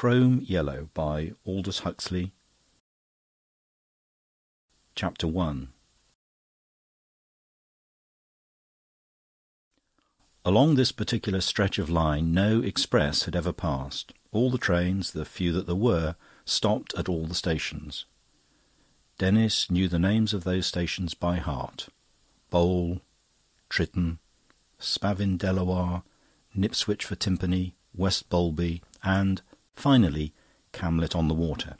Chrome Yellow by Aldous Huxley. Chapter 1. Along this particular stretch of line no express had ever passed. All the trains, the few that there were, stopped at all the stations. Denis knew the names of those stations by heart: Bowl, Tritton, Spavin Delaware, Knipswich for Timpany, West Bowlby, and, finally, Camlet on the Water.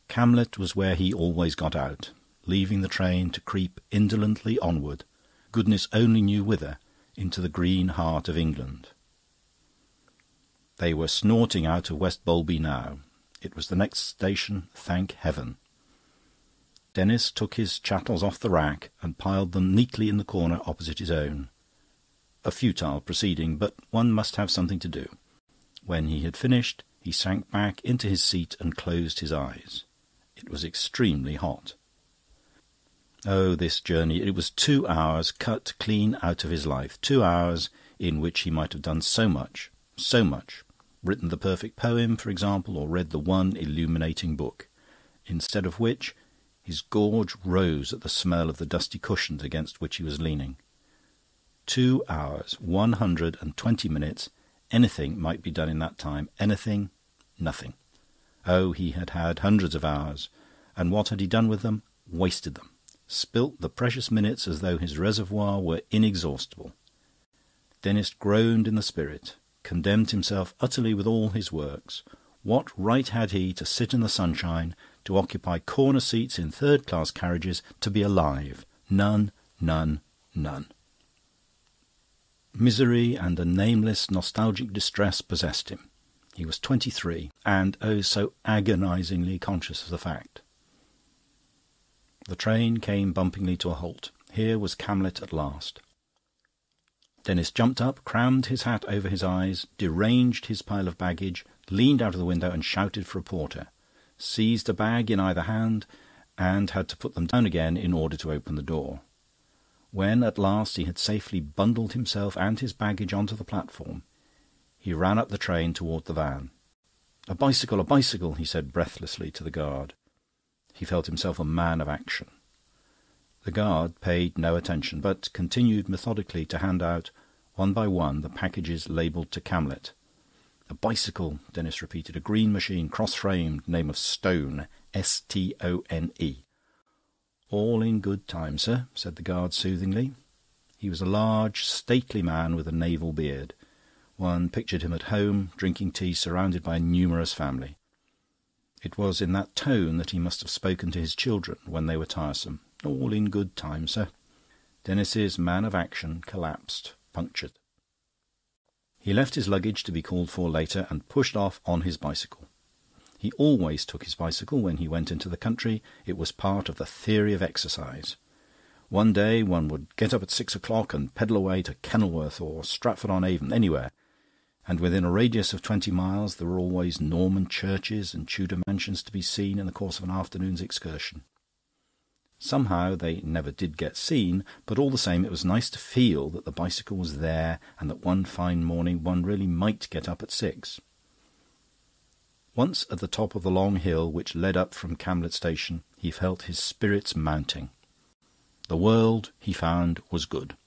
Camlet was where he always got out, leaving the train to creep indolently onward, goodness only knew whither, into the green heart of England. They were snorting out of West Bowlby now. It was the next station, thank heaven. Denis took his chattels off the rack and piled them neatly in the corner opposite his own. A futile proceeding, but one must have something to do. When he had finished, he sank back into his seat and closed his eyes. It was extremely hot. Oh, this journey! It was 2 hours cut clean out of his life. 2 hours in which he might have done so much, so much. Written the perfect poem, for example, or read the one illuminating book. Instead of which, his gorge rose at the smell of the dusty cushions against which he was leaning. 2 hours, 120 minutes. Anything might be done in that time. Anything, nothing. Oh, he had had hundreds of hours. And what had he done with them? Wasted them. Spilt the precious minutes as though his reservoir were inexhaustible. Denis groaned in the spirit, condemned himself utterly with all his works. What right had he to sit in the sunshine, to occupy corner seats in third-class carriages, to be alive? None, none, none. Misery and a nameless nostalgic distress possessed him. He was 23, and oh, so agonisingly conscious of the fact. The train came bumpingly to a halt. Here was Camlet at last. Denis jumped up, crammed his hat over his eyes, deranged his pile of baggage, leaned out of the window and shouted for a porter, seized a bag in either hand, and had to put them down again in order to open the door. When at last he had safely bundled himself and his baggage onto the platform, he ran up the train toward the van. A bicycle, he said breathlessly to the guard. He felt himself a man of action. The guard paid no attention, but continued methodically to hand out, one by one, the packages labelled to Camlet. A bicycle, Denis repeated. A green machine, cross-framed, name of Stone, Stone. "All in good time, sir," said the guard soothingly. He was a large, stately man with a naval beard. One pictured him at home, drinking tea, surrounded by a numerous family. It was in that tone that he must have spoken to his children when they were tiresome. "All in good time, sir." Denis's man of action collapsed, punctured. He left his luggage to be called for later and pushed off on his bicycle. He always took his bicycle when he went into the country. It was part of the theory of exercise. One day one would get up at 6 o'clock and pedal away to Kenilworth or Stratford-on-Avon, anywhere, and within a radius of 20 miles there were always Norman churches and Tudor mansions to be seen in the course of an afternoon's excursion. Somehow they never did get seen, but all the same it was nice to feel that the bicycle was there and that one fine morning one really might get up at 6. Once at the top of the long hill which led up from Camlet Station, he felt his spirits mounting. The world, he found, was good.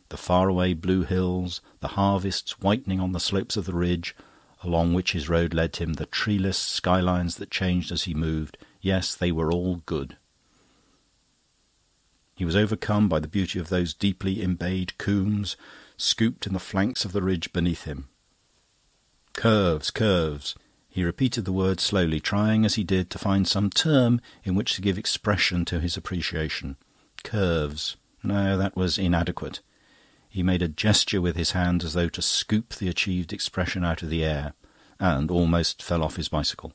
The far-away blue hills, the harvests whitening on the slopes of the ridge along which his road led him, the treeless skylines that changed as he moved, yes, they were all good. He was overcome by the beauty of those deeply embayed combes scooped in the flanks of the ridge beneath him. Curves, curves. He repeated the word slowly, trying as he did to find some term in which to give expression to his appreciation. Curves. No, that was inadequate. He made a gesture with his hand as though to scoop the achieved expression out of the air, and almost fell off his bicycle.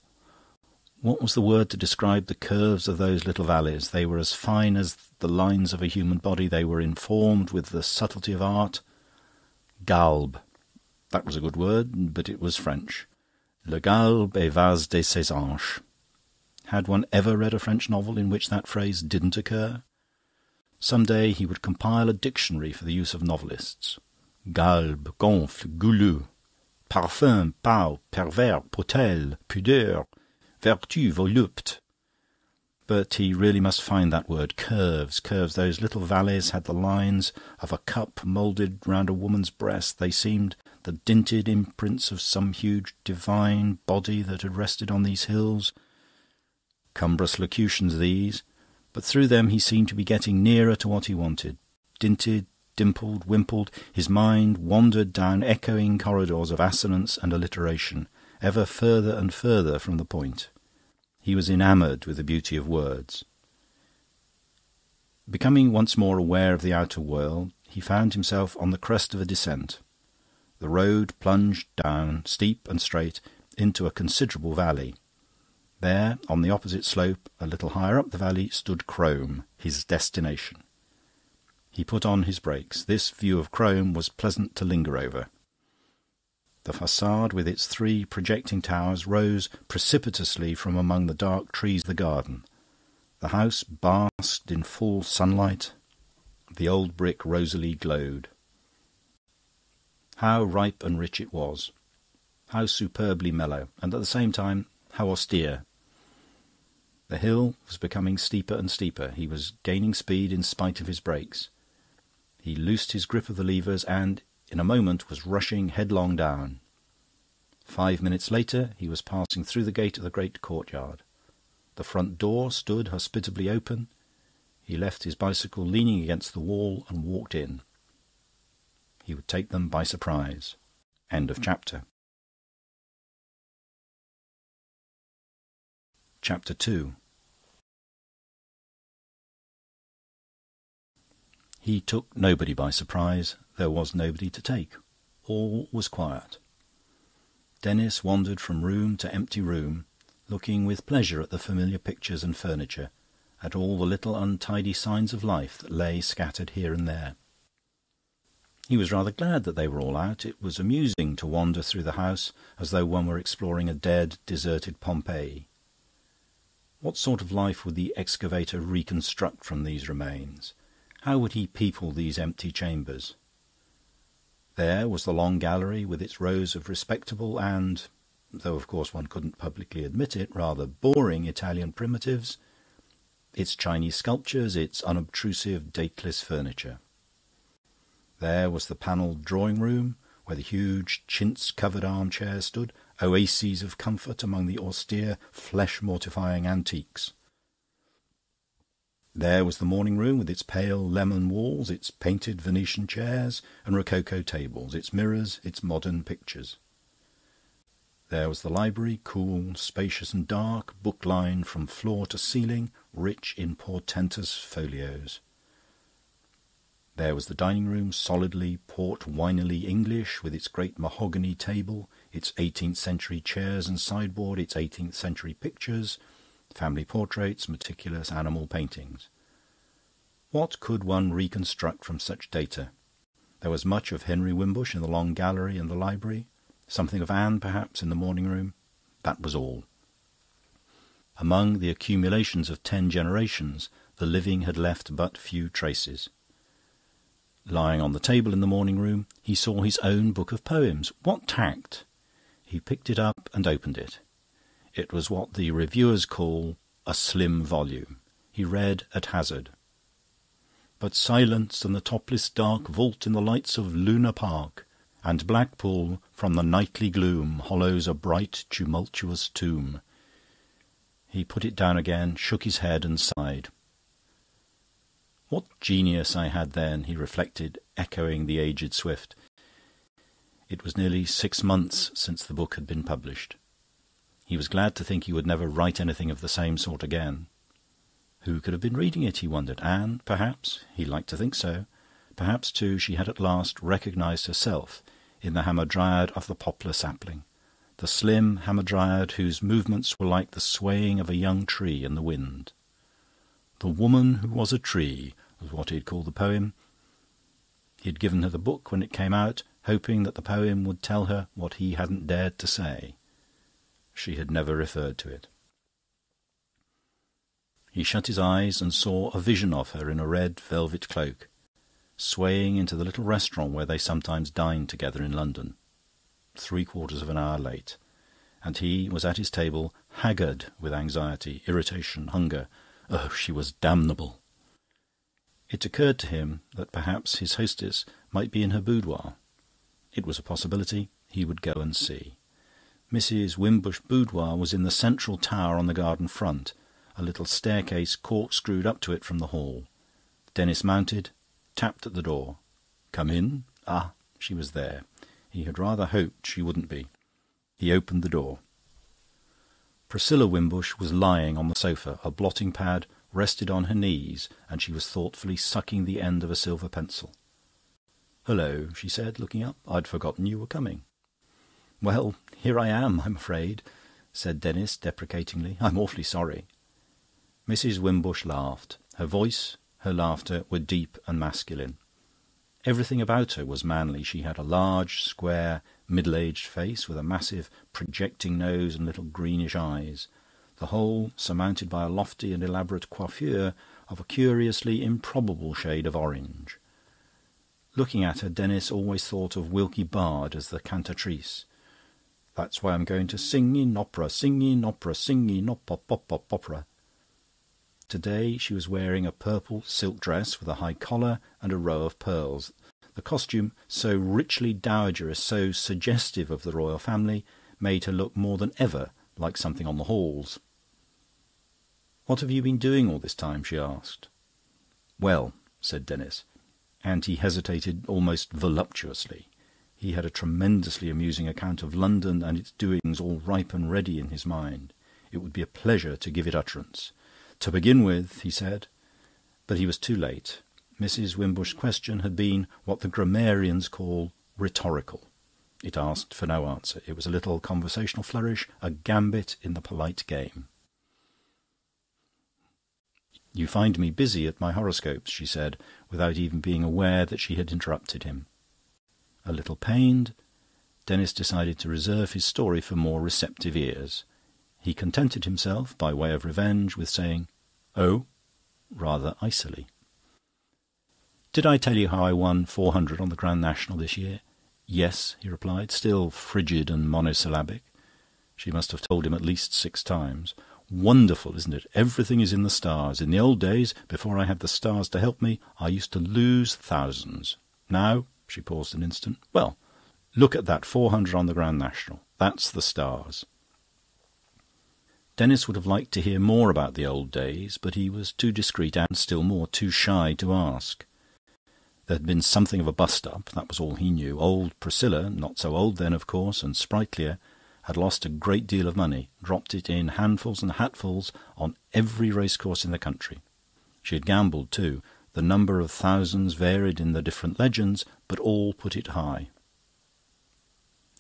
What was the word to describe the curves of those little valleys? They were as fine as the lines of a human body. They were informed with the subtlety of art. Galbe. That was a good word, but it was French. Le galbe est vase de ses anges. Had one ever read a French novel in which that phrase didn't occur? Some day he would compile a dictionary for the use of novelists. Galbe, gonfle, goulu. Parfum, pau, pervers, potel, pudeur, vertu, volupte. But he really must find that word. Curves. Those little valleys had the lines of a cup moulded round a woman's breast. They seemed the dinted imprints of some huge divine body that had rested on these hills. Cumbrous locutions these, but through them he seemed to be getting nearer to what he wanted. Dinted, dimpled, wimpled, his mind wandered down echoing corridors of assonance and alliteration, ever further and further from the point. He was enamoured with the beauty of words. Becoming once more aware of the outer world, he found himself on the crest of a descent. The road plunged down, steep and straight, into a considerable valley. There, on the opposite slope, a little higher up the valley, stood Crome, his destination. He put on his brakes. This view of Crome was pleasant to linger over. The façade, with its 3 projecting towers, rose precipitously from among the dark trees of the garden. The house basked in full sunlight. The old brick rosily glowed. How ripe and rich it was! How superbly mellow, and at the same time, how austere! The hill was becoming steeper and steeper. He was gaining speed in spite of his brakes. He loosed his grip of the levers and, in a moment, was rushing headlong down. 5 minutes later, he was passing through the gate of the great courtyard. The front door stood hospitably open. He left his bicycle leaning against the wall and walked in. He would take them by surprise. End of chapter. Chapter 2. He took nobody by surprise. There was nobody to take. All was quiet. Denis wandered from room to empty room, looking with pleasure at the familiar pictures and furniture, at all the little untidy signs of life that lay scattered here and there. He was rather glad that they were all out. It was amusing to wander through the house as though one were exploring a dead, deserted Pompeii. What sort of life would the excavator reconstruct from these remains? How would he people these empty chambers? There was the long gallery with its rows of respectable and, though of course one couldn't publicly admit it, rather boring Italian primitives, its Chinese sculptures, its unobtrusive, dateless furniture. There was the panelled drawing-room, where the huge chintz-covered armchairs stood, oases of comfort among the austere, flesh-mortifying antiques. There was the morning-room with its pale lemon walls, its painted Venetian chairs and rococo tables, its mirrors, its modern pictures. There was the library, cool, spacious and dark, book-lined from floor to ceiling, rich in portentous folios. There was the dining-room, solidly, port-winily English, with its great mahogany table, its 18th-century chairs and sideboard, its 18th-century pictures, family portraits, meticulous animal paintings. What could one reconstruct from such data? There was much of Henry Wimbush in the long gallery and the library, something of Anne, perhaps, in the morning-room. That was all. Among the accumulations of 10 generations, the living had left but few traces. Lying on the table in the morning-room, he saw his own book of poems. What tact! He picked it up and opened it. It was what the reviewers call a slim volume. He read at hazard. But silence and the topless dark vault in the lights of Luna Park, and Blackpool from the nightly gloom hollows a bright tumultuous tomb. He put it down again, shook his head and sighed. What genius I had then, he reflected, echoing the aged Swift. It was nearly 6 months since the book had been published. He was glad to think he would never write anything of the same sort again. Who could have been reading it, he wondered. Anne, perhaps. He liked to think so. Perhaps, too, she had at last recognised herself in the hamadryad of the poplar sapling, the slim hamadryad whose movements were like the swaying of a young tree in the wind. The Woman Who Was a Tree was what he had called the poem. He had given her the book when it came out, hoping that the poem would tell her what he hadn't dared to say. She had never referred to it. He shut his eyes and saw a vision of her in a red velvet cloak, swaying into the little restaurant where they sometimes dined together in London. 3/4 of an hour late, and he was at his table, haggard with anxiety, irritation, hunger. Oh, she was damnable. It occurred to him that perhaps his hostess might be in her boudoir. It was a possibility. He would go and see. Mrs. Wimbush's boudoir was in the central tower on the garden front, a little staircase corkscrewed up to it from the hall. Denis mounted, tapped at the door. "Come in." Ah, she was there. He had rather hoped she wouldn't be. He opened the door. Priscilla Wimbush was lying on the sofa. A blotting pad rested on her knees, and she was thoughtfully sucking the end of a silver pencil. "Hullo," she said, looking up. "I'd forgotten you were coming." "Well, here I am, I'm afraid," said Denis deprecatingly. "I'm awfully sorry." Mrs. Wimbush laughed. Her voice, her laughter were deep and masculine. Everything about her was manly. She had a large, square, middle-aged face with a massive, projecting nose and little greenish eyes, the whole surmounted by a lofty and elaborate coiffure of a curiously improbable shade of orange. Looking at her, Denis always thought of Wilkie Bard as the cantatrice. "That's why I'm going to sing in opera, sing in opera, sing in opera." Today she was wearing a purple silk dress with a high collar and a row of pearls. The costume, so richly dowagerous, so suggestive of the royal family, made her look more than ever like something on the halls. "What have you been doing all this time?" she asked. "Well," said Denis, and he hesitated almost voluptuously. He had a tremendously amusing account of London and its doings all ripe and ready in his mind. It would be a pleasure to give it utterance. "To begin with," he said. But he was too late. Mrs. Wimbush's question had been what the grammarians call rhetorical. It asked for no answer. It was a little conversational flourish, a gambit in the polite game. "You find me busy at my horoscopes," she said, without even being aware that she had interrupted him. A little pained, Denis decided to reserve his story for more receptive ears. He contented himself, by way of revenge, with saying, "Oh," rather icily. "Did I tell you how I won 400 on the Grand National this year?" "Yes," he replied, still frigid and monosyllabic. She must have told him at least 6 times. "Wonderful, isn't it? Everything is in the stars. In the old days, before I had the stars to help me, I used to lose thousands. Now," she paused an instant, "well, look at that 400 on the Grand National. That's the stars." Denis would have liked to hear more about the old days, but he was too discreet and, still more, too shy to ask. There had been something of a bust-up, that was all he knew. Old Priscilla, not so old then, of course, and sprightlier, had lost a great deal of money, dropped it in handfuls and hatfuls on every racecourse in the country. She had gambled, too. The number of thousands varied in the different legends, but all put it high.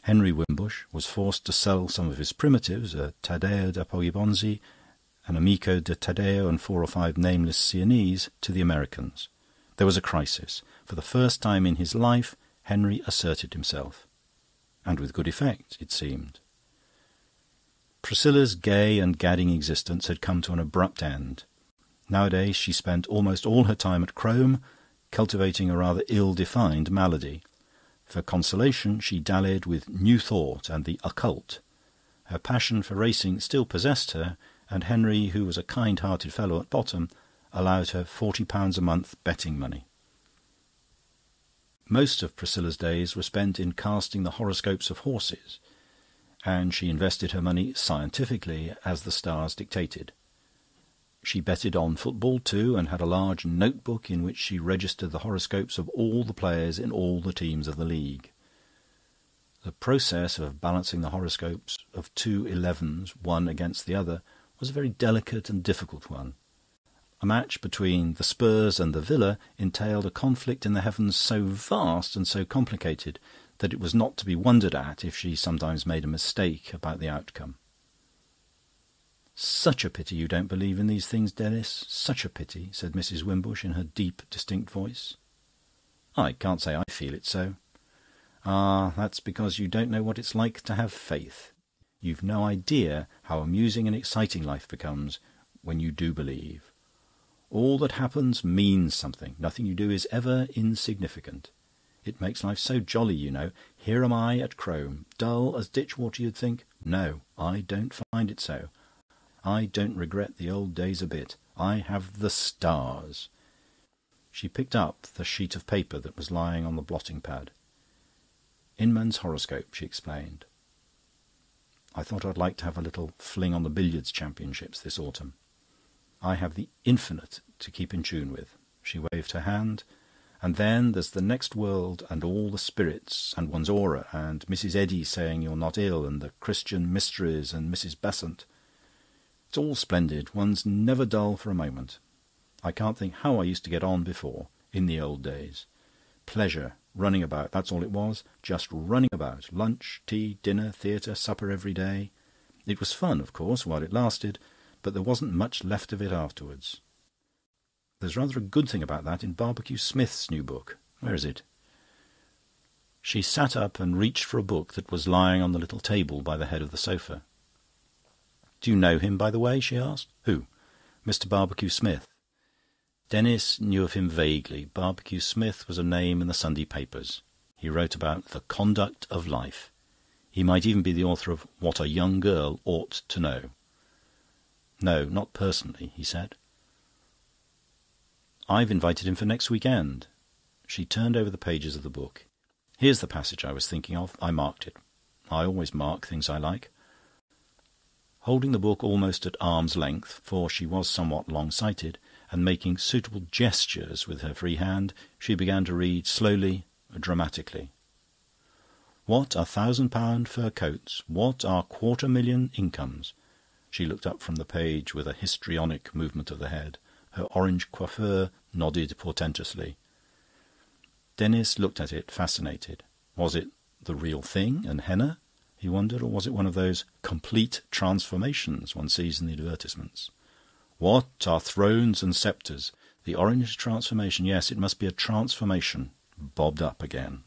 Henry Wimbush was forced to sell some of his primitives, a Taddeo da Poggibonsi, an Amico de Taddeo and 4 or 5 nameless Sienese, to the Americans. There was a crisis. For the first time in his life, Henry asserted himself. And with good effect, it seemed. Priscilla's gay and gadding existence had come to an abrupt end. Nowadays she spent almost all her time at Crome, cultivating a rather ill-defined malady. For consolation, she dallied with New Thought and the occult. Her passion for racing still possessed her, and Henry, who was a kind-hearted fellow at bottom, allowed her £40 a month betting money. Most of Priscilla's days were spent in casting the horoscopes of horses, and she invested her money scientifically as the stars dictated. She betted on football too, and had a large notebook in which she registered the horoscopes of all the players in all the teams of the league. The process of balancing the horoscopes of 2 11s, one against the other, was a very delicate and difficult one. A match between the Spurs and the Villa entailed a conflict in the heavens so vast and so complicated that it was not to be wondered at if she sometimes made a mistake about the outcome. "Such a pity you don't believe in these things, Denis. Such a pity," said Mrs. Wimbush in her deep, distinct voice. "I can't say I feel it so." "Ah, that's because you don't know what it's like to have faith. You've no idea how amusing and exciting life becomes when you do believe. All that happens means something. Nothing you do is ever insignificant. It makes life so jolly, you know. Here am I at Crome, dull as ditch-water, you'd think. No, I don't find it so. I don't regret the old days a bit. I have the stars." She picked up the sheet of paper that was lying on the blotting-pad. "Inman's horoscope," she explained. "I thought I'd like to have a little fling on the billiards championships this autumn. I have the infinite to keep in tune with." She waved her hand. "And then there's the next world and all the spirits and one's aura and Mrs. Eddy saying you're not ill and the Christian mysteries and Mrs. Besant. It's all splendid. One's never dull for a moment. I can't think how I used to get on before, in the old days. Pleasure, running about, that's all it was. Just running about. Lunch, tea, dinner, theatre, supper every day. It was fun, of course, while it lasted, but there wasn't much left of it afterwards. There's rather a good thing about that in Barbecue Smith's new book. Where is it?" She sat up and reached for a book that was lying on the little table by the head of the sofa. "Do you know him, by the way?" she asked. "Who?" "Mr. Barbecue Smith." Denis knew of him vaguely. Barbecue Smith was a name in the Sunday papers. He wrote about the conduct of life. He might even be the author of What a Young Girl Ought to Know. "No, not personally," he said. "I've invited him for next weekend." She turned over the pages of the book. "Here's the passage I was thinking of. I marked it. I always mark things I like." Holding the book almost at arm's length, for she was somewhat long-sighted, and making suitable gestures with her free hand, she began to read slowly, dramatically. "What are £1,000 fur coats? What are 250,000 incomes?" She looked up from the page with a histrionic movement of the head. Her orange coiffure nodded portentously. Denis looked at it, fascinated. Was it the real thing and henna, he wondered, or was it one of those complete transformations one sees in the advertisements? "What are thrones and sceptres? The orange transformation, yes, it must be a transformation, bobbed up again.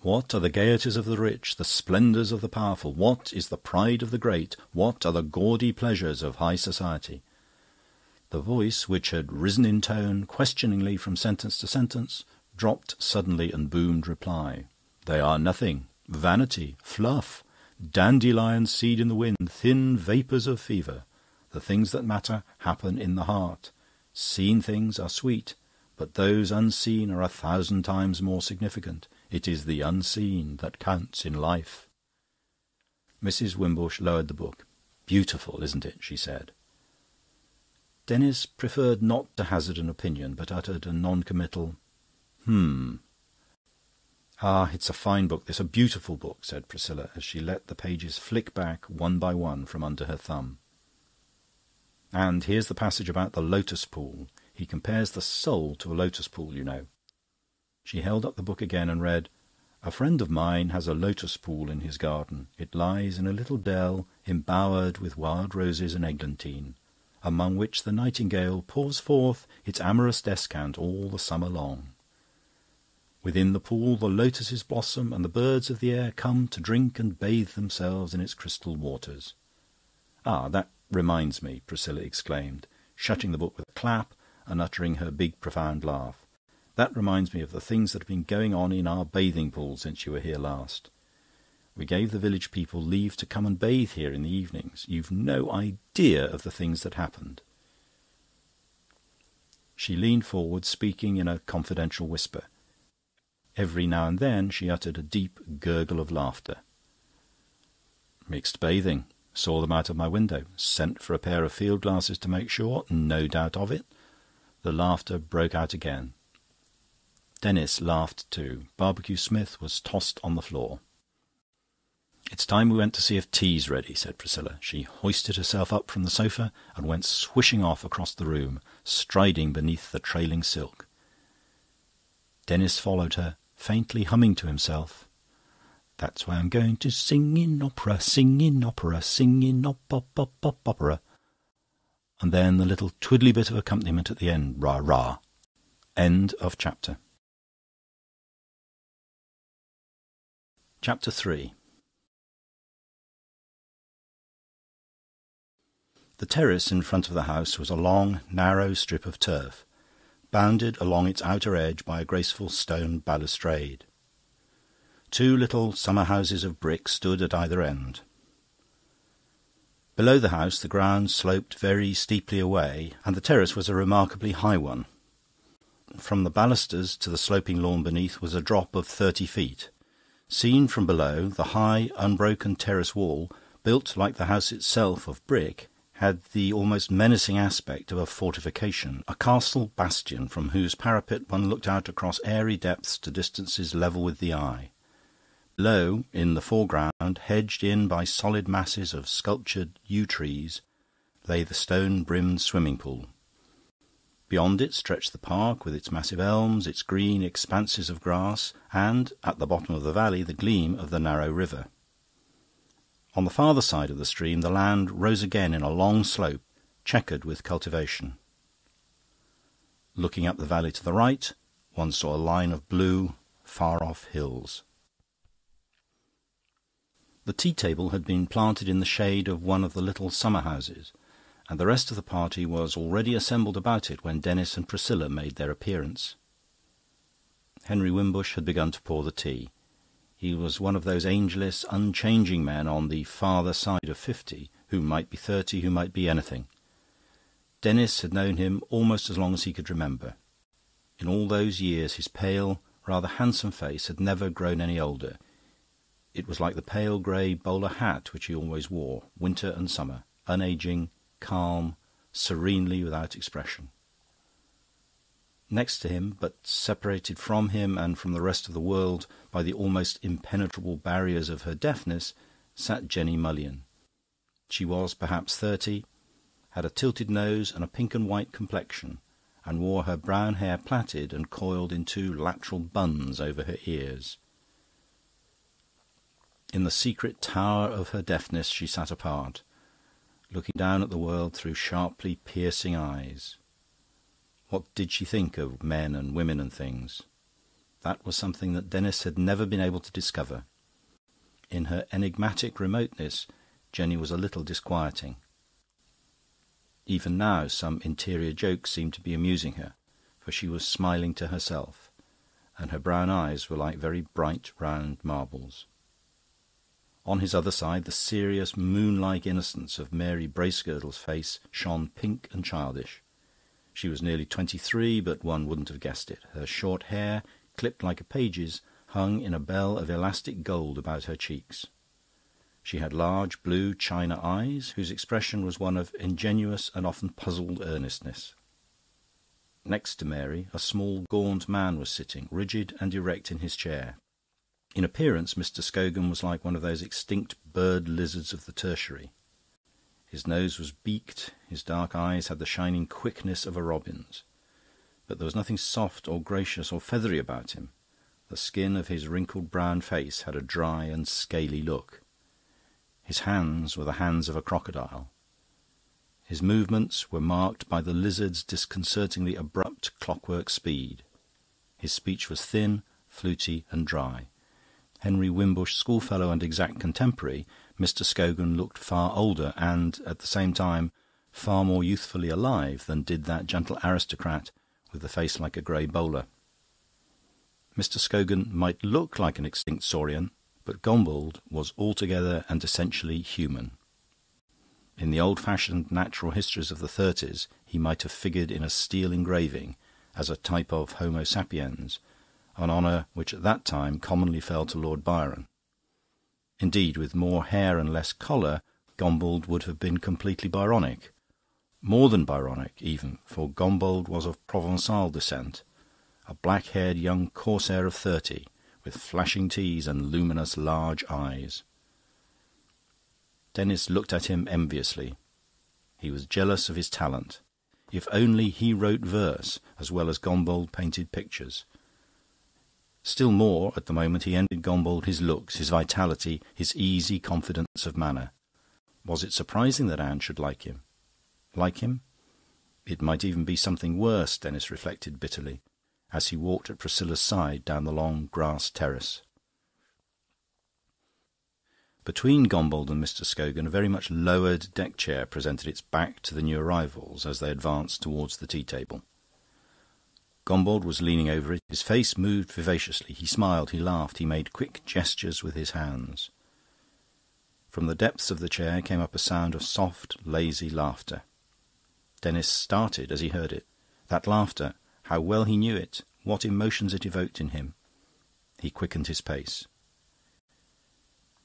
What are the gaieties of the rich, the splendours of the powerful? What is the pride of the great? What are the gaudy pleasures of high society?" The voice, which had risen in tone questioningly from sentence to sentence, dropped suddenly and boomed reply. "They are nothing. Vanity, fluff, dandelion seed in the wind, thin vapours of fever. The things that matter happen in the heart. Seen things are sweet, but those unseen are 1,000 times more significant. It is the unseen that counts in life." Mrs. Wimbush lowered the book. "Beautiful, isn't it?" she said. Denis preferred not to hazard an opinion, but uttered a non-committal "Ah, it's a fine book, this, a beautiful book," said Priscilla, as she let the pages flick back one by one from under her thumb. "And here's the passage about the lotus pool. He compares the soul to a lotus pool, you know." She held up the book again and read, "A friend of mine has a lotus pool in his garden. It lies in a little dell embowered with wild roses and eglantine, among which the nightingale pours forth its amorous descant all the summer long. Within the pool the lotuses blossom, and the birds of the air come to drink and bathe themselves in its crystal waters." "Ah, that reminds me," Priscilla exclaimed, shutting the book with a clap and uttering her big profound laugh. "That reminds me of the things that have been going on in our bathing pool since you were here last. We gave the village people leave to come and bathe here in the evenings. You've no idea of the things that happened." She leaned forward, speaking in a confidential whisper. Every now and then she uttered a deep gurgle of laughter. "Mixed bathing. Saw them out of my window. Sent for a pair of field glasses to make sure. No doubt of it." The laughter broke out again. Denis laughed too. Barbecue Smith was tossed on the floor. "It's time we went to see if tea's ready," said Priscilla. She hoisted herself up from the sofa and went swishing off across the room, striding beneath the trailing silk. Denis followed her, faintly humming to himself, "That's why I'm going to sing in opera, sing in opera, sing in opera." And then the little twiddly bit of accompaniment at the end, rah-rah. End of chapter. Chapter 3. The terrace in front of the house was a long, narrow strip of turf. bounded along its outer edge by a graceful stone balustrade. 2 little summer houses of brick stood at either end. Below the house the ground sloped very steeply away, and the terrace was a remarkably high one. From the balusters to the sloping lawn beneath was a drop of 30 feet. Seen from below, the high, unbroken terrace wall, built like the house itself of brick, had the almost menacing aspect of a fortification, a castle bastion from whose parapet one looked out across airy depths to distances level with the eye. Below, in the foreground, hedged in by solid masses of sculptured yew trees, lay the stone-brimmed swimming pool. Beyond it stretched the park with its massive elms, its green expanses of grass, and, at the bottom of the valley, the gleam of the narrow river. On the farther side of the stream the land rose again in a long slope, chequered with cultivation. Looking up the valley to the right, one saw a line of blue, far-off hills. The tea-table had been planted in the shade of one of the little summer-houses, and the rest of the party was already assembled about it when Denis and Priscilla made their appearance. Henry Wimbush had begun to pour the tea. He was one of those ageless, unchanging men on the farther side of 50, who might be 30, who might be anything. Denis had known him almost as long as he could remember. In all those years his pale, rather handsome face had never grown any older. It was like the pale grey bowler hat which he always wore, winter and summer, unageing, calm, serenely without expression. Next to him, but separated from him and from the rest of the world by the almost impenetrable barriers of her deafness, sat Jenny Mullion. She was perhaps 30, had a tilted nose and a pink and white complexion, and wore her brown hair plaited and coiled in 2 lateral buns over her ears. In the secret tower of her deafness she sat apart, looking down at the world through sharply piercing eyes. What did she think of men and women and things? That was something that Denis had never been able to discover. In her enigmatic remoteness, Jenny was a little disquieting. Even now some interior joke seemed to be amusing her, for she was smiling to herself, and her brown eyes were like very bright round marbles. On his other side, the serious, moon-like innocence of Mary Bracegirdle's face shone pink and childish. She was nearly 23, but one wouldn't have guessed it. Her short hair, clipped like a page's, hung in a bell of elastic gold about her cheeks. She had large blue china eyes, whose expression was one of ingenuous and often puzzled earnestness. Next to Mary, a small, gaunt man was sitting, rigid and erect in his chair. In appearance, Mr. Scogan was like one of those extinct bird lizards of the tertiary. His nose was beaked, his dark eyes had the shining quickness of a robin's. But there was nothing soft or gracious or feathery about him. The skin of his wrinkled brown face had a dry and scaly look. His hands were the hands of a crocodile. His movements were marked by the lizard's disconcertingly abrupt clockwork speed. His speech was thin, fluty, and dry. Henry Wimbush, schoolfellow and exact contemporary, Mr. Scogan looked far older and, at the same time, far more youthfully alive than did that gentle aristocrat with the face like a grey bowler. Mr. Scogan might look like an extinct saurian, but Gombauld was altogether and essentially human. In the old-fashioned natural histories of the 30s, he might have figured in a steel engraving as a type of Homo sapiens, an honour which at that time commonly fell to Lord Byron. Indeed, with more hair and less collar, Gombauld would have been completely Byronic. More than Byronic, even, for Gombauld was of Provençal descent, a black-haired young corsair of 30, with flashing teeth and luminous large eyes. Denis looked at him enviously. He was jealous of his talent. If only he wrote verse as well as Gombauld painted pictures. Still more, at the moment, he envied Gombauld his looks, his vitality, his easy confidence of manner. Was it surprising that Anne should like him? Like him? It might even be something worse, Denis reflected bitterly, as he walked at Priscilla's side down the long grass terrace. Between Gombauld and Mr. Scogan, a very much lowered deck-chair presented its back to the new arrivals as they advanced towards the tea-table. Gombauld was leaning over it. His face moved vivaciously. He smiled, he laughed, he made quick gestures with his hands. From the depths of the chair came up a sound of soft, lazy laughter. Denis started as he heard it. That laughter, how well he knew it, what emotions it evoked in him. He quickened his pace.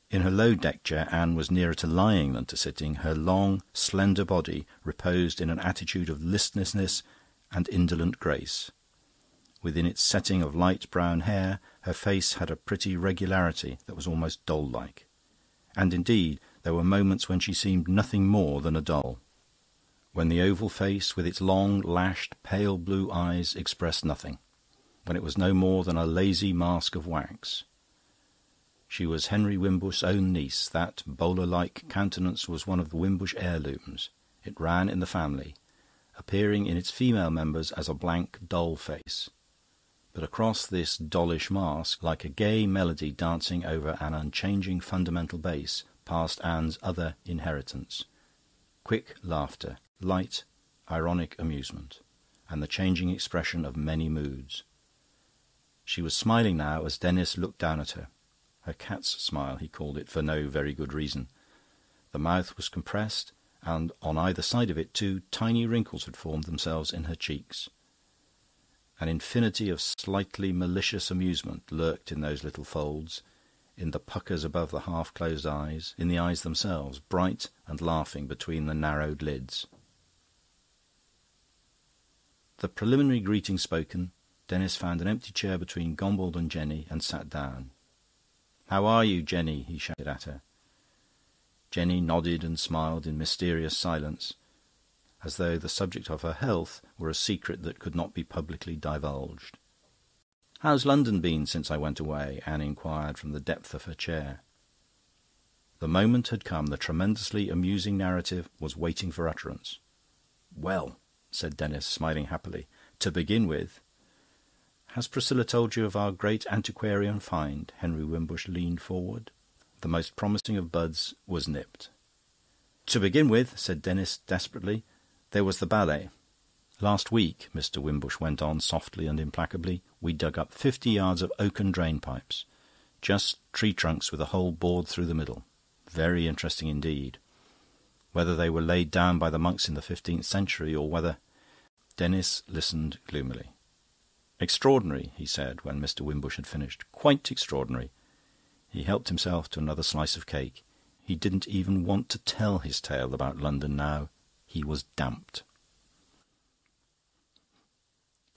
In her low-deck chair, Anne was nearer to lying than to sitting. Her long, slender body reposed in an attitude of listlessness and indolent grace. Within its setting of light brown hair, her face had a pretty regularity that was almost doll-like. And indeed, there were moments when she seemed nothing more than a doll, when the oval face with its long, lashed, pale blue eyes expressed nothing, when it was no more than a lazy mask of wax. She was Henry Wimbush's own niece. That bowler-like countenance was one of the Wimbush heirlooms. It ran in the family, appearing in its female members as a blank, dull face. But across this dollish mask, like a gay melody dancing over an unchanging fundamental bass, passed Anne's other inheritance. Quick laughter, light, ironic amusement, and the changing expression of many moods. She was smiling now as Denis looked down at her. Her cat's smile, he called it, for no very good reason. The mouth was compressed, and on either side of it 2 tiny wrinkles had formed themselves in her cheeks. An infinity of slightly malicious amusement lurked in those little folds, in the puckers above the half-closed eyes, in the eyes themselves, bright and laughing between the narrowed lids. The preliminary greeting spoken, Denis found an empty chair between Gombauld and Jenny and sat down. "How are you, Jenny?" he shouted at her. Jenny nodded and smiled in mysterious silence, as though the subject of her health were a secret that could not be publicly divulged. "How's London been since I went away?" Anne inquired from the depth of her chair. The moment had come. The tremendously amusing narrative was waiting for utterance. "Well," said Denis, smiling happily, "to begin with..." "Has Priscilla told you of our great antiquarian find?" Henry Wimbush leaned forward. The most promising of buds was nipped. "To begin with," said Denis desperately, "there was the ballet. Last week," Mr. Wimbush went on softly and implacably, "we dug up 50 yards of oaken drain-pipes. Just tree trunks with a hole bored through the middle. Very interesting indeed. Whether they were laid down by the monks in the 15th century, or whether..." Denis listened gloomily. "Extraordinary," he said, when Mr. Wimbush had finished. "Quite extraordinary." He helped himself to another slice of cake. He didn't even want to tell his tale about London now. He was damped.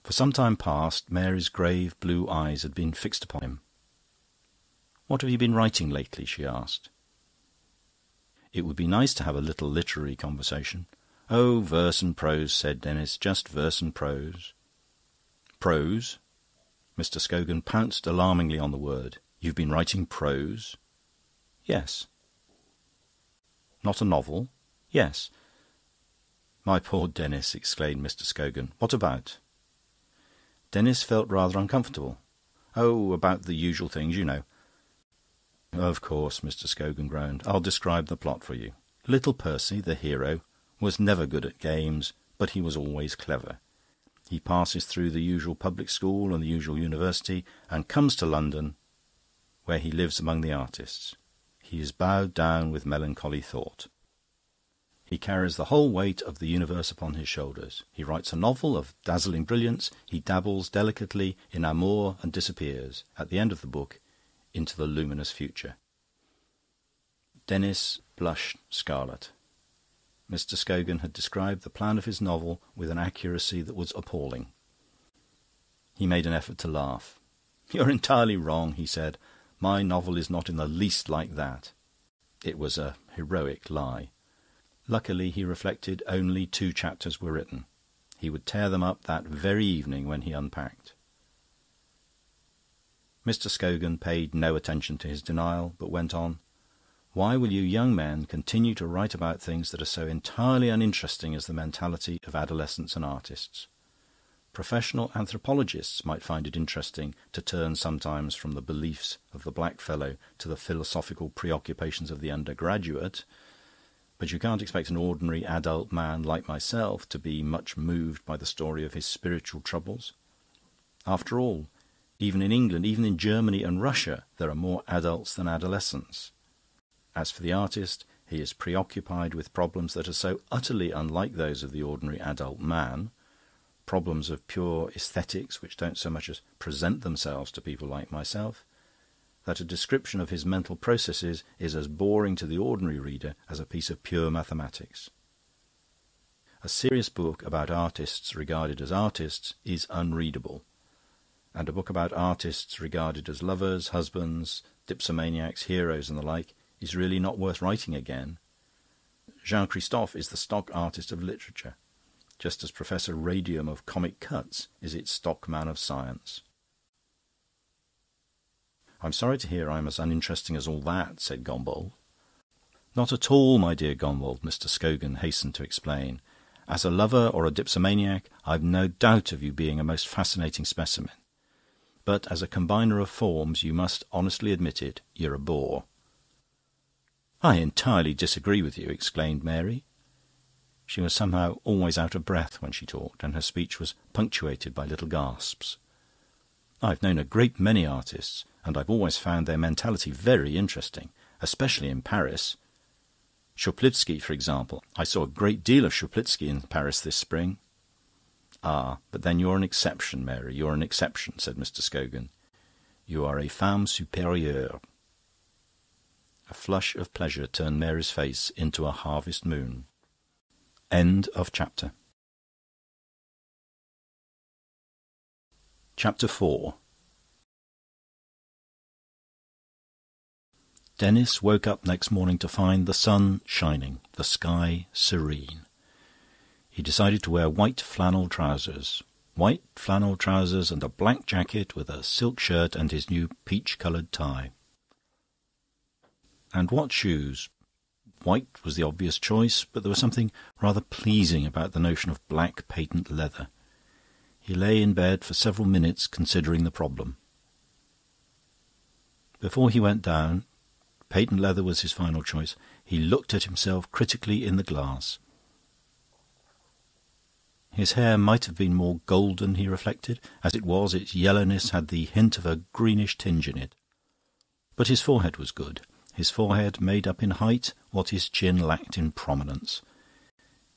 For some time past, Mary's grave blue eyes had been fixed upon him. "What have you been writing lately?" she asked. It would be nice to have a little literary conversation. "Oh, verse and prose," said Denis. "Just verse and prose." "Prose?" Mr. Scogan pounced alarmingly on the word. "You've been writing prose?" "Yes." "Not a novel?" "Yes." "My poor Denis," exclaimed Mr. Scogan. "What about?" Denis felt rather uncomfortable. "Oh, about the usual things, you know." "Of course," Mr. Scogan groaned. "I'll describe the plot for you. Little Percy, the hero, was never good at games, but he was always clever. He passes through the usual public school and the usual university, and comes to London, where he lives among the artists. He is bowed down with melancholy thought. He carries the whole weight of the universe upon his shoulders. He writes a novel of dazzling brilliance. He dabbles delicately in amour and disappears, at the end of the book, into the luminous future." Denis blushed scarlet. Mr. Scogan had described the plan of his novel with an accuracy that was appalling. He made an effort to laugh. "You're entirely wrong," he said. "My novel is not in the least like that." It was a heroic lie. Luckily, he reflected, only 2 chapters were written. He would tear them up that very evening when he unpacked. Mr. Scogan paid no attention to his denial, but went on. "Why will you young men continue to write about things that are so entirely uninteresting as the mentality of adolescents and artists? Professional anthropologists might find it interesting to turn sometimes from the beliefs of the blackfellow to the philosophical preoccupations of the undergraduate, but you can't expect an ordinary adult man like myself to be much moved by the story of his spiritual troubles. After all, even in England, even in Germany and Russia, there are more adults than adolescents. As for the artist, he is preoccupied with problems that are so utterly unlike those of the ordinary adult man, problems of pure aesthetics which don't so much as present themselves to people like myself, that a description of his mental processes is as boring to the ordinary reader as a piece of pure mathematics. A serious book about artists regarded as artists is unreadable, and a book about artists regarded as lovers, husbands, dipsomaniacs, heroes and the like is really not worth writing again. Jean-Christophe is the stock artist of literature, just as Professor Radium of Comic Cuts is its stock man of science. "I'm sorry to hear I'm as uninteresting as all that," said Gombauld. "Not at all, my dear Gombauld," Mr. Scogan hastened to explain. "As a lover or a dipsomaniac, I've no doubt of you being a most fascinating specimen. But as a combiner of forms, you must honestly admit it, you're a bore." "I entirely disagree with you," exclaimed Mary. She was somehow always out of breath when she talked, and her speech was punctuated by little gasps. "I've known a great many artists, and I've always found their mentality very interesting, especially in Paris. Schuplitsky, for example. I saw a great deal of Schuplitsky in Paris this spring." "Ah, but then you're an exception, Mary, you're an exception," said Mr. Scogan. "You are a femme supérieure." A flush of pleasure turned Mary's face into a harvest moon. End of chapter. Chapter 4. Denis woke up next morning to find the sun shining, the sky serene. He decided to wear white flannel trousers and a black jacket with a silk shirt and his new peach-coloured tie. And what shoes? White was the obvious choice, but there was something rather pleasing about the notion of black patent leather. He lay in bed for several minutes considering the problem. Before he went down, patent leather was his final choice. He looked at himself critically in the glass. His hair might have been more golden, he reflected. As it was, its yellowness had the hint of a greenish tinge in it. But his forehead was good. His forehead made up in height what his chin lacked in prominence.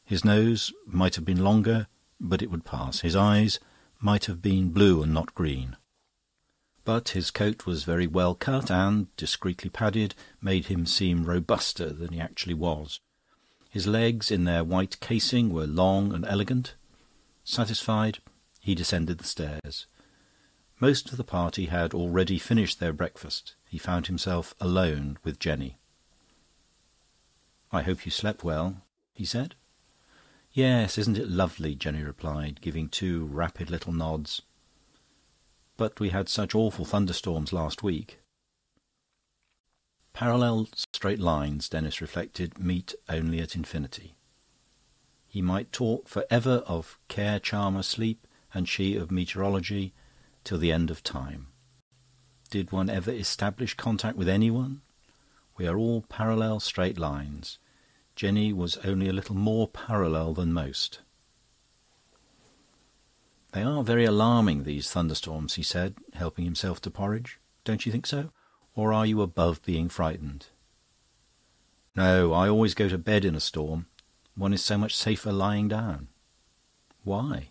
His nose might have been longer, but it would pass. His eyes might have been blue and not green. But his coat was very well cut and, discreetly padded, made him seem robuster than he actually was. His legs, in their white casing, were long and elegant. Satisfied, he descended the stairs. Most of the party had already finished their breakfast. He found himself alone with Jenny. "I hope you slept well," he said. "Yes, isn't it lovely?" Jenny replied, giving 2 rapid little nods. "But we had such awful thunderstorms last week." Parallel straight lines, Denis reflected, meet only at infinity. He might talk for ever of care, charmer, sleep, and she of meteorology, till the end of time. Did one ever establish contact with anyone? We are all parallel straight lines. Jenny was only a little more parallel than most. "They are very alarming, these thunderstorms," he said, helping himself to porridge. "Don't you think so? Or are you above being frightened?" "No, I always go to bed in a storm. One is so much safer lying down." "Why?"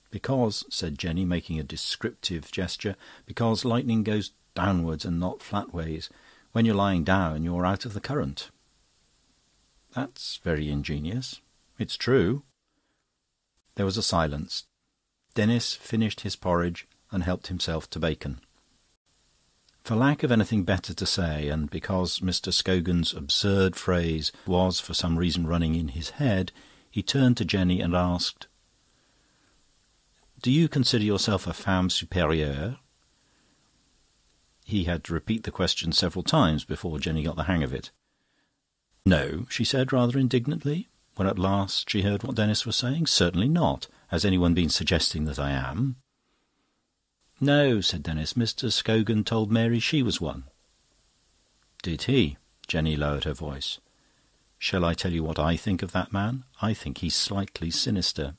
"Because," said Jenny, making a descriptive gesture, "because lightning goes downwards and not flatways. When you're lying down, you're out of the current." "That's very ingenious." "It's true." There was a silence. Denis finished his porridge and helped himself to bacon. For lack of anything better to say, and because Mr. Scogan's absurd phrase was for some reason running in his head, he turned to Jenny and asked, "Do you consider yourself a femme supérieure?" He had to repeat the question several times before Jenny got the hang of it. "No," she said rather indignantly, when at last she heard what Denis was saying. "Certainly not. Has anyone been suggesting that I am?" "No," said Denis. "Mr. Scogan told Mary she was one." "Did he?" Jenny lowered her voice. "Shall I tell you what I think of that man? I think he's slightly sinister."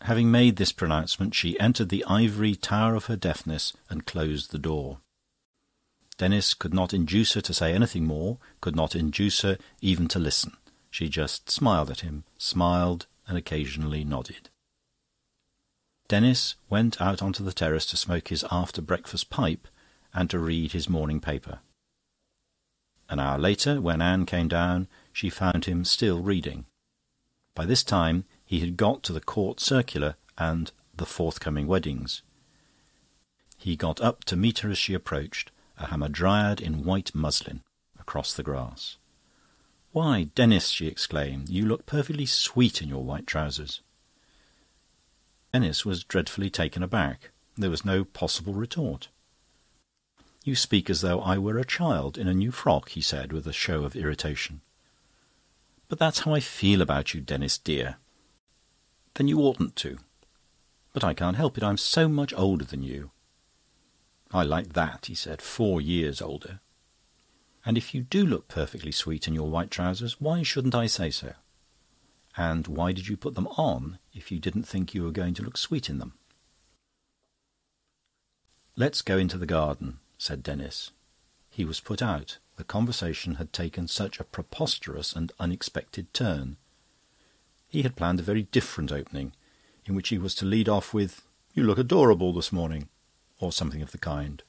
Having made this pronouncement, she entered the ivory tower of her deafness and closed the door. Denis could not induce her to say anything more, could not induce her even to listen. She just smiled at him, smiled and occasionally nodded. Denis went out onto the terrace to smoke his after-breakfast pipe and to read his morning paper. An hour later, when Anne came down, she found him still reading. By this time he had got to the court circular and the forthcoming weddings. He got up to meet her as she approached, a hamadryad in white muslin, across the grass. "Why, Denis," she exclaimed, "you look perfectly sweet in your white trousers." Denis was dreadfully taken aback. There was no possible retort. "You speak as though I were a child in a new frock," he said, with a show of irritation. "But that's how I feel about you, Denis dear." "Then you oughtn't to." "But I can't help it. I'm so much older than you." "I like that," he said. 4 years older. "And if you do look perfectly sweet in your white trousers, why shouldn't I say so? And why did you put them on if you didn't think you were going to look sweet in them?" "Let's go into the garden," said Denis. He was put out. The conversation had taken such a preposterous and unexpected turn. He had planned a very different opening, in which he was to lead off with, "You look adorable this morning," or something of the kind.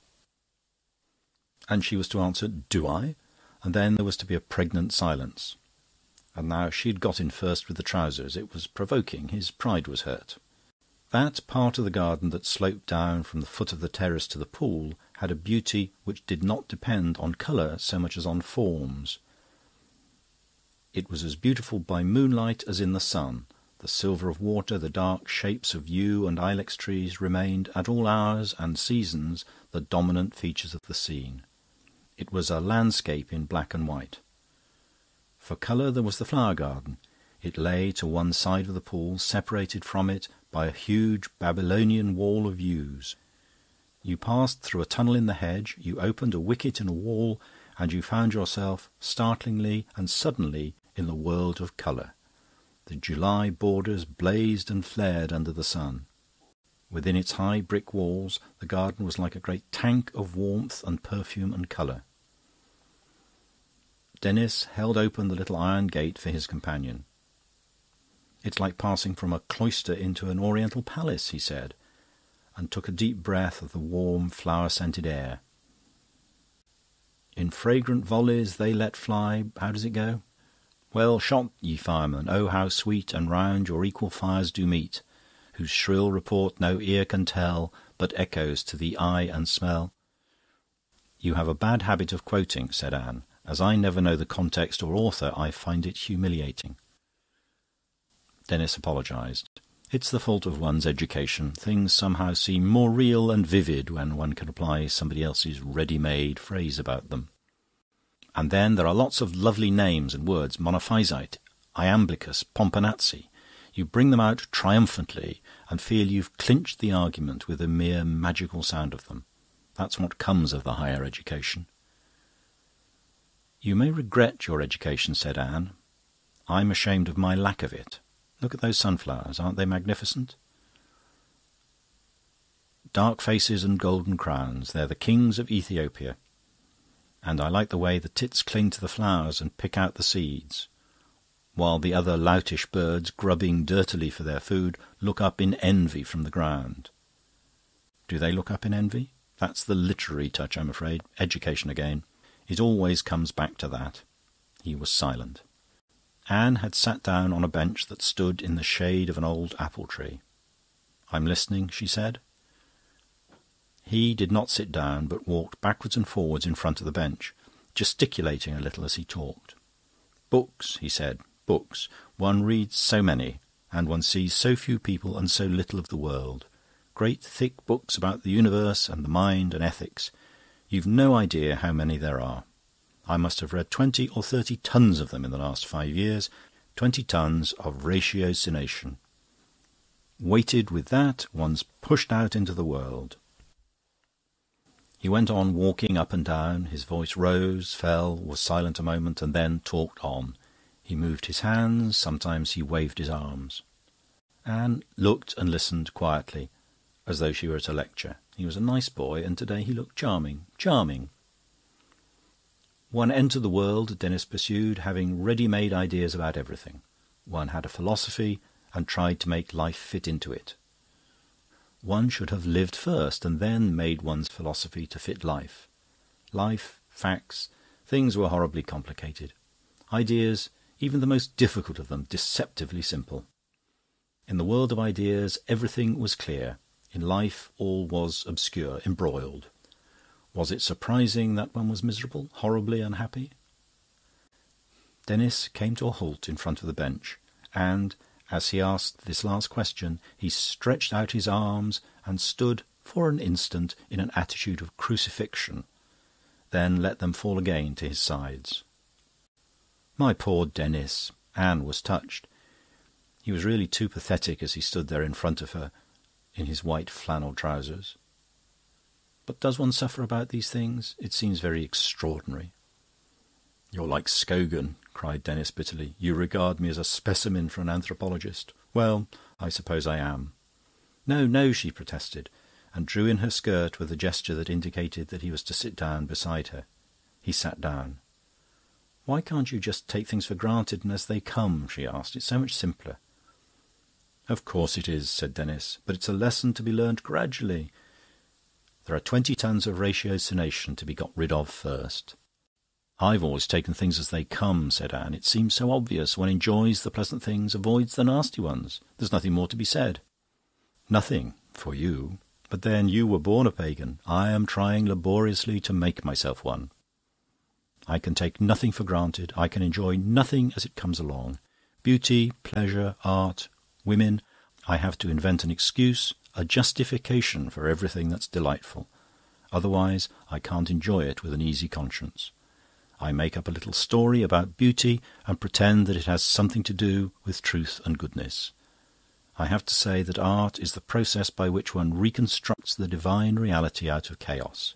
And she was to answer, "Do I?" And then there was to be a pregnant silence. And now she had got in first with the trousers. It was provoking. His pride was hurt. That part of the garden that sloped down from the foot of the terrace to the pool had a beauty which did not depend on colour so much as on forms. It was as beautiful by moonlight as in the sun. The silver of water, the dark shapes of yew and ilex trees remained at all hours and seasons the dominant features of the scene. It was a landscape in black and white. For colour there was the flower garden. It lay to one side of the pool, separated from it by a huge Babylonian wall of yews. You passed through a tunnel in the hedge, you opened a wicket in a wall, and you found yourself, startlingly and suddenly, in the world of colour. The July borders blazed and flared under the sun. Within its high brick walls the garden was like a great tank of warmth and perfume and colour. Denis held open the little iron gate for his companion. "It's like passing from a cloister into an oriental palace," he said, and took a deep breath of the warm, flower-scented air. "In fragrant volleys they let fly..." How does it go? "Well shot, ye firemen, oh how sweet and round your equal fires do meet, whose shrill report no ear can tell, but echoes to the eye and smell." "You have a bad habit of quoting," said Anne. "As I never know the context or author, I find it humiliating." Denis apologised. "It's the fault of one's education. Things somehow seem more real and vivid when one can apply somebody else's ready-made phrase about them. And then there are lots of lovely names and words, monophysite, iamblichus, pomponazzi. You bring them out triumphantly and feel you've clinched the argument with the mere magical sound of them. That's what comes of the higher education." "You may regret your education," said Anne. "I'm ashamed of my lack of it. Look at those sunflowers. Aren't they magnificent? Dark faces and golden crowns. They're the kings of Ethiopia. And I like the way the tits cling to the flowers and pick out the seeds, while the other loutish birds, grubbing dirtily for their food, look up in envy from the ground." "Do they look up in envy?" "That's the literary touch, I'm afraid. Education again. It always comes back to that." He was silent. Anne had sat down on a bench that stood in the shade of an old apple tree. "I'm listening," she said. He did not sit down, but walked backwards and forwards in front of the bench, gesticulating a little as he talked. "Books," he said, "books. One reads so many, and one sees so few people and so little of the world. Great thick books about the universe and the mind and ethics. You've no idea how many there are. I must have read 20 or 30 tons of them in the last 5 years, 20 tons of ratiocination. Weighted with that, one's pushed out into the world." He went on walking up and down. His voice rose, fell, was silent a moment, and then talked on. He moved his hands, sometimes he waved his arms. Anne looked and listened quietly, as though she were at a lecture. He was a nice boy, and today he looked charming. Charming. One entered the world, Denis pursued, having ready-made ideas about everything. One had a philosophy and tried to make life fit into it. One should have lived first and then made one's philosophy to fit life. Life, facts, things were horribly complicated. Ideas, even the most difficult of them, deceptively simple. In the world of ideas, everything was clear. In life, all was obscure, embroiled. Was it surprising that one was miserable, horribly unhappy? Denis came to a halt in front of the bench, and, as he asked this last question, he stretched out his arms and stood for an instant in an attitude of crucifixion, then let them fall again to his sides. My poor Denis! Anne was touched. He was really too pathetic as he stood there in front of her, in his white flannel trousers. But does one suffer about these things? It seems very extraordinary. "You're like Scogan," cried Denis bitterly. "You regard me as a specimen for an anthropologist. Well, I suppose I am." "No, no," she protested, and drew in her skirt with a gesture that indicated that he was to sit down beside her. He sat down. "Why can't you just take things for granted and as they come?" she asked. "It's so much simpler." "Of course it is," said Denis, "but it's a lesson to be learnt gradually. There are 20 tons of ratiocination to be got rid of first." "I've always taken things as they come," said Anne. "It seems so obvious. One enjoys the pleasant things, avoids the nasty ones. There's nothing more to be said." "Nothing, for you. But then you were born a pagan. I am trying laboriously to make myself one. I can take nothing for granted. I can enjoy nothing as it comes along. Beauty, pleasure, art, women. I have to invent an excuse, a justification for everything that's delightful. Otherwise, I can't enjoy it with an easy conscience. I make up a little story about beauty and pretend that it has something to do with truth and goodness. I have to say that art is the process by which one reconstructs the divine reality out of chaos.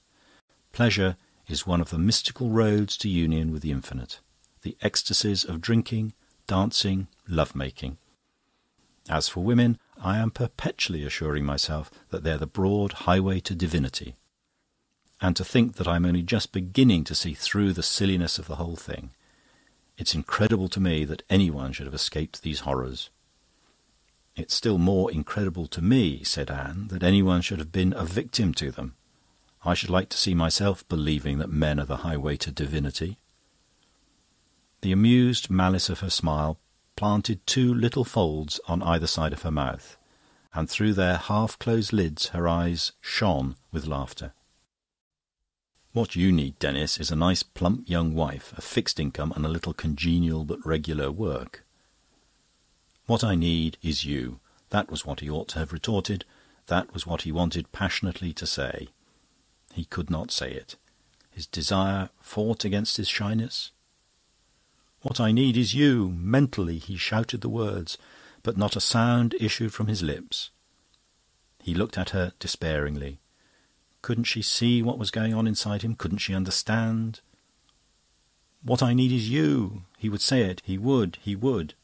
Pleasure is one of the mystical roads to union with the infinite, the ecstasies of drinking, dancing, love-making. As for women, I am perpetually assuring myself that they're the broad highway to divinity. And to think that I'm only just beginning to see through the silliness of the whole thing. It's incredible to me that anyone should have escaped these horrors." "It's still more incredible to me," said Anne, "that anyone should have been a victim to them. I should like to see myself believing that men are the highway to divinity." The amused malice of her smile planted 2 little folds on either side of her mouth, and through their half-closed lids her eyes shone with laughter. "What you need, Denis, is a nice plump young wife, a fixed income and a little congenial but regular work." "What I need is you." That was what he ought to have retorted. That was what he wanted passionately to say. He could not say it. His desire fought against his shyness. "What I need is you." Mentally he shouted the words, but not a sound issued from his lips. He looked at her despairingly. Couldn't she see what was going on inside him? Couldn't she understand? "What I need is you." He would say it. He would.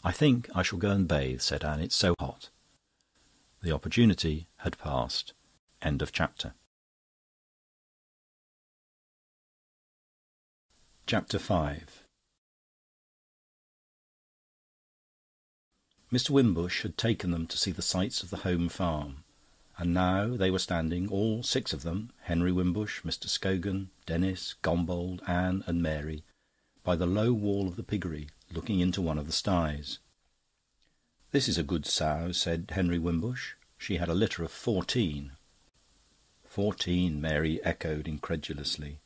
"I think I shall go and bathe," said Anne. "It's so hot." The opportunity had passed. End of chapter. Chapter 5. Mr. Wimbush had taken them to see the sights of the home farm, and now they were standing, all 6 of them, Henry Wimbush, Mr. Scogan, Denis, Gombold, Anne and Mary, by the low wall of the piggery, looking into one of the sties. "This is a good sow," said Henry Wimbush. "She had a litter of 14. 14, Mary echoed incredulously.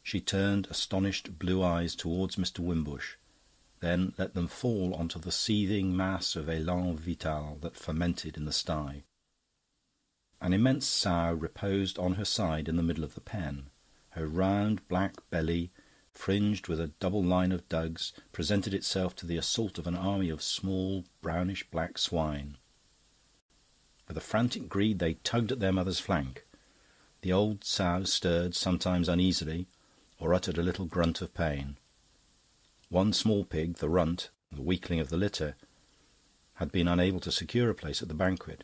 She turned astonished blue eyes towards Mr. Wimbush, then let them fall onto the seething mass of élan vital that fermented in the sty. An immense sow reposed on her side in the middle of the pen. Her round black belly, fringed with a double line of dugs, presented itself to the assault of an army of small brownish-black swine. With a frantic greed they tugged at their mother's flank. The old sow stirred, sometimes uneasily, or uttered a little grunt of pain. One small pig, the runt, the weakling of the litter, had been unable to secure a place at the banquet.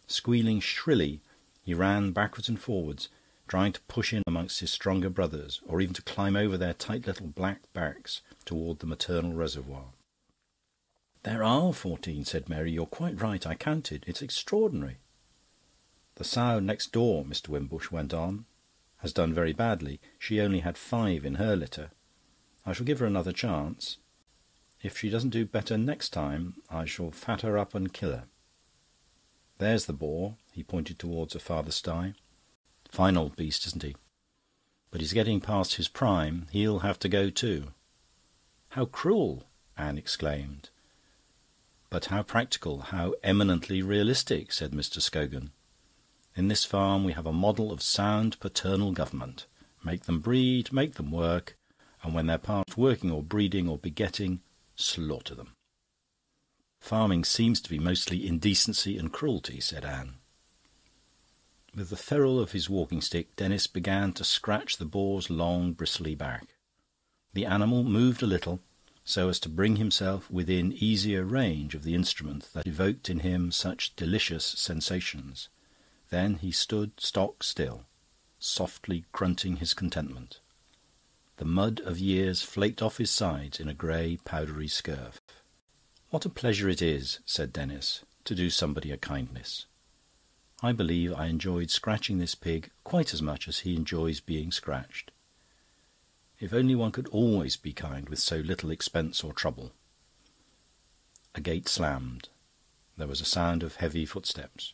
Squealing shrilly, he ran backwards and forwards, trying to push in amongst his stronger brothers, or even to climb over their tight little black backs toward the maternal reservoir. "There are 14," said Mary. "You're quite right. I counted. It's extraordinary." "The sow next door," Mr. Wimbush went on, "has done very badly. She only had 5 in her litter. I shall give her another chance. If she doesn't do better next time, I shall fat her up and kill her. There's the boar." He pointed towards a farther sty. "Fine old beast, isn't he? But he's getting past his prime. He'll have to go too." "How cruel!" Anne exclaimed. "But how practical, how eminently realistic," said Mr. Scogan. "In this farm we have a model of sound paternal government. Make them breed, make them work, and when they're past working or breeding or begetting, slaughter them." "Farming seems to be mostly indecency and cruelty," said Anne. With the ferrule of his walking-stick, Denis began to scratch the boar's long, bristly back. The animal moved a little, so as to bring himself within easier range of the instrument that evoked in him such delicious sensations. Then he stood stock still, softly grunting his contentment. The mud of years flaked off his sides in a grey, powdery scurf. "What a pleasure it is," said Denis, "to do somebody a kindness. I believe I enjoyed scratching this pig quite as much as he enjoys being scratched. If only one could always be kind with so little expense or trouble." A gate slammed. There was a sound of heavy footsteps.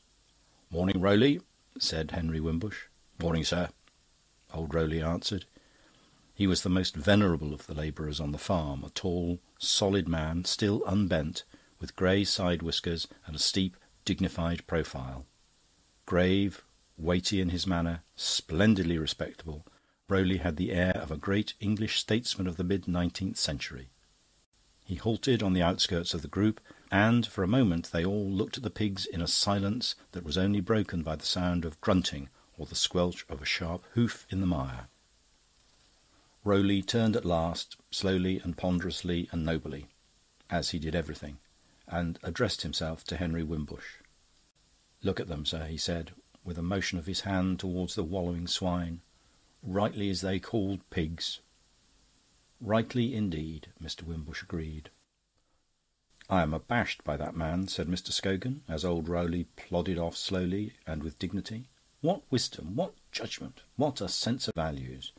"Morning, Rowley," said Henry Wimbush. "Morning, sir," old Rowley answered. He was the most venerable of the labourers on the farm, a tall, solid man, still unbent, with grey side whiskers and a steep, dignified profile. Grave, weighty in his manner, splendidly respectable, Rowley had the air of a great English statesman of the mid-19th century. He halted on the outskirts of the group, and for a moment they all looked at the pigs in a silence that was only broken by the sound of grunting or the squelch of a sharp hoof in the mire. Rowley turned at last, slowly and ponderously and nobly, as he did everything, and addressed himself to Henry Wimbush. "Look at them, sir," he said, with a motion of his hand towards the wallowing swine. "Rightly is they called pigs." "Rightly indeed," Mr. Wimbush agreed. "I am abashed by that man," said Mr. Scogan, as old Rowley plodded off slowly and with dignity. "What wisdom, what judgment, what a sense of values!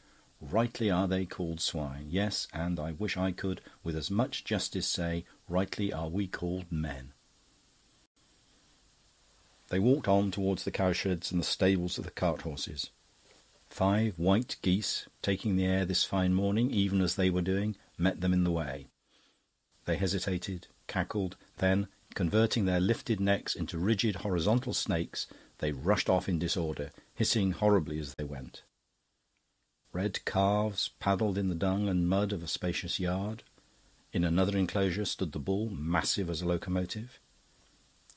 Rightly are they called swine. Yes, and I wish I could with as much justice say, rightly are we called men." They walked on towards the cowsheds and the stables of the cart-horses. 5 white geese, taking the air this fine morning, even as they were doing, met them in the way. They hesitated, cackled, then, converting their lifted necks into rigid horizontal snakes, they rushed off in disorder, hissing horribly as they went. Red calves paddled in the dung and mud of a spacious yard. In another enclosure stood the bull, massive as a locomotive.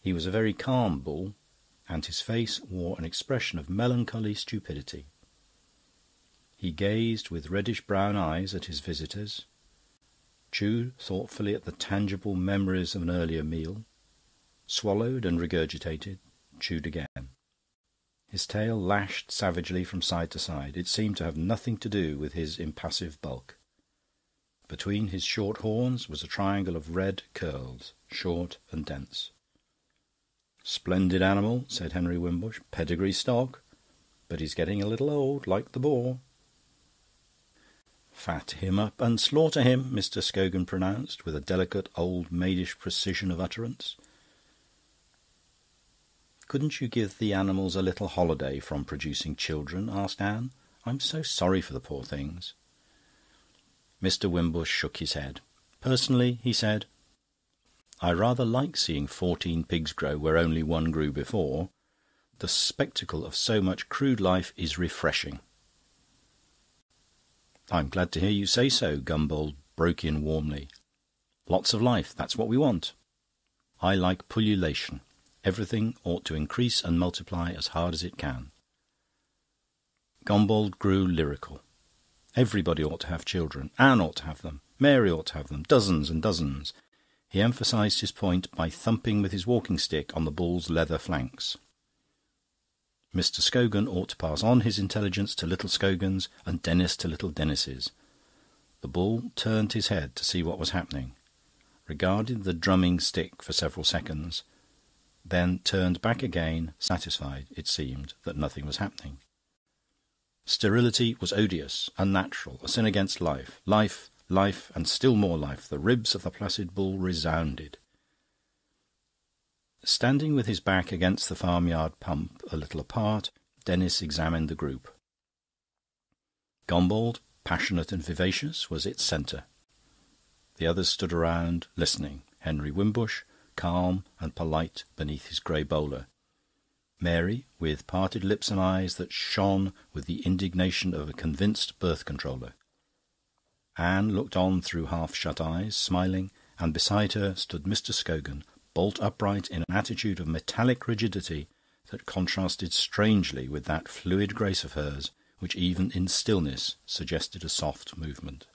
He was a very calm bull, and his face wore an expression of melancholy stupidity. He gazed with reddish-brown eyes at his visitors, chewed thoughtfully at the tangible memories of an earlier meal, swallowed and regurgitated, chewed again. His tail lashed savagely from side to side. It seemed to have nothing to do with his impassive bulk. Between his short horns was a triangle of red curls, short and dense. "Splendid animal," said Henry Wimbush. "Pedigree stock. But he's getting a little old, like the boar." "Fat him up and slaughter him," Mr. Scogan pronounced, with a delicate old maidish precision of utterance. "Couldn't you give the animals a little holiday from producing children?" asked Anne. "I'm so sorry for the poor things." Mr. Wimbush shook his head. "Personally," he said, "I rather like seeing 14 pigs grow where only one grew before. The spectacle of so much crude life is refreshing." "I'm glad to hear you say so," Gumbold broke in warmly. "Lots of life, that's what we want. I like pullulation. Everything ought to increase and multiply as hard as it can." Gombauld grew lyrical. Everybody ought to have children. Anne ought to have them. Mary ought to have them. Dozens and dozens. He emphasised his point by thumping with his walking stick on the bull's leather flanks. Mr. Scogan ought to pass on his intelligence to little Scogans and Denis to little Denises. The bull turned his head to see what was happening, regarded the drumming stick for several seconds, then turned back again, satisfied, it seemed, that nothing was happening. Sterility was odious, unnatural, a sin against life. Life, life, and still more life. The ribs of the placid bull resounded. Standing with his back against the farmyard pump, a little apart, Denis examined the group. Gombauld, passionate and vivacious, was its centre. The others stood around, listening. Henry Wimbush, calm and polite beneath his grey bowler. Mary, with parted lips and eyes that shone with the indignation of a convinced birth-controller. Anne looked on through half-shut eyes, smiling, and beside her stood Mr. Scogan, bolt upright in an attitude of metallic rigidity that contrasted strangely with that fluid grace of hers, which even in stillness suggested a soft movement.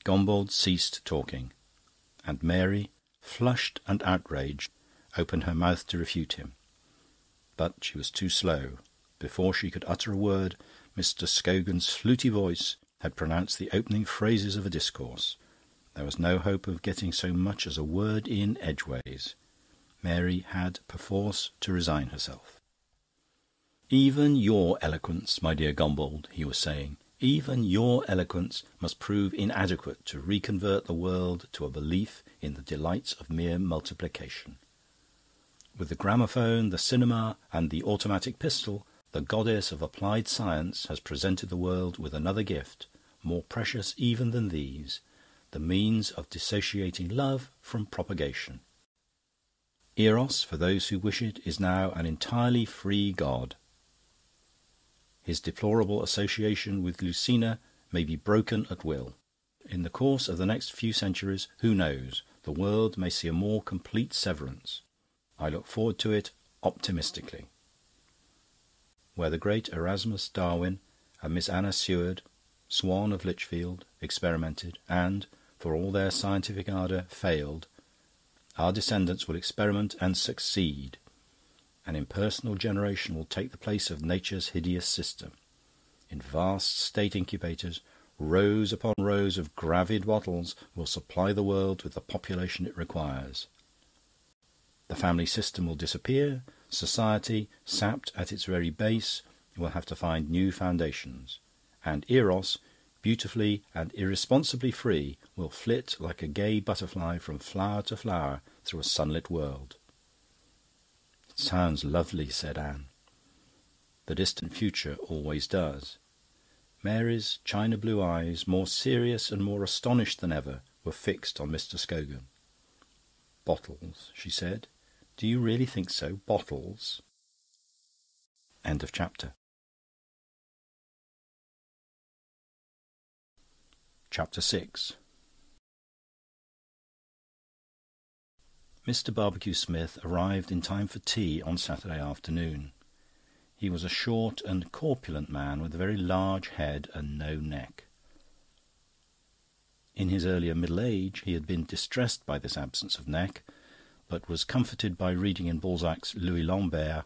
Gombauld ceased talking, and Mary, flushed and outraged, opened her mouth to refute him. But she was too slow. Before she could utter a word, Mr. Scogan's fluty voice had pronounced the opening phrases of a discourse. There was no hope of getting so much as a word in edgeways. Mary had perforce to resign herself. "Even your eloquence, my dear Gombauld," he was saying, "even your eloquence must prove inadequate to reconvert the world to a belief in the delights of mere multiplication. With the gramophone, the cinema, and the automatic pistol, the goddess of applied science has presented the world with another gift, more precious even than these, the means of dissociating love from propagation. Eros, for those who wish it, is now an entirely free god. His deplorable association with Lucina may be broken at will. In the course of the next few centuries, who knows, the world may see a more complete severance. I look forward to it optimistically. Where the great Erasmus Darwin and Miss Anna Seward, Swan of Lichfield, experimented, and, for all their scientific ardour, failed, our descendants will experiment and succeed. An impersonal generation will take the place of nature's hideous system. In vast state incubators, rows upon rows of gravid bottles will supply the world with the population it requires. The family system will disappear. Society, sapped at its very base, will have to find new foundations. And Eros, beautifully and irresponsibly free, will flit like a gay butterfly from flower to flower through a sunlit world." "It sounds lovely," said Anne. "The distant future always does." Mary's china-blue eyes, more serious and more astonished than ever, were fixed on Mr. Scogan. "Bottles," she said. "Do you really think so? Bottles?" End of chapter. Chapter 6. Mr. Barbecue-Smith arrived in time for tea on Saturday afternoon. He was a short and corpulent man with a very large head and no neck. In his earlier middle age he had been distressed by this absence of neck, but was comforted by reading in Balzac's Louis Lambert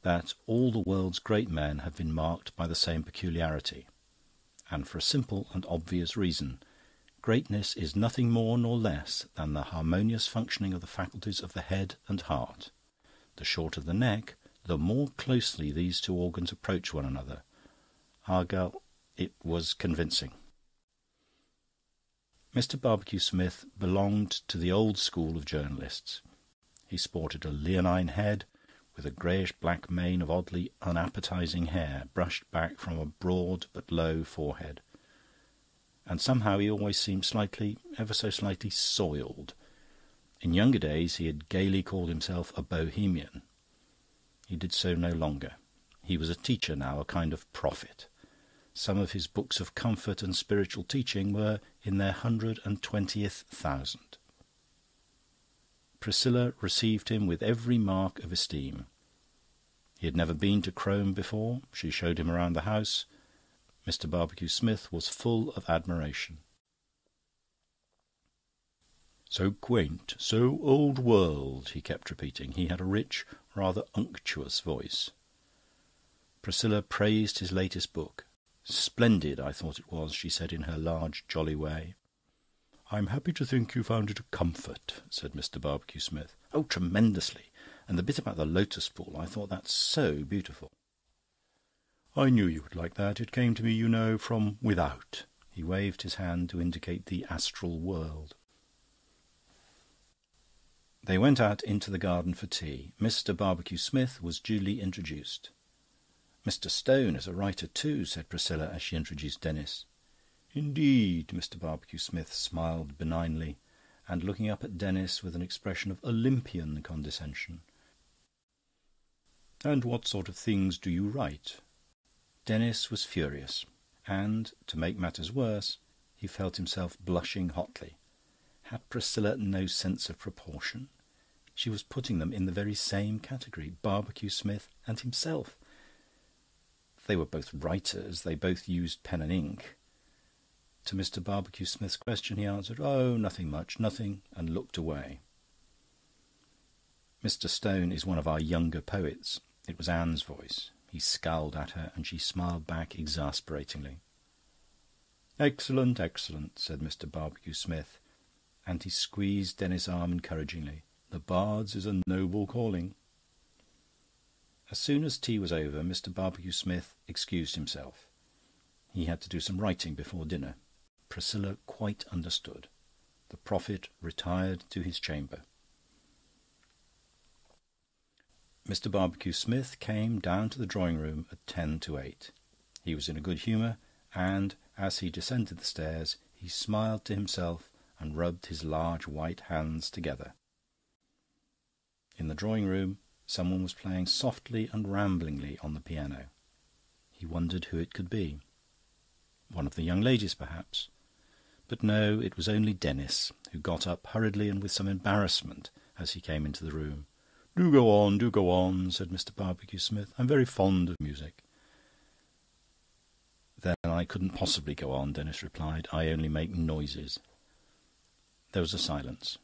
that all the world's great men have been marked by the same peculiarity, and for a simple and obvious reason. Greatness is nothing more nor less than the harmonious functioning of the faculties of the head and heart. The shorter the neck, the more closely these two organs approach one another. Argal, it was convincing. Mr. Barbecue-Smith belonged to the old school of journalists. He sported a leonine head, with a greyish-black mane of oddly unappetising hair, brushed back from a broad but low forehead. And somehow he always seemed slightly, ever so slightly, soiled. In younger days he had gaily called himself a bohemian. He did so no longer. He was a teacher now, a kind of prophet. Some of his books of comfort and spiritual teaching were in their 120th thousand. Priscilla received him with every mark of esteem. He had never been to Crome before. She showed him around the house. Mr. Barbecue-Smith was full of admiration. So quaint, so old world, he kept repeating. He had a rich, rather unctuous voice. Priscilla praised his latest book. "Splendid, I thought it was," she said in her large, jolly way. "I'm happy to think you found it a comfort," said Mr. Barbecue-Smith. "Oh, tremendously. And the bit about the lotus pool, I thought that so beautiful." "I knew you would like that. It came to me, you know, from without." He waved his hand to indicate the astral world. They went out into the garden for tea. Mr. Barbecue-Smith was duly introduced. "Mr. Stone is a writer too," said Priscilla as she introduced Denis. "Indeed?" Mr. Barbecue-Smith smiled benignly, and looking up at Denis with an expression of Olympian condescension. "And what sort of things do you write?" Denis was furious, and, to make matters worse, he felt himself blushing hotly. Had Priscilla no sense of proportion? She was putting them in the very same category, Barbecue-Smith and himself. They were both writers, they both used pen and ink. To Mr. Barbecue-Smith's question he answered, "Oh, nothing much, nothing," and looked away. "Mr. Stone is one of our younger poets." It was Anne's voice. He scowled at her, and she smiled back exasperatingly. "Excellent, excellent," said Mr. Barbecue-Smith, and he squeezed Denis' arm encouragingly. "The Bard's is a noble calling." As soon as tea was over, Mr. Barbecue-Smith excused himself. He had to do some writing before dinner. Priscilla quite understood. The prophet retired to his chamber. Mr. Barbecue-Smith came down to the drawing-room at 7:50. He was in a good humour, and, as he descended the stairs, he smiled to himself and rubbed his large white hands together. In the drawing-room, someone was playing softly and ramblingly on the piano. He wondered who it could be. One of the young ladies, perhaps. But no, it was only Denis, who got up hurriedly and with some embarrassment as he came into the room. Do go on," said Mr. Barbecue-Smith. "I'm very fond of music." "Then I couldn't possibly go on," Denis replied. "I only make noises." There was a silence.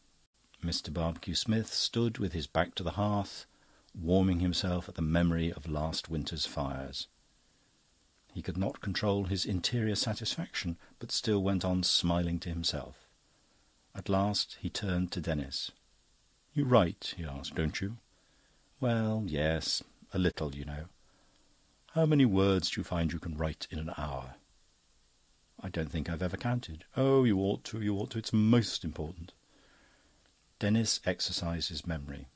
Mr. Barbecue-Smith stood with his back to the hearth, warming himself at the memory of last winter's fires. He could not control his interior satisfaction, but still went on smiling to himself. At last he turned to Denis. "You write," he asked, "don't you?" "Well, yes, a little, you know." "How many words do you find you can write in an hour?" "I don't think I've ever counted." "Oh, you ought to, you ought to. It's most important." Denis exercised his memory.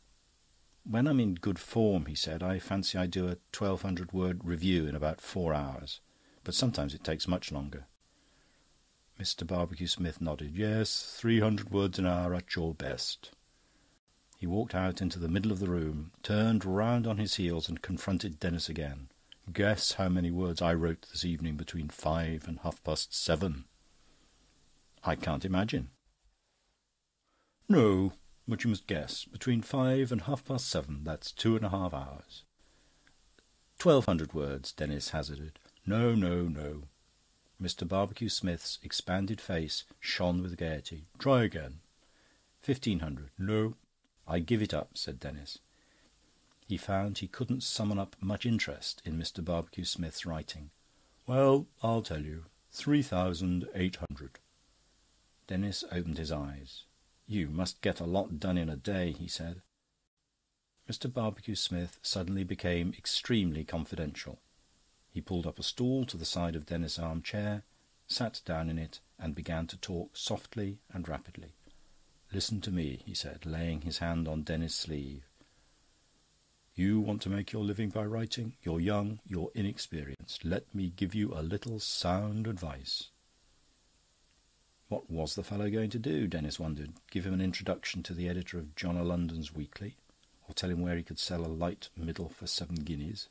"When I'm in good form," he said, "I fancy I do a 1,200-word review in about 4 hours. But sometimes it takes much longer." Mr. Barbecue-Smith nodded. "Yes, 300 words an hour at your best." He walked out into the middle of the room, turned round on his heels and confronted Denis again. "Guess how many words I wrote this evening between 5 and 7:30. "I can't imagine." "No, but you must guess. Between 5 and 7:30, that's 2.5 hours. 1,200 words, Denis hazarded. No. Mr. Barbecue-Smith's expanded face shone with gaiety. Try again. 1,500. No. I give it up, said Denis. He found he couldn't summon up much interest in Mr. Barbecue-Smith's writing. Well, I'll tell you. 3,800. Denis opened his eyes. You must get a lot done in a day, he said. Mr. Barbecue-Smith suddenly became extremely confidential. He pulled up a stool to the side of Denis' arm-chair, sat down in it, and began to talk softly and rapidly. "Listen to me," he said, laying his hand on Denis' sleeve. "You want to make your living by writing. You're young, you're inexperienced. Let me give you a little sound advice." What was the fellow going to do, Denis wondered? Give him an introduction to the editor of John o' London's Weekly? Or tell him where he could sell a light middle for 7 guineas?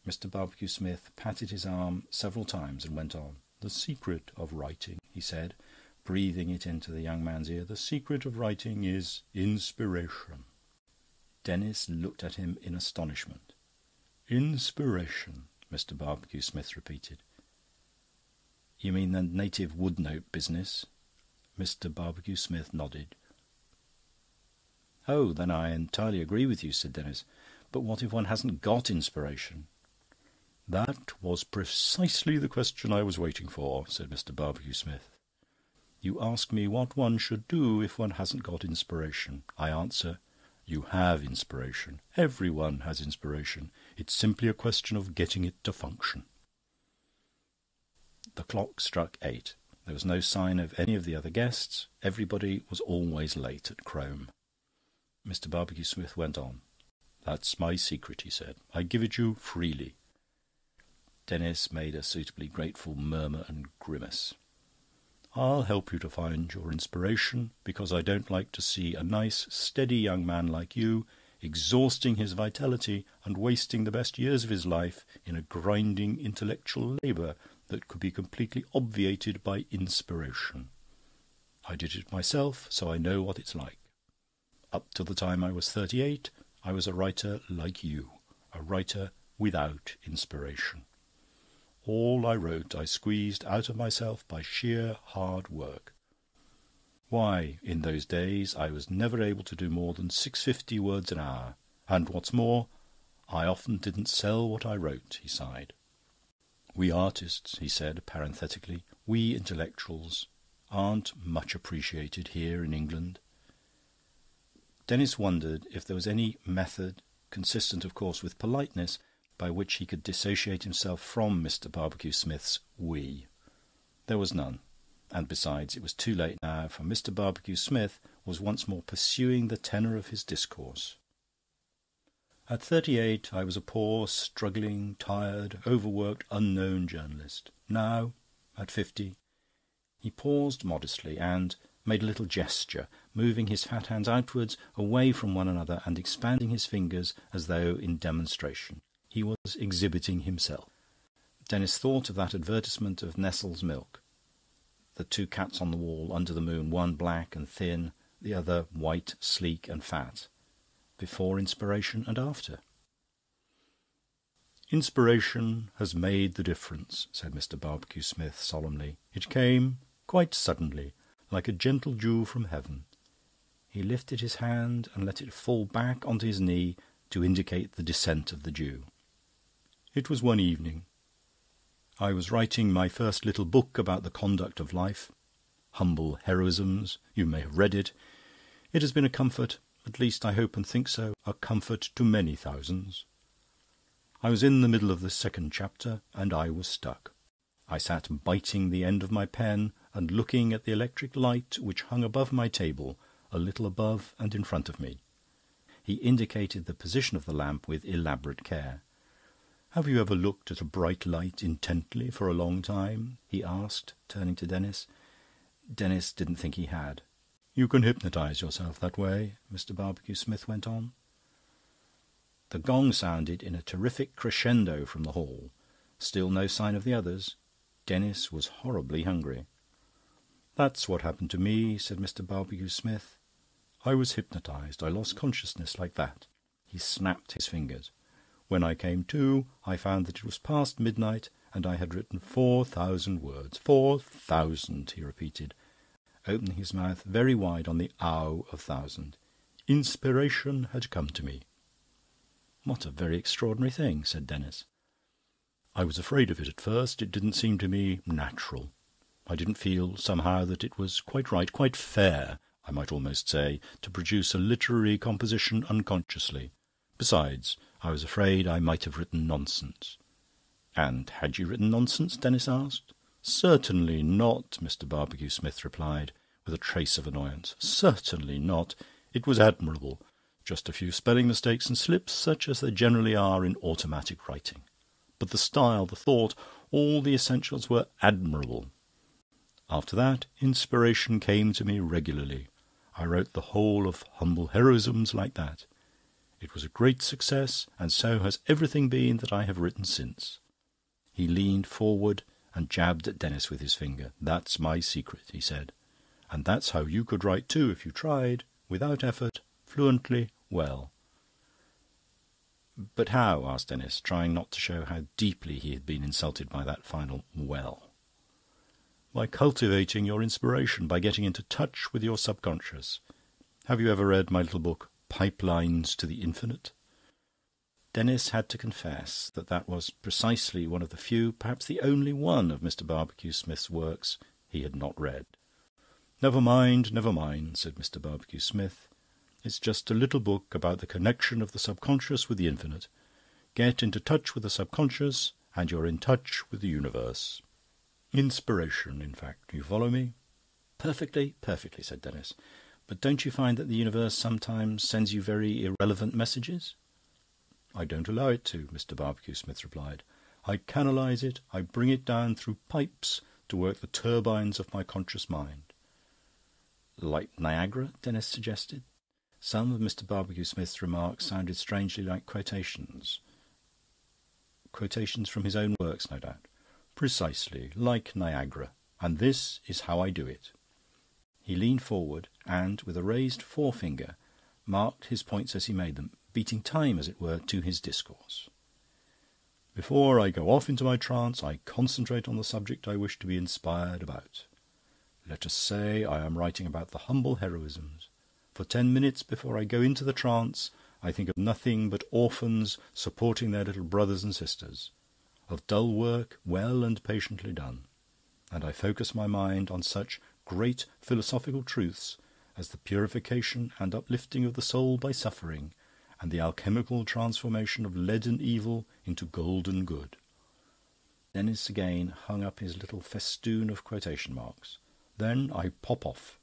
Mr. Barbecue-Smith patted his arm several times and went on. "The secret of writing," he said, breathing it into the young man's ear, "the secret of writing is inspiration." Denis looked at him in astonishment. "Inspiration," Mr. Barbecue-Smith repeated. "You mean the native wood-note business?" Mr. Barbecue-Smith nodded. "Oh, then I entirely agree with you," said Denis. "But what if one hasn't got inspiration?" "That was precisely the question I was waiting for," said Mr. Barbecue-Smith. "You ask me what one should do if one hasn't got inspiration. I answer, you have inspiration. Everyone has inspiration. It's simply a question of getting it to function." The clock struck 8. There was no sign of any of the other guests. Everybody was always late at Crome. Mr. Barbecue-Smith went on. "That's my secret," he said. "I give it you freely." Denis made a suitably grateful murmur and grimace. "I'll help you to find your inspiration, because I don't like to see a nice, steady young man like you exhausting his vitality and wasting the best years of his life in a grinding intellectual labour that could be completely obviated by inspiration. I did it myself, so I know what it's like. Up to the time I was 38, I was a writer like you, a writer without inspiration. All I wrote I squeezed out of myself by sheer hard work. Why, in those days I was never able to do more than 650 words an hour, and what's more, I often didn't sell what I wrote," he sighed. "We artists," he said parenthetically, "we intellectuals aren't much appreciated here in England." Denis wondered if there was any method, consistent of course with politeness, by which he could dissociate himself from Mr. Barbecue-Smith's "we." There was none, and besides, it was too late now, for Mr. Barbecue-Smith was once more pursuing the tenor of his discourse. "At 38, I was a poor, struggling, tired, overworked, unknown journalist. Now, at 50..." He paused modestly and made a little gesture, moving his fat hands outwards, away from one another, and expanding his fingers as though in demonstration. He was exhibiting himself. Denis thought of that advertisement of Nestle's milk. The two cats on the wall under the moon, one black and thin, the other white, sleek and fat. Before inspiration and after. "Inspiration has made the difference," said Mr. Barbecue-Smith solemnly. "It came quite suddenly, like a gentle dew from heaven." He lifted his hand and let it fall back onto his knee to indicate the descent of the dew. "It was one evening. I was writing my first little book about the conduct of life, Humble Heroisms. You may have read it. It has been a comfort, at least I hope and think so, a comfort to many thousands. I was in the middle of the second chapter, and I was stuck. I sat biting the end of my pen and looking at the electric light which hung above my table, a little above and in front of me." He indicated the position of the lamp with elaborate care. "Have you ever looked at a bright light intently for a long time?" he asked, turning to Denis. Denis didn't think he had. "You can hypnotise yourself that way," Mr. Barbecue-Smith went on. The gong sounded in a terrific crescendo from the hall. Still no sign of the others. Denis was horribly hungry. "That's what happened to me," said Mr. Barbecue-Smith. "I was hypnotised. I lost consciousness like that." He snapped his fingers. "When I came to, I found that it was past midnight, and I had written 4,000 words. 4,000, he repeated, opening his mouth very wide on the ow of thousand. Inspiration had come to me." "What a very extraordinary thing," said Denis. "I was afraid of it at first. It didn't seem to me natural. I didn't feel, somehow, that it was quite right, quite fair, I might almost say, to produce a literary composition unconsciously. Besides, I was afraid I might have written nonsense." "And had you written nonsense?" Denis asked. "Certainly not," Mr. Barbecue-Smith replied, with a trace of annoyance. "Certainly not. It was admirable. Just a few spelling mistakes and slips, such as there generally are in automatic writing. But the style, the thought, all the essentials were admirable. After that, inspiration came to me regularly. I wrote the whole of Humble Heroisms like that. It was a great success, and so has everything been that I have written since." He leaned forward and jabbed at Denis with his finger. "That's my secret," he said. "And that's how you could write too, if you tried, without effort, fluently, well." "But how?" asked Denis, trying not to show how deeply he had been insulted by that final "well." by cultivating your inspiration, by getting into touch with your subconscious. Have you ever read my little book, Pipelines to the Infinite? Denis had to confess that was precisely one of the few, perhaps the only one, of Mr. Barbecue Smith's works he had not read. Never mind, said Mr. Barbecue Smith. It's just a little book about the connection of the subconscious with the infinite. Get into touch with the subconscious, and you're in touch with the universe. Inspiration, in fact. You follow me? Perfectly, said Denis. But don't you find that the universe sometimes sends you very irrelevant messages? I don't allow it to, Mr. Barbecue Smith replied. I canalise it, I bring it down through pipes to work the turbines of my conscious mind. Like Niagara, Denis suggested. Some of Mr. Barbecue Smith's remarks sounded strangely like quotations. Quotations from his own works, no doubt. Precisely, like Niagara. And this is how I do it. He leaned forward and, with a raised forefinger, marked his points as he made them, beating time, as it were, to his discourse. Before I go off into my trance, I concentrate on the subject I wish to be inspired about. Let us say I am writing about the humble heroisms. For 10 minutes before I go into the trance, I think of nothing but orphans supporting their little brothers and sisters, of dull work well and patiently done, and I focus my mind on such great philosophical truths as the purification and uplifting of the soul by suffering, and the alchemical transformation of leaden evil into golden good. Denis again hung up his little festoon of quotation marks. Then I pop off.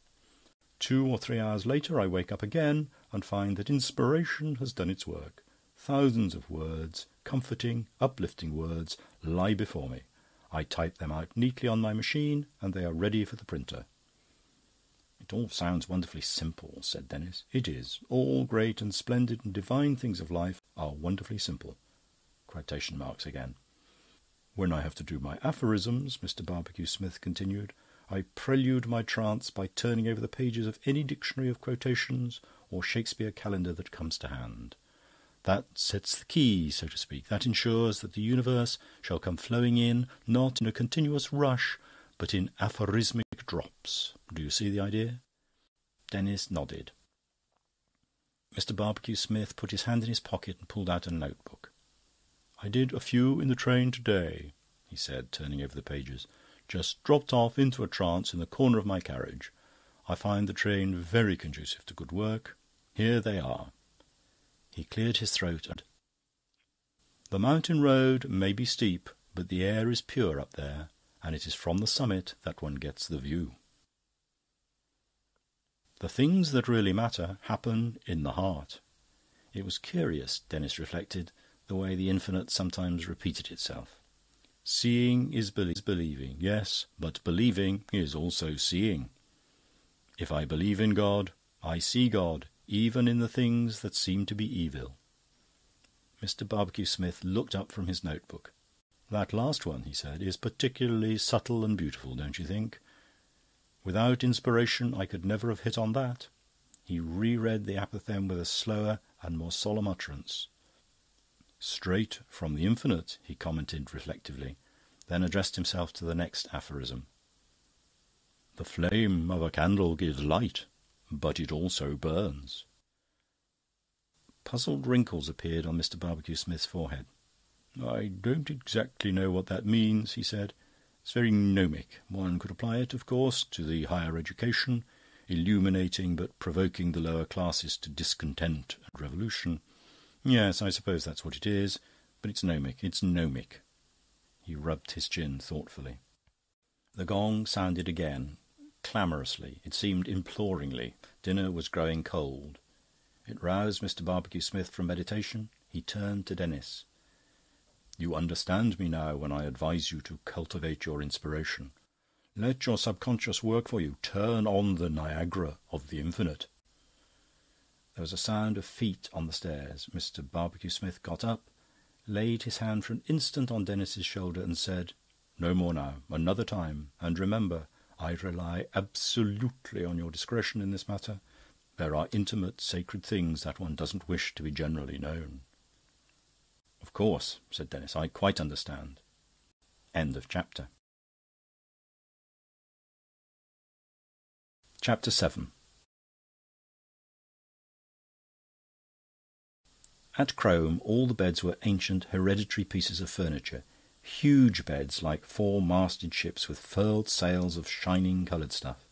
2 or 3 hours later I wake up again and find that inspiration has done its work. Thousands of words, comforting, uplifting words, lie before me. I type them out neatly on my machine, and they are ready for the printer. It all sounds wonderfully simple, said Denis. It is. All great and splendid and divine things of life are wonderfully simple. Quotation marks again. When I have to do my aphorisms, Mr. Barbecue Smith continued, I prelude my trance by turning over the pages of any dictionary of quotations or Shakespeare calendar that comes to hand. That sets the key, so to speak. That ensures that the universe shall come flowing in, not in a continuous rush, but in aphorismic drops. Do you see the idea? Denis nodded. Mr. Barbecue Smith put his hand in his pocket and pulled out a notebook. I did a few in the train today, he said, turning over the pages. Just dropped off into a trance in the corner of my carriage. I find the train very conducive to good work. Here they are. He cleared his throat and... The mountain road may be steep, but the air is pure up there, and it is from the summit that one gets the view. The things that really matter happen in the heart. It was curious, Denis reflected, the way the infinite sometimes repeated itself. Seeing is believing, yes, but believing is also seeing. If I believe in God, I see God, even in the things that seem to be evil. Mr. Barbecue Smith looked up from his notebook. That last one, he said, is particularly subtle and beautiful, don't you think? Without inspiration, I could never have hit on that. He reread the apothegm with a slower and more solemn utterance. Straight from the infinite, he commented reflectively, then addressed himself to the next aphorism. The flame of a candle gives light, but it also burns. Puzzled wrinkles appeared on Mr. Barbecue Smith's forehead. I don't exactly know what that means, he said. It's very gnomic. One could apply it, of course, to the higher education, illuminating but provoking the lower classes to discontent and revolution. Yes, I suppose that's what it is, but it's gnomic. It's gnomic. He rubbed his chin thoughtfully. The gong sounded again, clamorously. It seemed imploringly. Dinner was growing cold. It roused Mr. Barbecue Smith from meditation. He turned to Denis. You understand me now when I advise you to cultivate your inspiration. Let your subconscious work for you. Turn on the Niagara of the infinite. There was a sound of feet on the stairs. Mr. Barbecue Smith got up, laid his hand for an instant on Denis's shoulder and said, No more now. Another time. And remember, I rely absolutely on your discretion in this matter. There are intimate, sacred things that one doesn't wish to be generally known. Of course, said Denis. I quite understand. End of chapter. Chapter 7. At Crome all the beds were ancient hereditary pieces of furniture, huge beds like four-masted ships with furled sails of shining coloured stuff,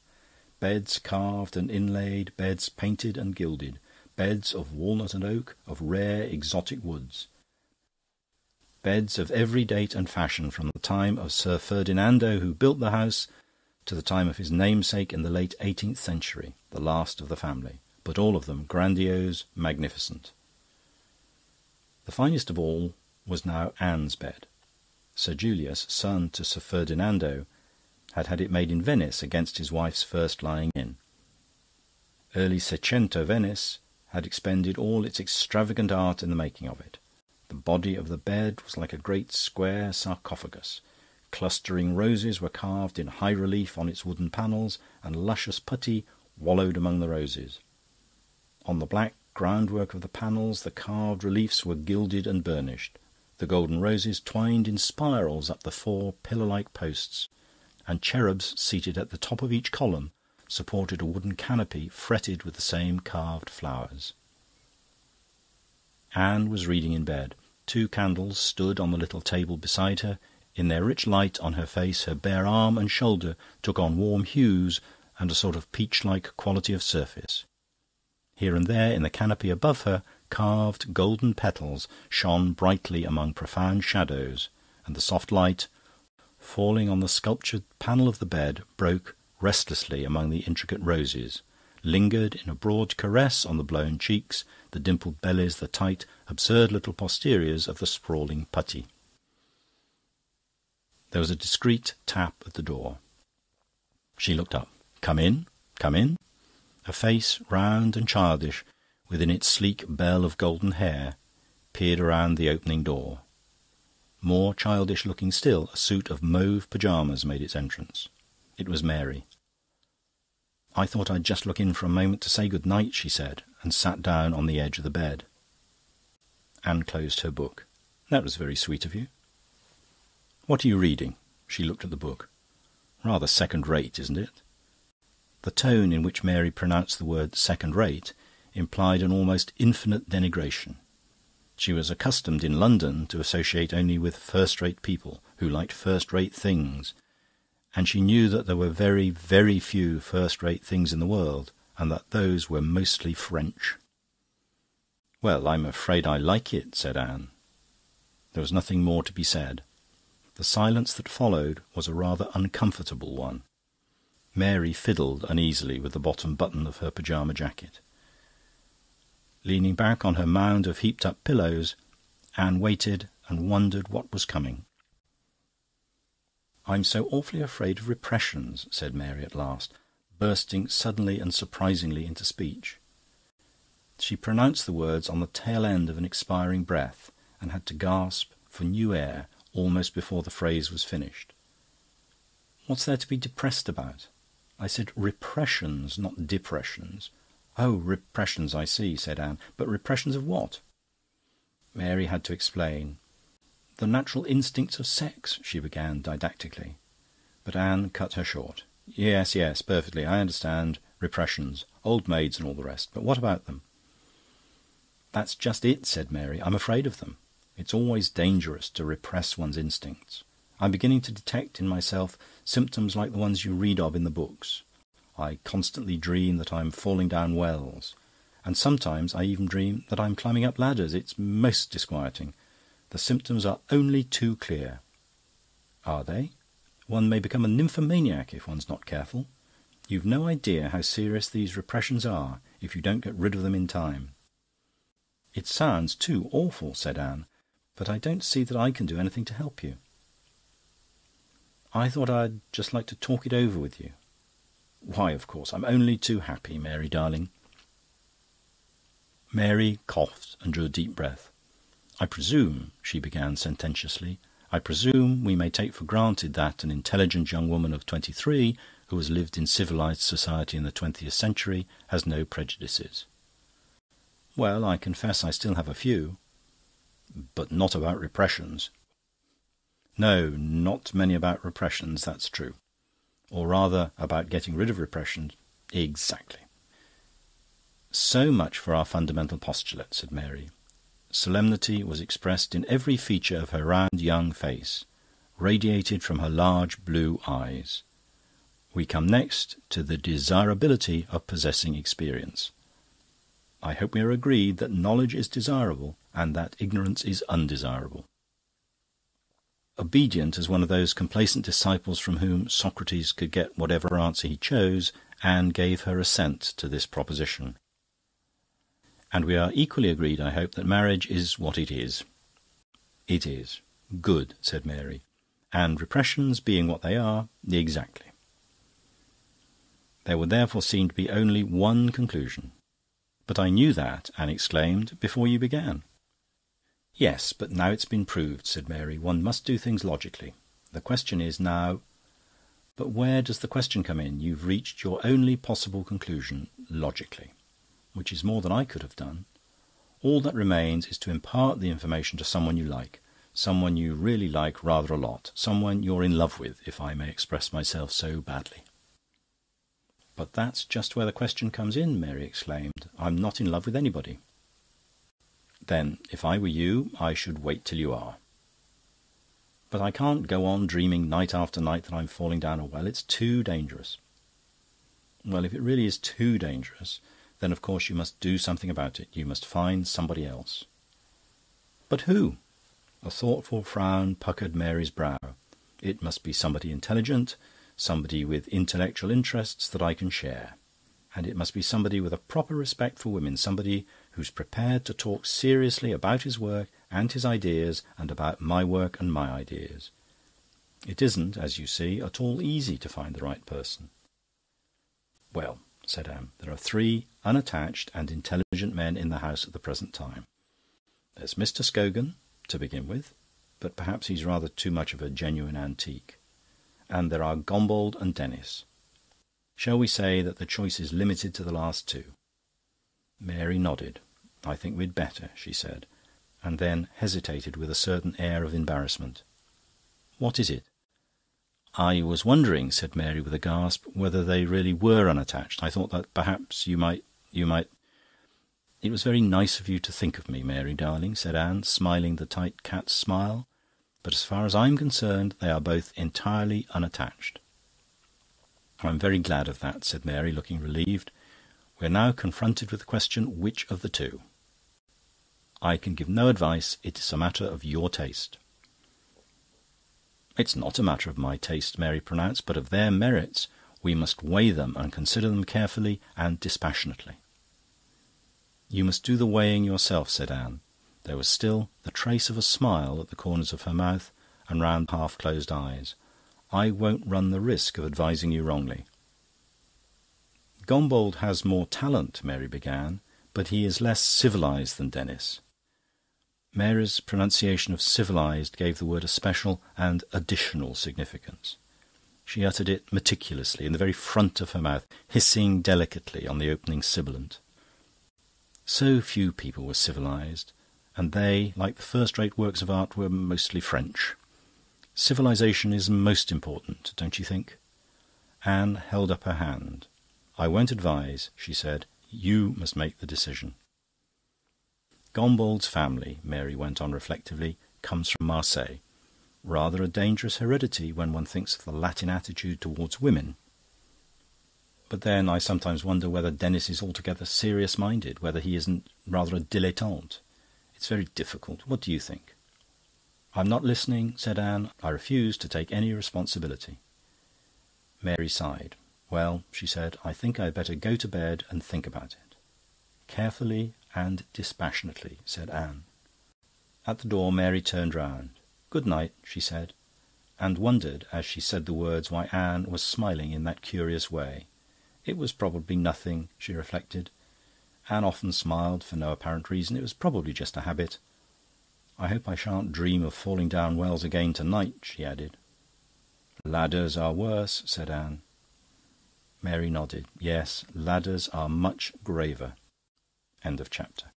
beds carved and inlaid, beds painted and gilded, beds of walnut and oak, of rare exotic woods, beds of every date and fashion from the time of Sir Ferdinando, who built the house, to the time of his namesake in the late 18th century, the last of the family, but all of them grandiose, magnificent. The finest of all was now Anne's bed. Sir Julius, son to Sir Ferdinando, had had it made in Venice against his wife's first lying in. Early Seicento Venice had expended all its extravagant art in the making of it. The body of the bed was like a great square sarcophagus. Clustering roses were carved in high relief on its wooden panels, and luscious putty wallowed among the roses. On the black groundwork of the panels the carved reliefs were gilded and burnished, the golden roses twined in spirals up the four pillar-like posts, and cherubs seated at the top of each column supported a wooden canopy fretted with the same carved flowers. Anne was reading in bed. 2 candles stood on the little table beside her. In their rich light on her face, her bare arm and shoulder took on warm hues and a sort of peach-like quality of surface. Here and there, in the canopy above her, carved golden petals shone brightly among profound shadows, and the soft light, falling on the sculptured panel of the bed, broke restlessly among the intricate roses, lingered in a broad caress on the blown cheeks, the dimpled bellies, the tight, absurd little posteriors of the sprawling putty. There was a discreet tap at the door. She looked up. "Come in, come in." A face, round and childish, within its sleek bell of golden hair, peered around the opening door. More childish-looking still, a suit of mauve pyjamas made its entrance. It was Mary. "I thought I'd just look in for a moment to say good night," she said, and sat down on the edge of the bed. Anne closed her book. "That was very sweet of you. What are you reading?" She looked at the book. "Rather second-rate, isn't it?" The tone in which Mary pronounced the word second-rate implied an almost infinite denigration. She was accustomed in London to associate only with first-rate people who liked first-rate things, and she knew that there were very, very few first-rate things in the world, and that those were mostly French. "Well, I'm afraid I like it," said Anne. There was nothing more to be said. The silence that followed was a rather uncomfortable one. Mary fiddled uneasily with the bottom button of her pyjama jacket. Leaning back on her mound of heaped-up pillows, Anne waited and wondered what was coming. "I'm so awfully afraid of repressions," said Mary at last, bursting suddenly and surprisingly into speech. She pronounced the words on the tail end of an expiring breath, and had to gasp for new air almost before the phrase was finished. "What's there to be depressed about?" "I said repressions, not depressions." "Oh, repressions, I see," said Anne. "But repressions of what?" Mary had to explain. "The natural instincts of sex," she began didactically. But Anne cut her short. Yes, perfectly. I understand. Repressions. Old maids and all the rest. But what about them?" "That's just it," said Mary. "I'm afraid of them. It's always dangerous to repress one's instincts. I'm beginning to detect in myself symptoms like the ones you read of in the books. I constantly dream that I'm falling down wells. And sometimes I even dream that I'm climbing up ladders. It's most disquieting. The symptoms are only too clear." "Are they? One may become a nymphomaniac if one's not careful. You've no idea how serious these repressions are if you don't get rid of them in time." "It sounds too awful," said Anne, "but I don't see that I can do anything to help you." "I thought I'd just like to talk it over with you." "Why, of course. I'm only too happy, Mary darling." Mary coughed and drew a deep breath. "I presume," she began sententiously, "I presume we may take for granted that an intelligent young woman of 23, who has lived in civilised society in the 20th century, has no prejudices." "Well, I confess I still have a few." "But not about repressions." "No, not many about repressions, that's true. Or rather, about getting rid of repressions. Exactly. "So much for our fundamental postulate," said Mary. Solemnity was expressed in every feature of her round young face, radiated from her large blue eyes. "We come next to the desirability of possessing experience. I hope we are agreed that knowledge is desirable and that ignorance is undesirable." Obedient as one of those complacent disciples from whom Socrates could get whatever answer he chose, Anne gave her assent to this proposition. "And we are equally agreed, I hope, that marriage is what it is." "It is." "Good," said Mary. "And repressions being what they are..." "Exactly." There would therefore seem to be only one conclusion. "But I knew that," Anne exclaimed, "before you began." "Yes, but now it's been proved," said Mary. "One must do things logically. The question is now..." "But where does the question come in? You've reached your only possible conclusion logically, which is more than I could have done. All that remains is to impart the information to someone you like, someone you really like rather a lot, someone you're in love with, if I may express myself so badly." "But that's just where the question comes in," Mary exclaimed. "I'm not in love with anybody." "Then, if I were you, I should wait till you are." "But I can't go on dreaming night after night that I'm falling down a well. It's too dangerous." "Well, if it really is too dangerous, then of course you must do something about it. You must find somebody else." "But who?" A thoughtful frown puckered Mary's brow. "It must be somebody intelligent, somebody with intellectual interests that I can share. And it must be somebody with a proper respect for women, somebody who's prepared to talk seriously about his work and his ideas and about my work and my ideas. It isn't, as you see, at all easy to find the right person." "Well," said Anne, "there are 3 unattached and intelligent men in the house at the present time. There's Mr. Scogan, to begin with, but perhaps he's rather too much of a genuine antique. And there are Gombauld and Denis. Shall we say that the choice is limited to the last 2? Mary nodded. "I think we'd better," she said, and then hesitated with a certain air of embarrassment. "What is it?" "I was wondering," said Mary with a gasp, "whether they really were unattached. I thought that perhaps you might... "It was very nice of you to think of me, Mary darling," said Anne, smiling the tight cat's smile. "But as far as I'm concerned, they are both entirely unattached." "I'm very glad of that," said Mary, looking relieved. "We're now confronted with the question, which of the 2? I can give no advice. It is a matter of your taste." "It's not a matter of my taste," Mary pronounced, "but of their merits. We must weigh them and consider them carefully and dispassionately." "You must do the weighing yourself," said Anne. There was still the trace of a smile at the corners of her mouth and round half-closed eyes. "I won't run the risk of advising you wrongly." "Gombauld has more talent," Mary began, "but he is less civilised than Denis." Mary's pronunciation of civilised gave the word a special and additional significance. She uttered it meticulously, in the very front of her mouth, hissing delicately on the opening sibilant. So few people were civilised, and they, like the first-rate works of art, were mostly French. Civilisation is most important, don't you think? Anne held up her hand. "I won't advise," she said. "You must make the decision." "Gombauld's family," Mary went on reflectively, "comes from Marseille. Rather a dangerous heredity when one thinks of the Latin attitude towards women. But then I sometimes wonder whether Denis is altogether serious-minded, whether he isn't rather a dilettante. It's very difficult. What do you think?" "I'm not listening," said Anne. "I refuse to take any responsibility." Mary sighed. "Well," she said, "I think I'd better go to bed and think about it." "Carefully and dispassionately," said Anne. At the door Mary turned round. "Good night," she said, and wondered as she said the words why Anne was smiling in that curious way. It was probably nothing, she reflected. Anne often smiled for no apparent reason. It was probably just a habit. "I hope I shan't dream of falling down wells again tonight," she added. "Ladders are worse," said Anne. Mary nodded. "Yes, ladders are much graver." End of chapter.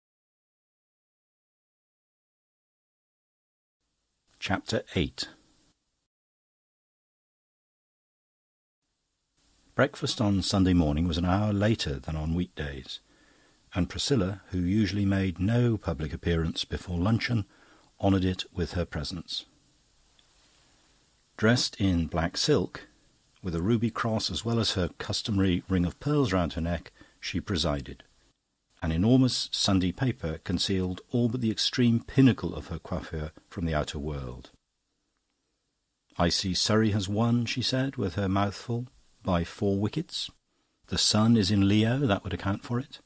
Chapter 8. Breakfast on Sunday morning was an hour later than on weekdays, and Priscilla, who usually made no public appearance before luncheon, honoured it with her presence. Dressed in black silk, with a ruby cross as well as her customary ring of pearls round her neck, she presided. An enormous Sunday paper concealed all but the extreme pinnacle of her coiffure from the outer world. "I see Surrey has won," she said, with her mouth full, "by 4 wickets. The sun is in Leo, that would account for it."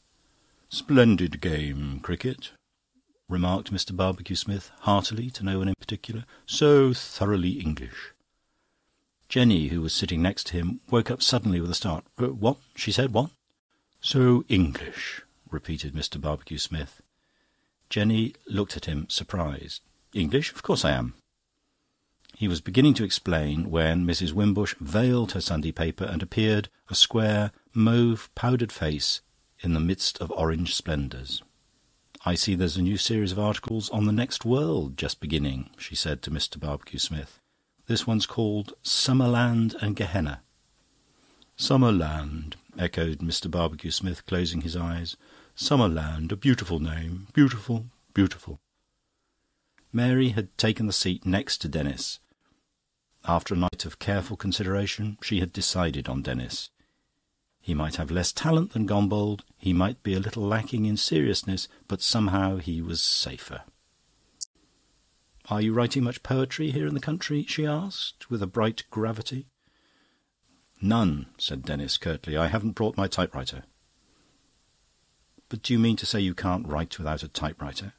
"Splendid game, cricket," remarked Mr. Barbecue-Smith heartily to no one in particular. "So thoroughly English." Jenny, who was sitting next to him, woke up suddenly with a start. "What?" she said. "What?" "So English," repeated Mr. Barbecue-Smith. Jenny looked at him, surprised. "English? Of course I am." He was beginning to explain when Mrs. Wimbush veiled her Sunday paper and appeared, a square, mauve, powdered face in the midst of orange splendours. "I see there's a new series of articles on the next world just beginning," she said to Mr. Barbecue-Smith. "This one's called Summerland and Gehenna." "Summerland," echoed Mr. Barbecue-Smith, closing his eyes. "Summerland, a beautiful name. Beautiful, beautiful." Mary had taken the seat next to Denis. After a night of careful consideration, she had decided on Denis. He might have less talent than Gombauld, he might be a little lacking in seriousness, but somehow he was safer. "Are you writing much poetry here in the country?" she asked, with a bright gravity. "None," said Denis curtly. "I haven't brought my typewriter." "But do you mean to say you can't write without a typewriter?"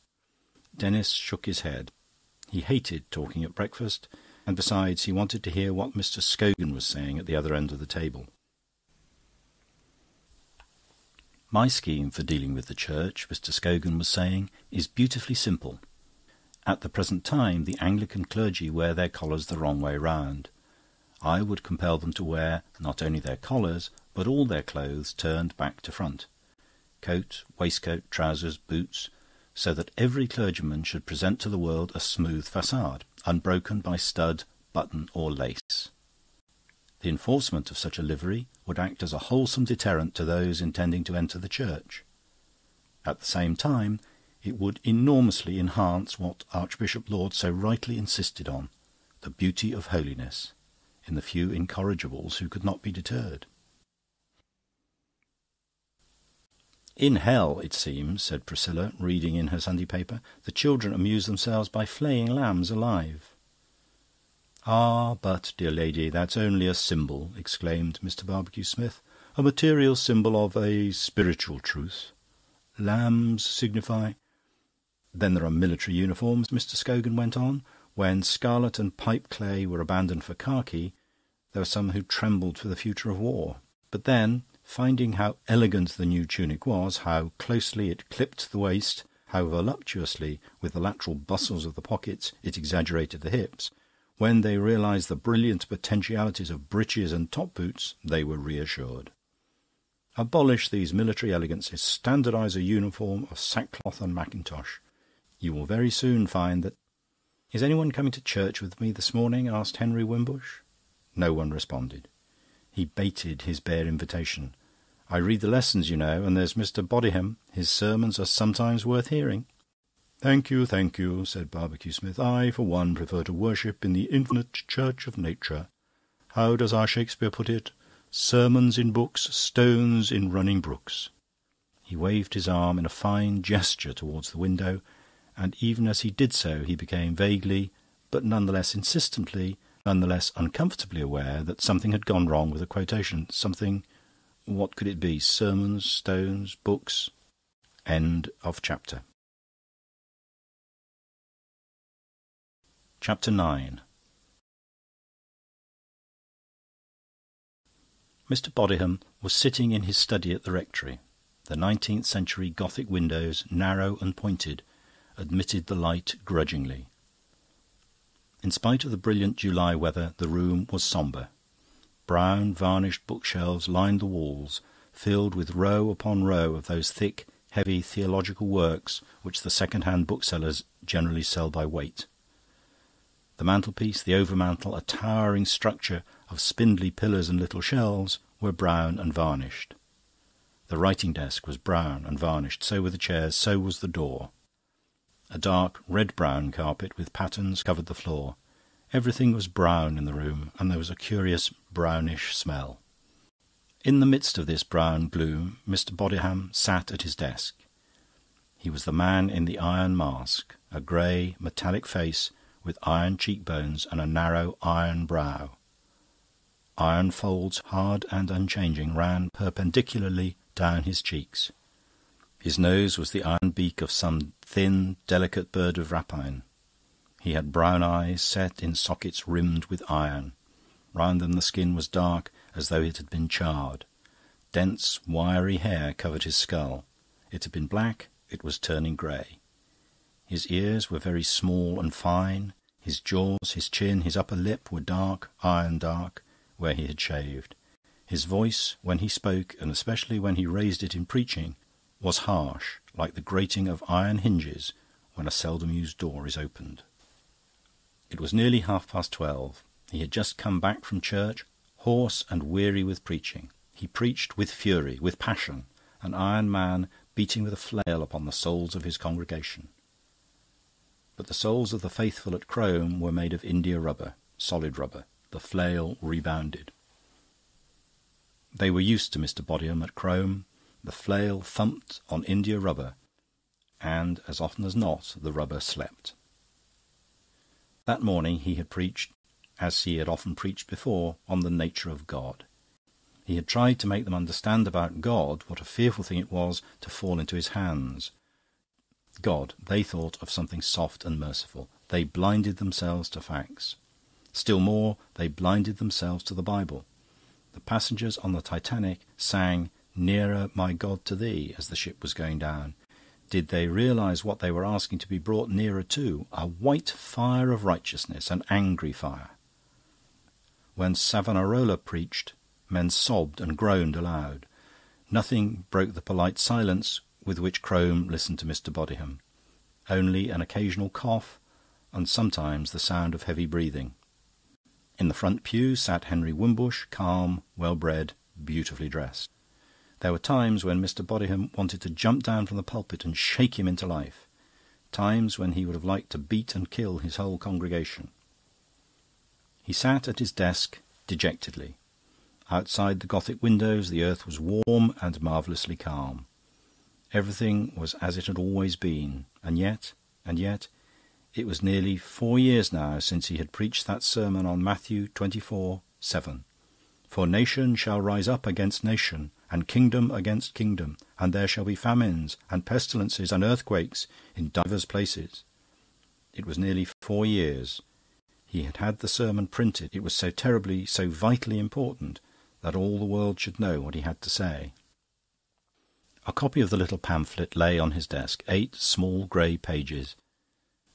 Denis shook his head. He hated talking at breakfast, and besides, he wanted to hear what Mr. Scogan was saying at the other end of the table. "My scheme for dealing with the Church," Mr. Scogan was saying, "is beautifully simple. At the present time, the Anglican clergy wear their collars the wrong way round. I would compel them to wear not only their collars, but all their clothes turned back to front. Coat, waistcoat, trousers, boots, so that every clergyman should present to the world a smooth facade, unbroken by stud, button, or lace. The enforcement of such a livery would act as a wholesome deterrent to those intending to enter the Church. At the same time, it would enormously enhance what Archbishop Laud so rightly insisted on, the beauty of holiness, in the few incorrigibles who could not be deterred. "In hell, it seems," said Priscilla, reading in her Sunday paper, "the children amuse themselves by flaying lambs alive." "Ah, but, dear lady, that's only a symbol," exclaimed Mr. Barbecue-Smith, "a material symbol of a spiritual truth. Lambs signify..." "Then there are military uniforms," Mr. Scogan went on. "When scarlet and pipe-clay were abandoned for khaki, there were some who trembled for the future of war. But then, finding how elegant the new tunic was, how closely it clipped the waist, how voluptuously, with the lateral bustles of the pockets, it exaggerated the hips, when they realised the brilliant potentialities of breeches and top-boots, they were reassured. Abolish these military elegances, standardise a uniform of sackcloth and mackintosh. You will very soon find that..." "Is anyone coming to church with me this morning?" asked Henry Wimbush. No one responded. He baited his bare invitation. "I read the lessons, you know, and there's Mr. Bodyham. His sermons are sometimes worth hearing." Thank you," said Barbecue-Smith. "I, for one, prefer to worship in the infinite church of nature. How does our Shakespeare put it? Sermons in books, stones in running brooks." He waved his arm in a fine gesture towards the window, and even as he did so he became vaguely, but none the less insistently, none the less uncomfortably aware that something had gone wrong with the quotation. Something... what could it be? Sermons, stones, books... End of chapter. Chapter 9. Mr. Bodyham was sitting in his study at the rectory. The 19th-century Gothic windows, narrow and pointed, admitted the light grudgingly. In spite of the brilliant July weather, the room was sombre. Brown, varnished bookshelves lined the walls, filled with row upon row of those thick, heavy theological works which the second-hand booksellers generally sell by weight. The mantelpiece, the overmantel, a towering structure of spindly pillars and little shelves, were brown and varnished. The writing desk was brown and varnished, so were the chairs, so was the door. A dark red-brown carpet with patterns covered the floor. Everything was brown in the room, and there was a curious brownish smell. In the midst of this brown gloom, Mr. Bodiham sat at his desk. He was the man in the iron mask, a grey, metallic face with iron cheekbones and a narrow iron brow. Iron folds, hard and unchanging, ran perpendicularly down his cheeks. His nose was the iron beak of some thin, delicate bird of rapine. He had brown eyes set in sockets rimmed with iron. Round them the skin was dark, as though it had been charred. Dense, wiry hair covered his skull. It had been black, it was turning grey. His ears were very small and fine. His jaws, his chin, his upper lip were dark, iron dark, where he had shaved. His voice, when he spoke, and especially when he raised it in preaching, was harsh, like the grating of iron hinges when a seldom-used door is opened. It was nearly 12:30. He had just come back from church, hoarse and weary with preaching. He preached with fury, with passion, an iron man beating with a flail upon the souls of his congregation. But the souls of the faithful at Crome were made of india rubber, solid rubber. The flail rebounded. They were used to Mr. Bodiham at Crome. The flail thumped on india rubber, and, as often as not, the rubber slept. That morning he had preached, as he had often preached before, on the nature of God. He had tried to make them understand about God what a fearful thing it was to fall into his hands. God, they thought of something soft and merciful. They blinded themselves to facts. Still more, they blinded themselves to the Bible. The passengers on the Titanic sang, "Nearer, my God, to thee," as the ship was going down. Did they realise what they were asking to be brought nearer to? A white fire of righteousness, an angry fire. When Savonarola preached, men sobbed and groaned aloud. Nothing broke the polite silence with which Crome listened to Mr. Bodiham. Only an occasional cough, and sometimes the sound of heavy breathing. In the front pew sat Henry Wimbush, calm, well-bred, beautifully dressed. There were times when Mr. Bodiham wanted to jump down from the pulpit and shake him into life, times when he would have liked to beat and kill his whole congregation. He sat at his desk dejectedly. Outside the Gothic windows the earth was warm and marvellously calm. Everything was as it had always been, and yet, it was nearly 4 years now since he had preached that sermon on Matthew 24:7. "For nation shall rise up against nation, and kingdom against kingdom, and there shall be famines, and pestilences, and earthquakes in divers places." It was nearly 4 years. He had had the sermon printed. It was so terribly, so vitally important that all the world should know what he had to say. A copy of the little pamphlet lay on his desk, 8 small grey pages,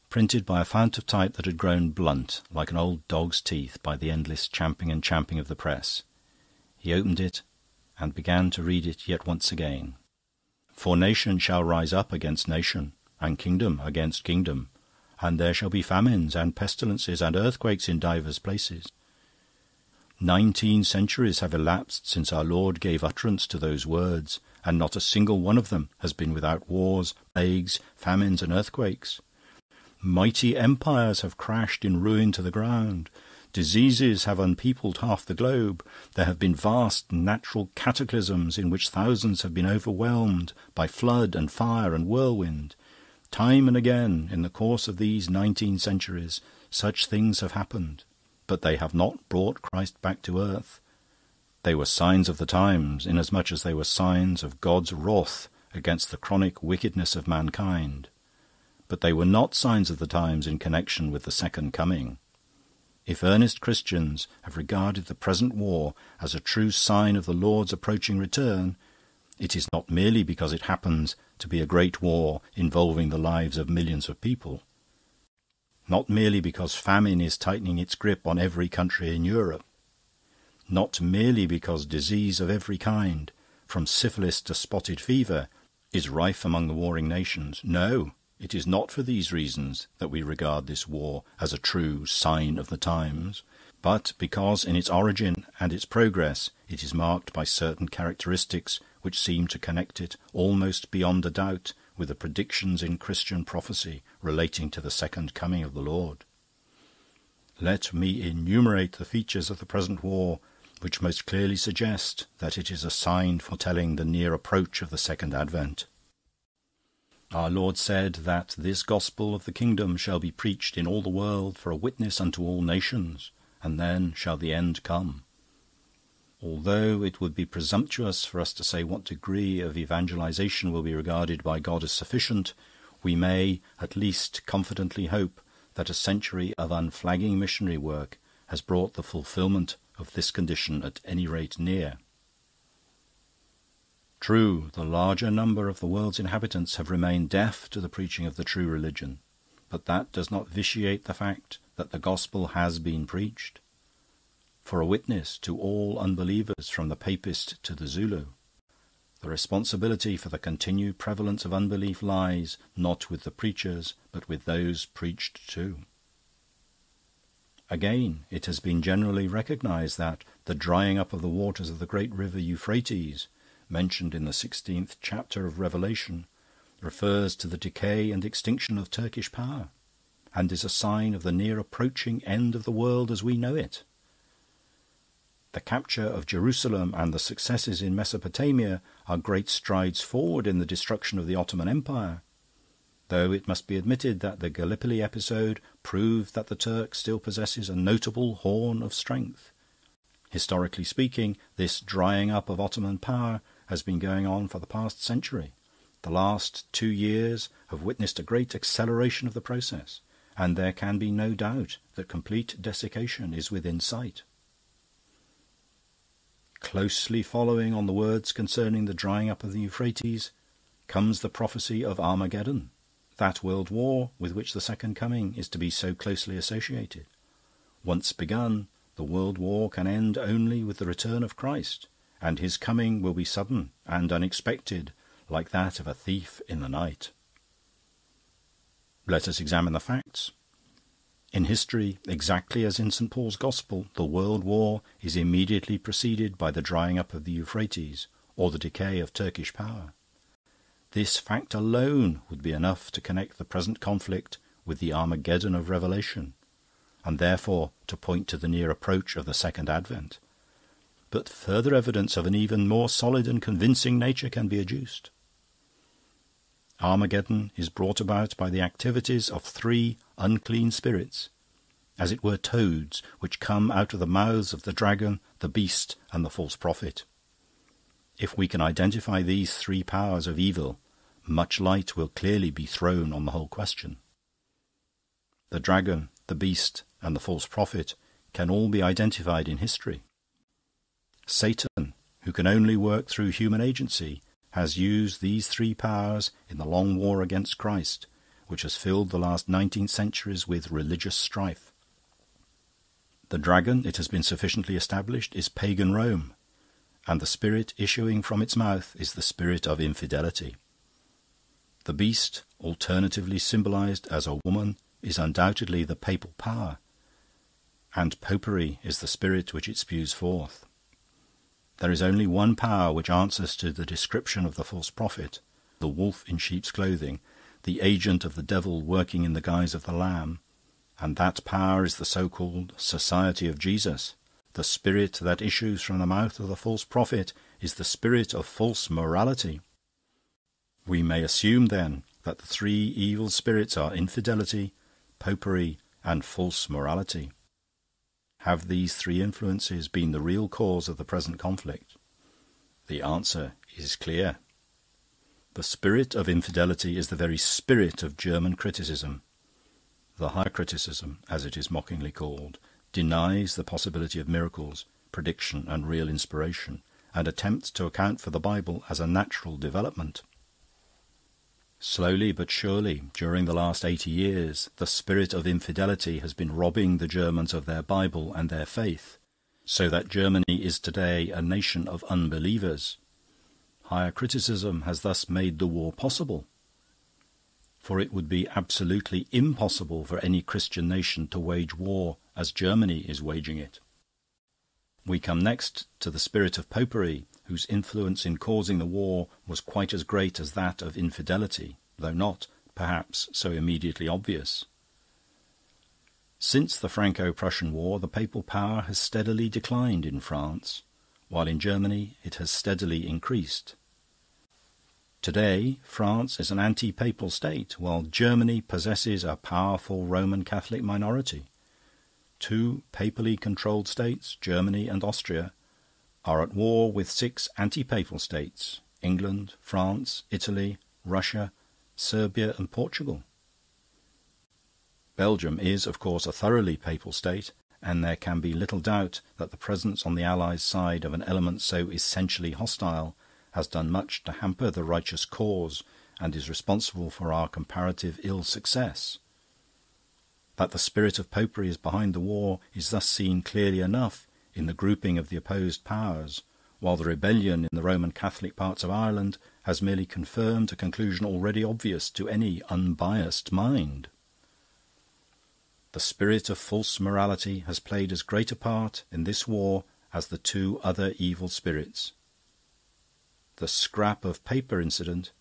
printed by a fount of type that had grown blunt, like an old dog's teeth, by the endless champing and champing of the press. He opened it and began to read it yet once again. "For nation shall rise up against nation, and kingdom against kingdom, and there shall be famines, and pestilences, and earthquakes in divers places." 19 centuries have elapsed since our Lord gave utterance to those words, and not a single one of them has been without wars, plagues, famines, and earthquakes. Mighty empires have crashed in ruin to the ground. Diseases have unpeopled half the globe. There have been vast natural cataclysms in which thousands have been overwhelmed by flood and fire and whirlwind. Time and again, in the course of these 19 centuries, such things have happened, but they have not brought Christ back to earth. They were signs of the times, inasmuch as they were signs of God's wrath against the chronic wickedness of mankind. But they were not signs of the times in connection with the second coming. If earnest Christians have regarded the present war as a true sign of the Lord's approaching return, it is not merely because it happens to be a great war involving the lives of millions of people, not merely because famine is tightening its grip on every country in Europe, not merely because disease of every kind, from syphilis to spotted fever, is rife among the warring nations. No, it is not for these reasons that we regard this war as a true sign of the times, but because in its origin and its progress it is marked by certain characteristics which seem to connect it almost beyond a doubt with the predictions in Christian prophecy relating to the second coming of the Lord. Let me enumerate the features of the present war which most clearly suggest that it is a sign foretelling the near approach of the second advent. Our Lord said that this gospel of the kingdom shall be preached in all the world for a witness unto all nations, and then shall the end come. Although it would be presumptuous for us to say what degree of evangelization will be regarded by God as sufficient, we may at least confidently hope that a century of unflagging missionary work has brought the fulfilment of this condition at any rate near. True, the larger number of the world's inhabitants have remained deaf to the preaching of the true religion, but that does not vitiate the fact that the gospel has been preached. For a witness to all unbelievers from the Papist to the Zulu, the responsibility for the continued prevalence of unbelief lies not with the preachers, but with those preached to. Again, it has been generally recognized that the drying up of the waters of the great river Euphrates, mentioned in the 16th chapter of Revelation, refers to the decay and extinction of Turkish power, and is a sign of the near approaching end of the world as we know it. The capture of Jerusalem and the successes in Mesopotamia are great strides forward in the destruction of the Ottoman Empire, though it must be admitted that the Gallipoli episode proved that the Turk still possesses a notable horn of strength. Historically speaking, this drying up of Ottoman power has been going on for the past century. The last 2 years have witnessed a great acceleration of the process, and there can be no doubt that complete desiccation is within sight. Closely following on the words concerning the drying up of the Euphrates comes the prophecy of Armageddon, that world war with which the second coming is to be so closely associated. Once begun, the world war can end only with the return of Christ, and his coming will be sudden and unexpected, like that of a thief in the night. Let us examine the facts. In history, exactly as in St. Paul's Gospel, the world war is immediately preceded by the drying up of the Euphrates, or the decay of Turkish power. This fact alone would be enough to connect the present conflict with the Armageddon of Revelation, and therefore to point to the near approach of the second advent. But further evidence of an even more solid and convincing nature can be adduced. Armageddon is brought about by the activities of 3 unclean spirits, as it were toads, which come out of the mouths of the dragon, the beast, and the false prophet. If we can identify these 3 powers of evil, much light will clearly be thrown on the whole question. The dragon, the beast, and the false prophet can all be identified in history. Satan, who can only work through human agency, has used these 3 powers in the long war against Christ, which has filled the last 19 centuries with religious strife. The dragon, it has been sufficiently established, is pagan Rome, and the spirit issuing from its mouth is the spirit of infidelity. The beast, alternatively symbolized as a woman, is undoubtedly the papal power, and popery is the spirit which it spews forth. There is only one power which answers to the description of the false prophet, the wolf in sheep's clothing, the agent of the devil working in the guise of the lamb, and that power is the so-called Society of Jesus. The spirit that issues from the mouth of the false prophet is the spirit of false morality. We may assume, then, that the 3 evil spirits are infidelity, popery, and false morality. Have these 3 influences been the real cause of the present conflict? The answer is clear. The spirit of infidelity is the very spirit of German criticism. The high criticism, as it is mockingly called, denies the possibility of miracles, prediction, and real inspiration, and attempts to account for the Bible as a natural development. Slowly but surely, during the last 80 years, the spirit of infidelity has been robbing the Germans of their Bible and their faith, so that Germany is today a nation of unbelievers. Higher criticism has thus made the war possible, for it would be absolutely impossible for any Christian nation to wage war as Germany is waging it. We come next to the spirit of popery, whose influence in causing the war was quite as great as that of infidelity, though not, perhaps, so immediately obvious. Since the Franco-Prussian War, the papal power has steadily declined in France, while in Germany it has steadily increased. Today, France is an anti-papal state, while Germany possesses a powerful Roman Catholic minority. Two papally controlled states, Germany and Austria, are at war with 6 anti-papal states, England, France, Italy, Russia, Serbia and Portugal. Belgium is, of course, a thoroughly papal state, and there can be little doubt that the presence on the Allies' side of an element so essentially hostile has done much to hamper the righteous cause and is responsible for our comparative ill success. That the spirit of popery is behind the war is thus seen clearly enough in the grouping of the opposed powers, while the rebellion in the Roman Catholic parts of Ireland has merely confirmed a conclusion already obvious to any unbiased mind. The spirit of false morality has played as great a part in this war as the 2 other evil spirits. The scrap of paper incident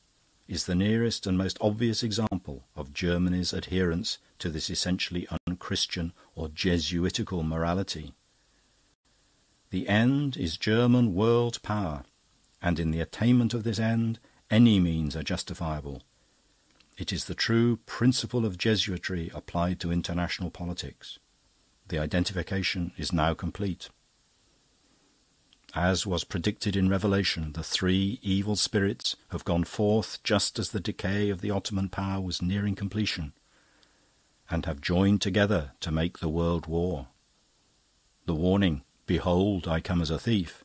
is the nearest and most obvious example of Germany's adherence to this essentially unchristian or Jesuitical morality. The end is German world power, and in the attainment of this end any means are justifiable. It is the true principle of Jesuitry applied to international politics. The identification is now complete. As was predicted in Revelation, the 3 evil spirits have gone forth just as the decay of the Ottoman power was nearing completion, and have joined together to make the world war. The warning, "Behold, I come as a thief,"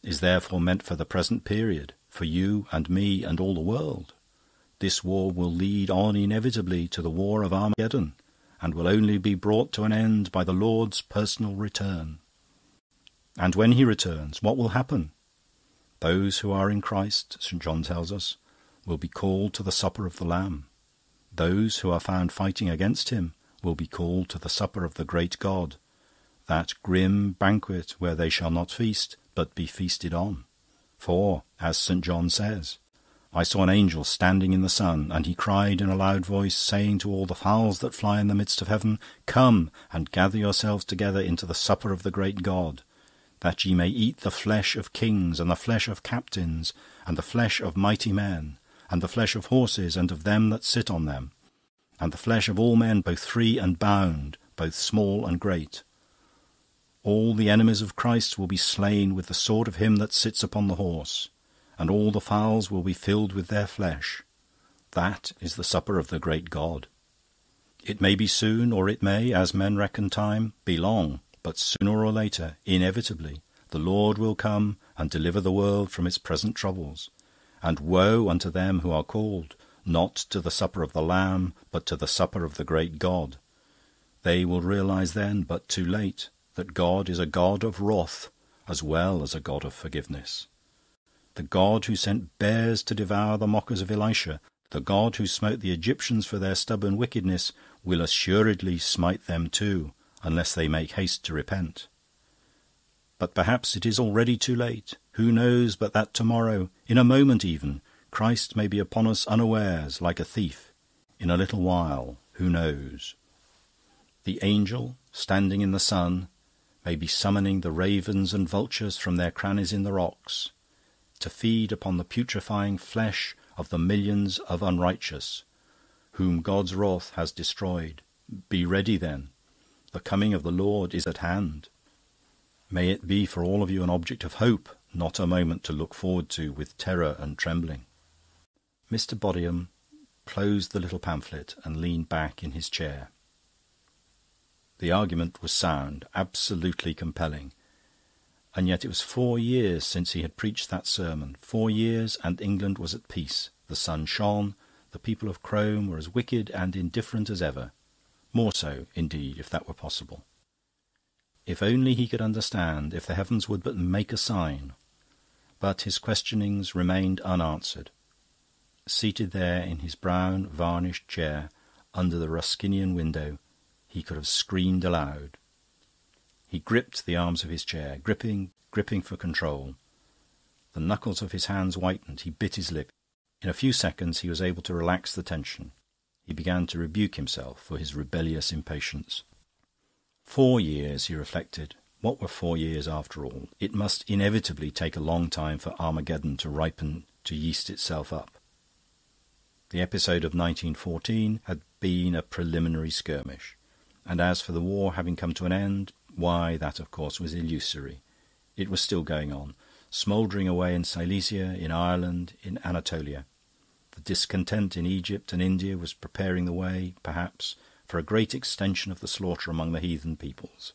is therefore meant for the present period, for you and me and all the world. This war will lead on inevitably to the war of Armageddon, and will only be brought to an end by the Lord's personal return. And when he returns, what will happen? Those who are in Christ, St. John tells us, will be called to the supper of the Lamb. Those who are found fighting against him will be called to the supper of the great God, that grim banquet where they shall not feast, but be feasted on. For, as St. John says, I saw an angel standing in the sun, and he cried in a loud voice, saying to all the fowls that fly in the midst of heaven, Come and gather yourselves together into the supper of the great God, that ye may eat the flesh of kings, and the flesh of captains, and the flesh of mighty men, and the flesh of horses, and of them that sit on them, and the flesh of all men, both free and bound, both small and great. All the enemies of Christ will be slain with the sword of him that sits upon the horse, and all the fowls will be filled with their flesh. That is the supper of the great God. It may be soon, or it may, as men reckon time, be long, but sooner or later, inevitably, the Lord will come and deliver the world from its present troubles. And woe unto them who are called, not to the supper of the Lamb, but to the supper of the great God. They will realize then, but too late, that God is a God of wrath as well as a God of forgiveness. The God who sent bears to devour the mockers of Elisha, the God who smote the Egyptians for their stubborn wickedness, will assuredly smite them too, unless they make haste to repent. But perhaps it is already too late. Who knows but that tomorrow, in a moment even, Christ may be upon us unawares, like a thief. In a little while, who knows? The angel, standing in the sun, may be summoning the ravens and vultures from their crannies in the rocks, to feed upon the putrefying flesh of the millions of unrighteous, whom God's wrath has destroyed. Be ready then. The coming of the Lord is at hand. May it be for all of you an object of hope, not a moment to look forward to with terror and trembling. Mr. Bodiham closed the little pamphlet and leaned back in his chair. The argument was sound, absolutely compelling. And yet it was 4 years since he had preached that sermon. 4 years, and England was at peace. The sun shone. The people of Crome were as wicked and indifferent as ever. More so, indeed, if that were possible. If only he could understand, if the heavens would but make a sign. But his questionings remained unanswered. Seated there in his brown, varnished chair, under the Ruskinian window, he could have screamed aloud. He gripped the arms of his chair, gripping for control. The knuckles of his hands whitened. He bit his lip. In a few seconds he was able to relax the tension. He began to rebuke himself for his rebellious impatience. 4 years, he reflected. What were 4 years after all? It must inevitably take a long time for Armageddon to ripen, to yeast itself up. The episode of 1914 had been a preliminary skirmish. And as for the war having come to an end, why, that of course was illusory. It was still going on, smouldering away in Silesia, in Ireland, in Anatolia. The discontent in Egypt and India was preparing the way, perhaps, for a great extension of the slaughter among the heathen peoples.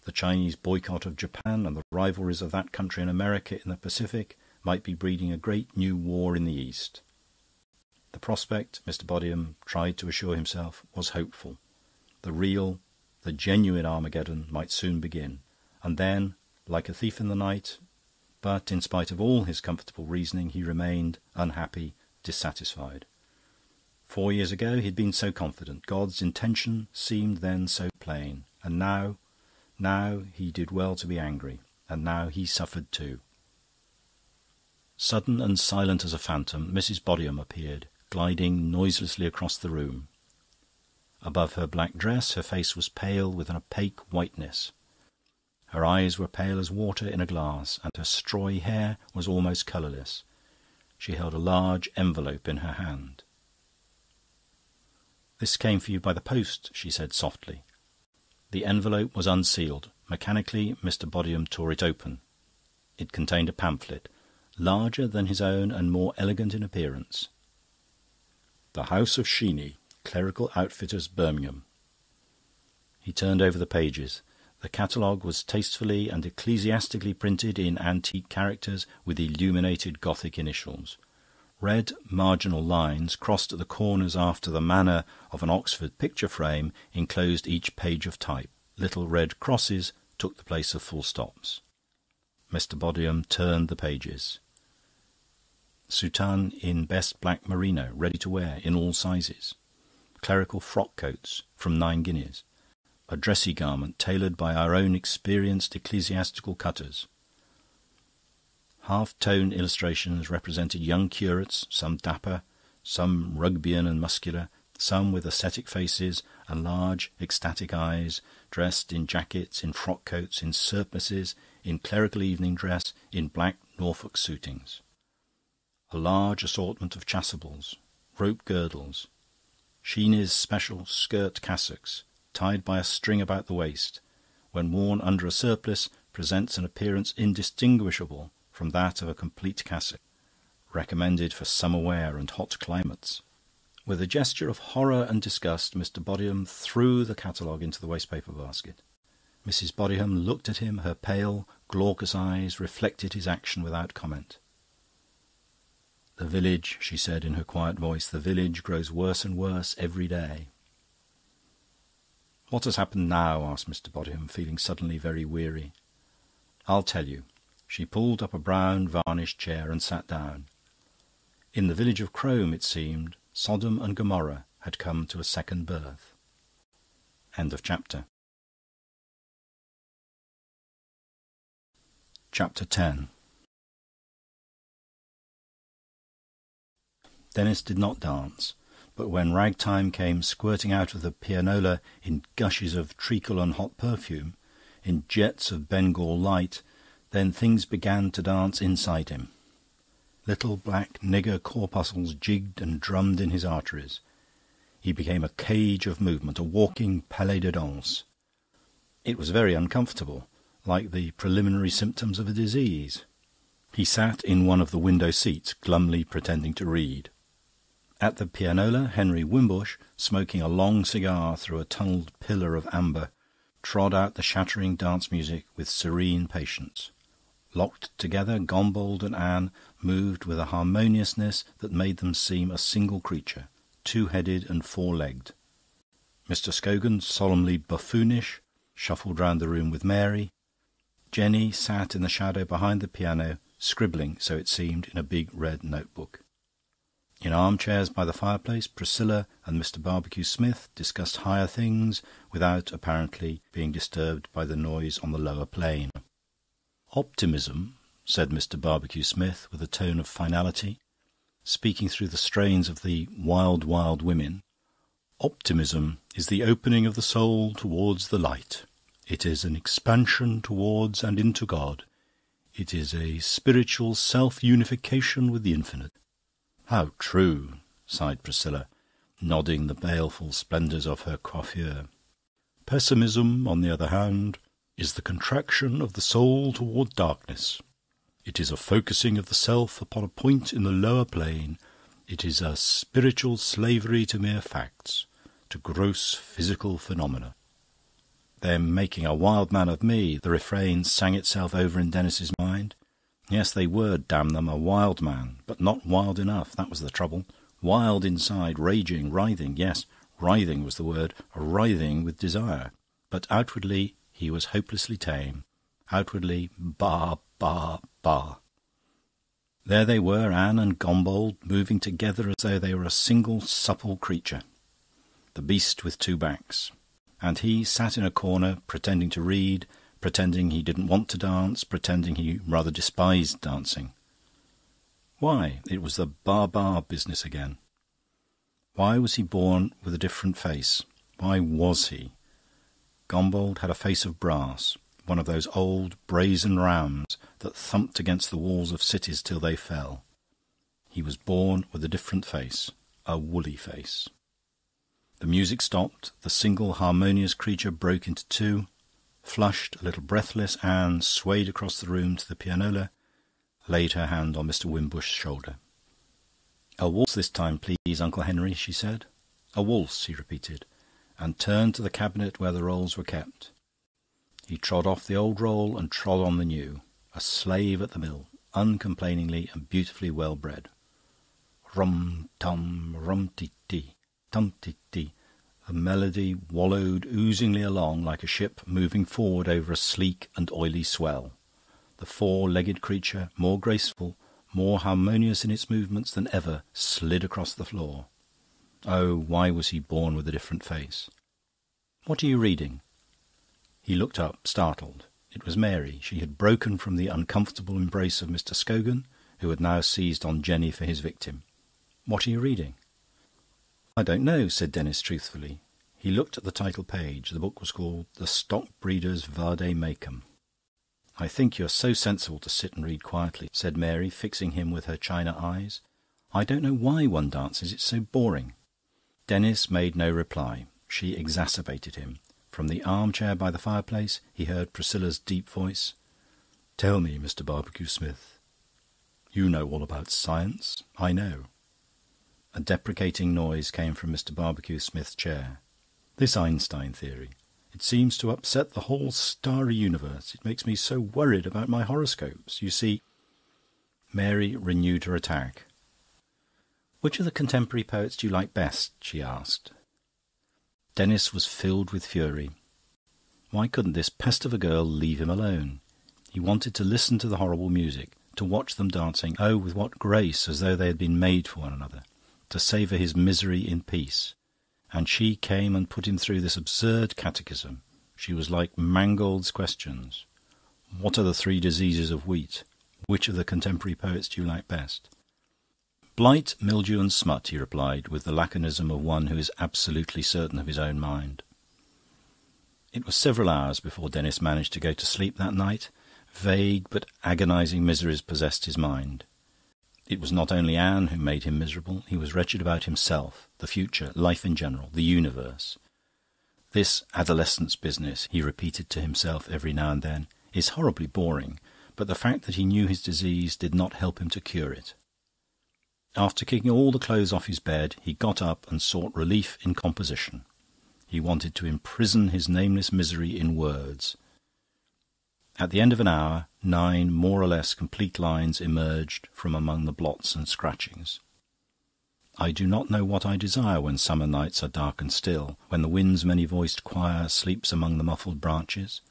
The Chinese boycott of Japan and the rivalries of that country and America in the Pacific might be breeding a great new war in the East. The prospect, Mr. Bodiham tried to assure himself, was hopeful. The real, the genuine Armageddon might soon begin, and then, like a thief in the night. But in spite of all his comfortable reasoning, he remained unhappy, dissatisfied. 4 years ago he had been so confident. God's intention seemed then so plain. And now he did well to be angry. And now he suffered too. Sudden and silent as a phantom, Mrs. Bodiham appeared, gliding noiselessly across the room. Above her black dress, her face was pale with an opaque whiteness. Her eyes were pale as water in a glass, and her strawy hair was almost colourless. She held a large envelope in her hand. "This came for you by the post," she said softly. The envelope was unsealed. Mechanically, Mr. Bodiham tore it open. It contained a pamphlet, larger than his own and more elegant in appearance. "The House of Sheeny, Clerical Outfitters, Birmingham." He turned over the pages. The catalogue was tastefully and ecclesiastically printed in antique characters with illuminated Gothic initials. Red marginal lines, crossed at the corners after the manner of an Oxford picture frame, enclosed each page of type. Little red crosses took the place of full stops. Mr. Bodiham turned the pages. Soutane in best black merino, ready to wear, in all sizes. Clerical frock coats from 9 guineas. A dressy garment tailored by our own experienced ecclesiastical cutters. Half-tone illustrations represented young curates, some dapper, some Rugbeian and muscular, some with ascetic faces and large ecstatic eyes, dressed in jackets, in frock coats, in surplices, in clerical evening dress, in black Norfolk suitings. A large assortment of chasubles, rope girdles, Sheeny's special skirt cassocks, tied by a string about the waist, when worn under a surplice, presents an appearance indistinguishable from that of a complete cassock, recommended for summer wear and hot climates. With a gesture of horror and disgust, Mr. Bodiham threw the catalogue into the waste-paper basket. Mrs. Bodiham looked at him. Her pale, glaucous eyes reflected his action without comment. "The village," she said in her quiet voice, "the village grows worse and worse every day." "What has happened now?" asked Mr. Bodiham, feeling suddenly very weary. "I'll tell you." She pulled up a brown varnished chair and sat down. In the village of Crome, it seemed, Sodom and Gomorrah had come to a second birth. End of chapter. Chapter 10. Denis did not dance, but when ragtime came squirting out of the pianola in gushes of treacle and hot perfume, in jets of Bengal light, then things began to dance inside him. Little black nigger corpuscles jigged and drummed in his arteries. He became a cage of movement, a walking palais de danse. It was very uncomfortable, like the preliminary symptoms of a disease. He sat in one of the window seats, glumly pretending to read. At the pianola, Henry Wimbush, smoking a long cigar through a tunnelled pillar of amber, trod out the shattering dance music with serene patience. Locked together, Gombold and Anne moved with a harmoniousness that made them seem a single creature, two-headed and four-legged. Mr. Scogan, solemnly buffoonish, shuffled round the room with Mary. Jenny sat in the shadow behind the piano, scribbling, so it seemed, in a big red notebook. In armchairs by the fireplace, Priscilla and Mr. Barbecue Smith discussed higher things without apparently being disturbed by the noise on the lower plane. "Optimism," said Mr. Barbecue Smith with a tone of finality, speaking through the strains of the Wild Wild Women, "optimism is the opening of the soul towards the light. It is an expansion towards and into God. It is a spiritual self-unification with the infinite." "How true," sighed Priscilla, nodding the baleful splendours of her coiffure. "Pessimism, on the other hand, is the contraction of the soul toward darkness. It is a focusing of the self upon a point in the lower plane. It is a spiritual slavery to mere facts, to gross physical phenomena." "They're making a wild man of me," the refrain sang itself over in Denis's mind. Yes, they were, damn them, a wild man, but not wild enough, that was the trouble. Wild inside, raging, writhing, yes, writhing was the word, writhing with desire. But outwardly he was hopelessly tame. Outwardly, bah, bah, bah. There they were, Anne and Gombold, moving together as though they were a single supple creature. The beast with two backs. And he sat in a corner, pretending to read, pretending he didn't want to dance, pretending he rather despised dancing. Why? It was the bar business again. Why was he born with a different face? Why was he? Gombold had a face of brass, one of those old brazen rams that thumped against the walls of cities till they fell. He was born with a different face, a woolly face. The music stopped. The single harmonious creature broke into two. Flushed, a little breathless, Anne swayed across the room to the pianola, laid her hand on Mr. Wimbush's shoulder. "A waltz this time, please, Uncle Henry," she said. "A waltz," he repeated, and turned to the cabinet where the rolls were kept. He trod off the old roll and trod on the new, a slave at the mill, uncomplainingly and beautifully well bred. Rum-tum, rum-ti-ti, tum-ti-ti. The melody wallowed oozingly along like a ship moving forward over a sleek and oily swell. The four-legged creature, more graceful, more harmonious in its movements than ever, slid across the floor. Oh, why was he born with a different face? "What are you reading?" He looked up, startled. It was Mary. She had broken from the uncomfortable embrace of Mr. Scogan, who had now seized on Jenny for his victim. "What are you reading?" "I don't know," said Denis truthfully. He looked at the title page. The book was called The Stock Breeder's Vade Mecum. "I think you're so sensible to sit and read quietly," said Mary, fixing him with her china eyes. "I don't know why one dances. It's so boring." Denis made no reply. She exacerbated him. From the armchair by the fireplace he heard Priscilla's deep voice. "Tell me, Mr. Barbecue Smith. You know all about science. I know." A deprecating noise came from Mr. Barbecue Smith's chair. "This Einstein theory. It seems to upset the whole starry universe. It makes me so worried about my horoscopes. You see..." Mary renewed her attack. "Which of the contemporary poets do you like best?" she asked. Denis was filled with fury. Why couldn't this pest of a girl leave him alone? He wanted to listen to the horrible music, to watch them dancing, oh, with what grace, as though they had been made for one another, to savour his misery in peace. And she came and put him through this absurd catechism. She was like Mangold's questions. "What are the 3 diseases of wheat? Which of the contemporary poets do you like best?" "Blight, mildew and smut," he replied, with the laconism of one who is absolutely certain of his own mind. It was several hours before Denis managed to go to sleep that night. Vague but agonising miseries possessed his mind. It was not only Anne who made him miserable. He was wretched about himself, the future, life in general, the universe. "This adolescence business," he repeated to himself every now and then, "is horribly boring," but the fact that he knew his disease did not help him to cure it. After kicking all the clothes off his bed, he got up and sought relief in composition. He wanted to imprison his nameless misery in words. At the end of an hour, 9 more or less complete lines emerged from among the blots and scratchings. "I do not know what I desire when summer nights are dark and still, when the wind's many-voiced choir sleeps among the muffled branches.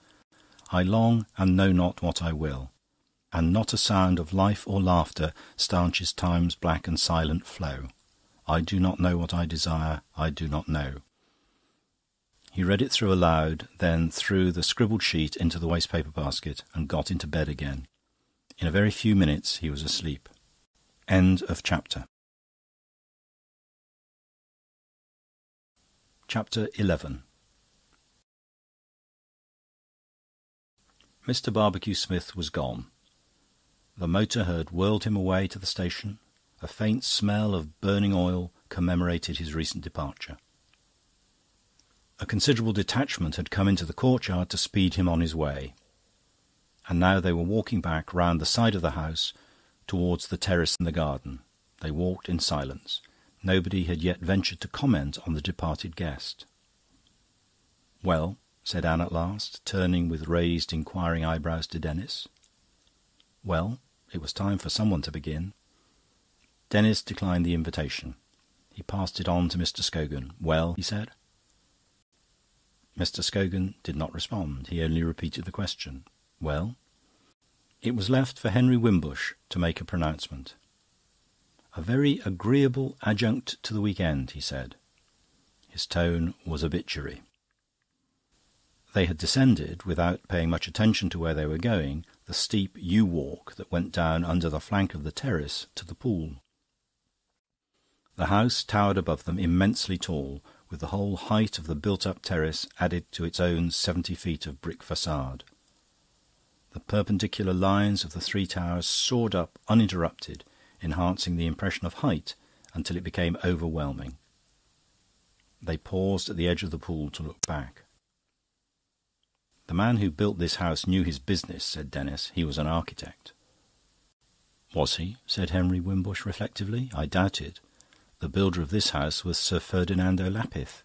I long and know not what I will, and not a sound of life or laughter stanches time's black and silent flow. I do not know what I desire, I do not know. He read it through aloud, then threw the scribbled sheet into the waste-paper basket and got into bed again. In a very few minutes he was asleep. End of chapter. Chapter 11. Mr. Barbecue Smith was gone. The motor had whirled him away to the station. A faint smell of burning oil commemorated his recent departure. A considerable detachment had come into the courtyard to speed him on his way, and now they were walking back round the side of the house towards the terrace and the garden. They walked in silence. Nobody had yet ventured to comment on the departed guest. "Well," said Anne at last, turning with raised, inquiring eyebrows to Denis. Well, it was time for someone to begin. Denis declined the invitation. He passed it on to Mr. Scogan. "Well," he said. Mr. Scogan did not respond. He only repeated the question. "Well?" It was left for Henry Wimbush to make a pronouncement. "A very agreeable adjunct to the week-end," he said. His tone was obituary. They had descended, without paying much attention to where they were going, the steep yew-walk that went down under the flank of the terrace to the pool. The house towered above them, immensely tall, with the whole height of the built-up terrace added to its own 70 feet of brick façade. The perpendicular lines of the three towers soared up uninterrupted, enhancing the impression of height until it became overwhelming. They paused at the edge of the pool to look back. "The man who built this house knew his business," said Denis. "He was an architect." "Was he?" said Henry Wimbush reflectively. "I doubt it. The builder of this house was Sir Ferdinando Lapith,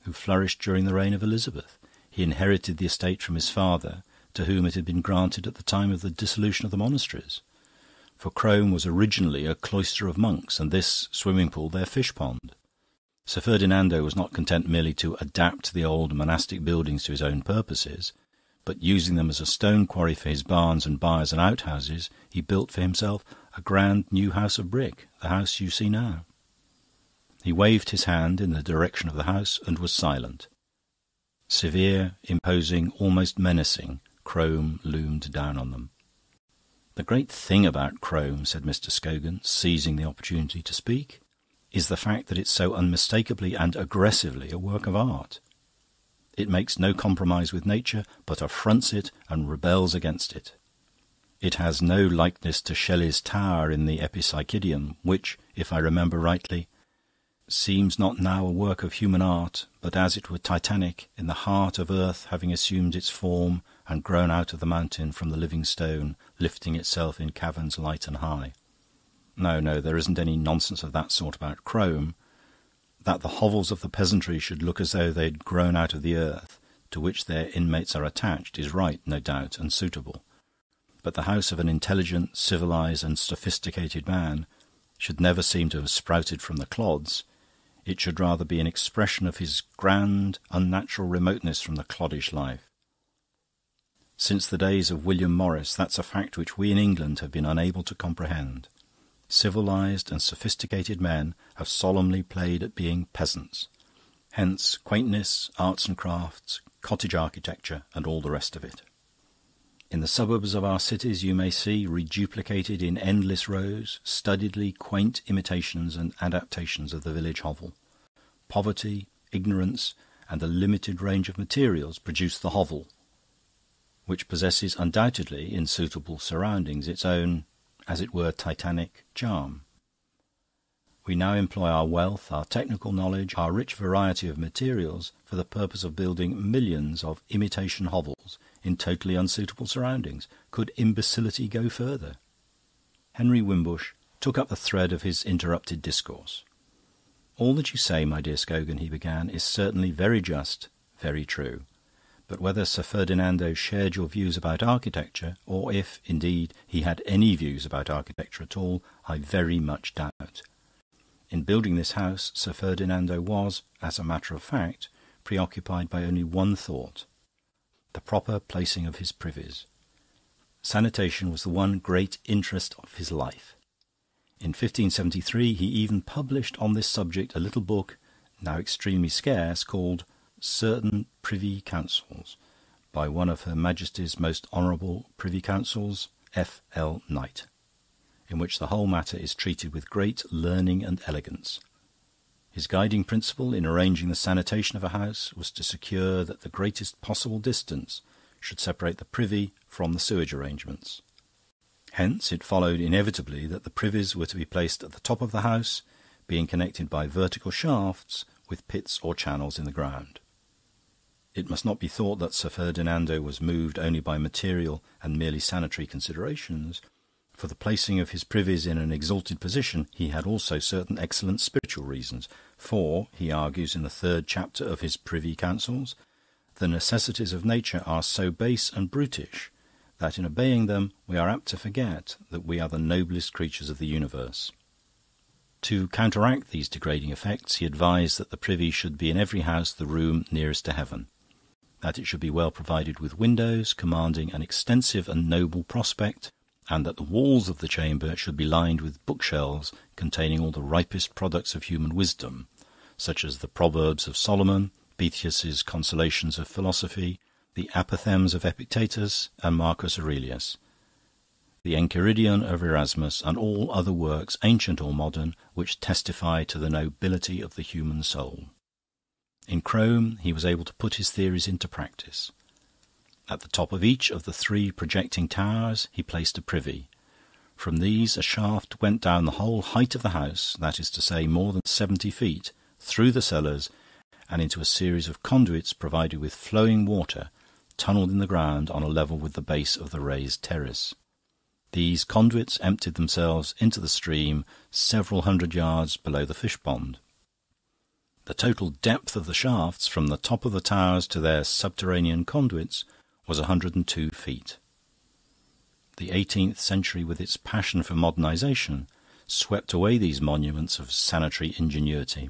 who flourished during the reign of Elizabeth. He inherited the estate from his father, to whom it had been granted at the time of the dissolution of the monasteries. For Crome was originally a cloister of monks, and this swimming pool their fish pond. Sir Ferdinando was not content merely to adapt the old monastic buildings to his own purposes, but using them as a stone quarry for his barns and byres and outhouses, he built for himself a grand new house of brick, the house you see now." He waved his hand in the direction of the house and was silent. Severe, imposing, almost menacing, Crome loomed down on them. "The great thing about Crome," said Mr. Scogan, seizing the opportunity to speak, "is the fact that it's so unmistakably and aggressively a work of art. It makes no compromise with nature, but affronts it and rebels against it. It has no likeness to Shelley's tower in the Epipsychidion, which, if I remember rightly, seems not now a work of human art, but as it were titanic, in the heart of earth having assumed its form and grown out of the mountain from the living stone, lifting itself in caverns light and high. No, there isn't any nonsense of that sort about Crome. That the hovels of the peasantry should look as though they'd grown out of the earth, to which their inmates are attached, is right, no doubt, and suitable. But the house of an intelligent, civilised and sophisticated man should never seem to have sprouted from the clods. It should rather be an expression of his grand, unnatural remoteness from the cloddish life. Since the days of William Morris, that's a fact which we in England have been unable to comprehend. Civilised and sophisticated men have solemnly played at being peasants. Hence quaintness, arts and crafts, cottage architecture, and all the rest of it. In the suburbs of our cities you may see, reduplicated in endless rows, studiedly quaint imitations and adaptations of the village hovel. Poverty, ignorance, and a limited range of materials produce the hovel, which possesses undoubtedly, in suitable surroundings, its own, as it were, titanic charm. We now employ our wealth, our technical knowledge, our rich variety of materials for the purpose of building millions of imitation hovels in totally unsuitable surroundings. Could imbecility go further? Henry Wimbush took up the thread of his interrupted discourse. "All that you say, my dear Scogan," he began, "is certainly very just, very true. But whether Sir Ferdinando shared your views about architecture, or if, indeed, he had any views about architecture at all, I very much doubt. In building this house, Sir Ferdinando was, as a matter of fact, preoccupied by only one thought: the proper placing of his privies. Sanitation was the one great interest of his life. In 1573 he even published on this subject a little book, now extremely scarce, called Certain Privy Councils, by one of Her Majesty's most honourable Privy Councils, F.L. Knight, in which the whole matter is treated with great learning and elegance. His guiding principle in arranging the sanitation of a house was to secure that the greatest possible distance should separate the privy from the sewage arrangements. Hence it followed inevitably that the privies were to be placed at the top of the house, being connected by vertical shafts with pits or channels in the ground. It must not be thought that Sir Ferdinando was moved only by material and merely sanitary considerations. For the placing of his privies in an exalted position he had also certain excellent spiritual reasons. For, he argues in the 3rd chapter of his Privy Councils, the necessities of nature are so base and brutish that in obeying them we are apt to forget that we are the noblest creatures of the universe. To counteract these degrading effects, he advised that the privy should be in every house the room nearest to heaven, that it should be well provided with windows commanding an extensive and noble prospect, and that the walls of the chamber should be lined with bookshelves containing all the ripest products of human wisdom, such as the Proverbs of Solomon, Boethius's Consolations of Philosophy, the Apothegms of Epictetus and Marcus Aurelius, the Enchiridion of Erasmus, and all other works, ancient or modern, which testify to the nobility of the human soul. In Crome he was able to put his theories into practice. At the top of each of the 3 projecting towers he placed a privy. From these a shaft went down the whole height of the house, that is to say, more than 70 feet, through the cellars, and into a series of conduits provided with flowing water, tunnelled in the ground on a level with the base of the raised terrace. These conduits emptied themselves into the stream several hundred yards below the fish pond. The total depth of the shafts from the top of the towers to their subterranean conduits was 102 feet. The 18th century, with its passion for modernisation, swept away these monuments of sanitary ingenuity.